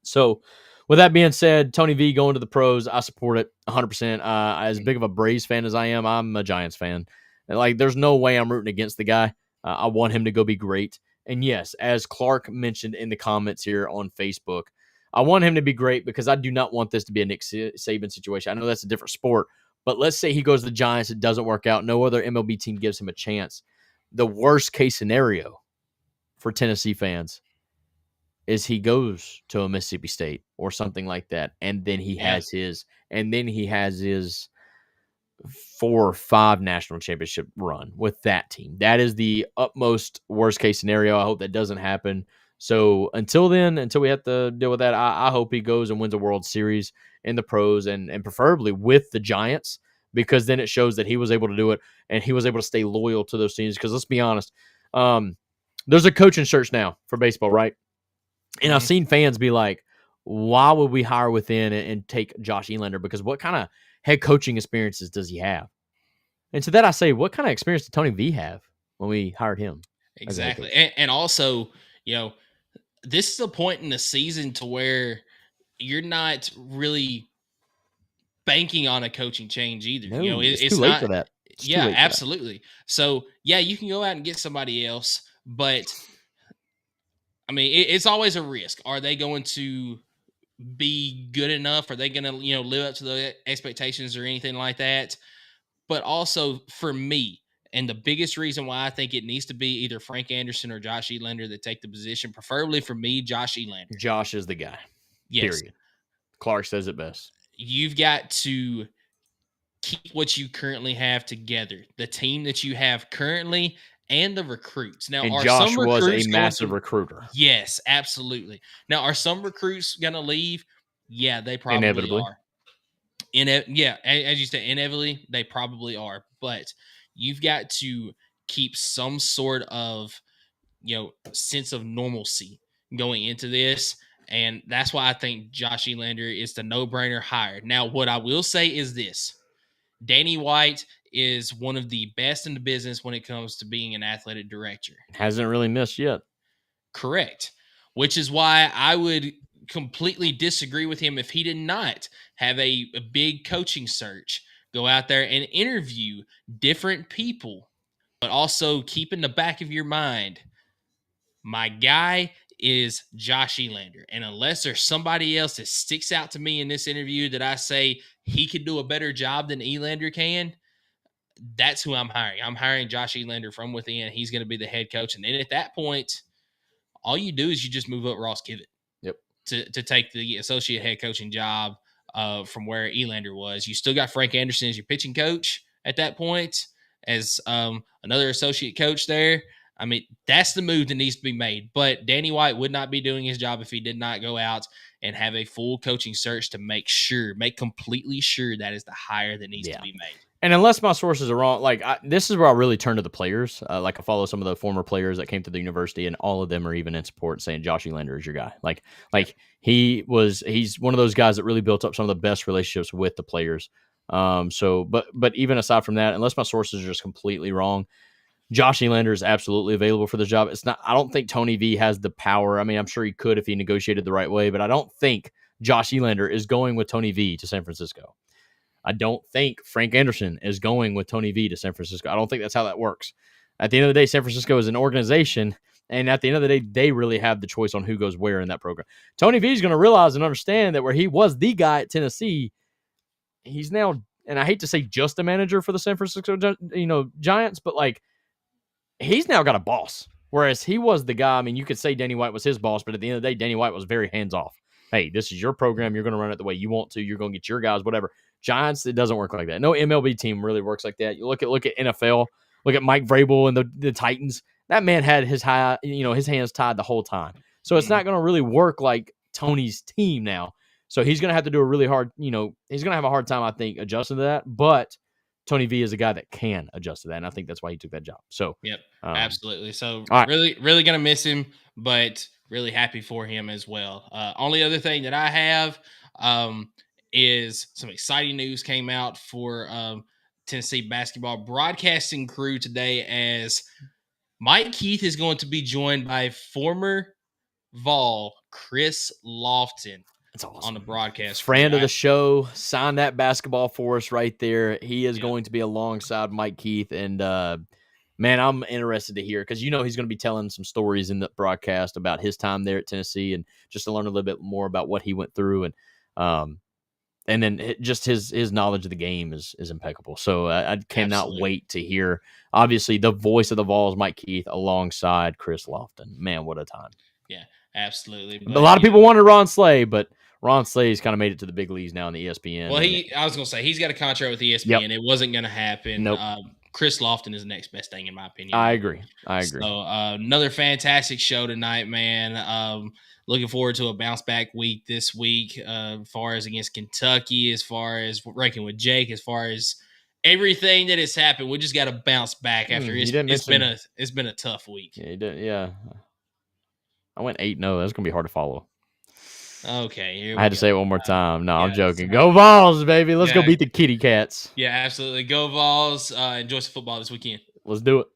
So with that being said, Tony V going to the pros, I support it 100%. As big of a Braves fan as I am, I'm a Giants fan. And like, there's no way I'm rooting against the guy. I want him to go be great. And yes, as Clark mentioned in the comments here on Facebook, I want him to be great because I do not want this to be a Nick Saban situation. I know that's a different sport, but let's say he goes to the Giants, it doesn't work out. No other MLB team gives him a chance. The worst case scenario for Tennessee fans is he goes to a Mississippi State or something like that, and then he has his 4 or 5 national championship run with that team. That is the utmost worst case scenario. I hope that doesn't happen. So until then, until we have to deal with that, I hope he goes and wins a World Series in the pros and preferably with the Giants, because then it shows that he was able to do it and he was able to stay loyal to those teams. Because let's be honest, there's a coaching search now for baseball, right? And I've seen fans be like, why would we hire within and take Josh Elander? Because what kind of head coaching experiences does he have? And to that I say, what kind of experience did Tony V have when we hired him? Exactly. And also, this is a point in the season to where you're not really banking on a coaching change either. No, it's too late for that. Yeah, absolutely. So, yeah, you can go out and get somebody else, but I mean, it's always a risk. Are they going to be good enough? Are they going to, live up to the expectations or anything like that? But also for me, and the biggest reason why I think it needs to be either Frank Anderson or Josh Elander that take the position, preferably for me, Josh Elander. Josh is the guy. Yes. Period. Clark says it best. You've got to keep what you currently have together, the team that you have currently and the recruits. Now, and Josh was a massive recruiter. Yes, absolutely. Now, are some recruits going to leave? Yeah, they probably inevitably are. As you said, inevitably, they probably are. But you've got to keep some sort of, sense of normalcy going into this. And that's why I think Josh Elander is the no-brainer hire. Now, what I will say is this. Danny White is one of the best in the business when it comes to being an athletic director. Hasn't really missed yet. Correct. Which is why I would completely disagree with him if he did not have a big coaching search. Go out there and interview different people, but also keep in the back of your mind, my guy is Josh Elander. And unless there's somebody else that sticks out to me in this interview that I say he could do a better job than Elander can, that's who I'm hiring. I'm hiring Josh Elander from within. He's going to be the head coach. And then at that point, all you do is you just move up Ross Kivett to take the associate head coaching job from where Elander was. You still got Frank Anderson as your pitching coach at that point as another associate coach there. I mean, that's the move that needs to be made. But Danny White would not be doing his job if he did not go out and have a full coaching search to make completely sure that is the hire that needs to be made. And unless my sources are wrong, this is where I really turn to the players. I follow some of the former players that came to the university, and all of them are even in support, saying Josh Elander is your guy. He's one of those guys that really built up some of the best relationships with the players. But even aside from that, unless my sources are just completely wrong, Josh Elander is absolutely available for the job. I don't think Tony V has the power. I mean, I'm sure he could if he negotiated the right way, but I don't think Josh Elander is going with Tony V to San Francisco. I don't think Frank Anderson is going with Tony V to San Francisco. I don't think that's how that works. At the end of the day, San Francisco is an organization, and at the end of the day, they really have the choice on who goes where in that program. Tony V is going to realize and understand that where he was the guy at Tennessee, he's now, and I hate to say just a manager for the San Francisco Giants, but he's now got a boss, whereas he was the guy. I mean, you could say Danny White was his boss, but at the end of the day, Danny White was very hands-off. Hey, this is your program. You're going to run it the way you want to. You're going to get your guys, whatever. Giants, it doesn't work like that. No MLB team really works like that. You look at NFL, look at Mike Vrabel and the Titans. That man had his hands tied the whole time. So it's not going to really work like Tony's team now. So he's going to have to do a really hard, he's going to have a hard time, I think, adjusting to that. But Tony V is a guy that can adjust to that, and I think that's why he took that job. So, yep, absolutely. So, right. really going to miss him, but really happy for him as well. Only other thing that I have is some exciting news came out for Tennessee basketball broadcasting crew today, as Mike Keith is going to be joined by former Vol Chris Lofton. That's awesome. On the broadcast. Friend of the show, signed that basketball for us right there. He is going to be alongside Mike Keith. And, man, I'm interested to hear, because he's going to be telling some stories in the broadcast about his time there at Tennessee, and just to learn a little bit more about what he went through. And then just his knowledge of the game is impeccable. So I cannot wait to hear, obviously, the voice of the Vols, Mike Keith, alongside Chris Lofton. Man, what a time. Yeah, absolutely. But a lot of people wanted Ron Slay, but Ron Slay's kind of made it to the big leagues now in the ESPN. Well, I was going to say, he's got a contract with ESPN. Yep. It wasn't going to happen. Nope. Chris Lofton is the next best thing, in my opinion. I agree. So another fantastic show tonight, man. Looking forward to a bounce back week this week, as far as against Kentucky, as far as ranking with Jake, as far as everything that has happened. We just got to bounce back after it's been a tough week. Yeah, you did. Yeah. I went 8-0. That's going to be hard to follow. Okay, I had to say it one more time. No, I'm joking. Go Vols, baby. Let's go beat the Kitty Cats. Yeah, absolutely. Go Vols. Enjoy some football this weekend. Let's do it.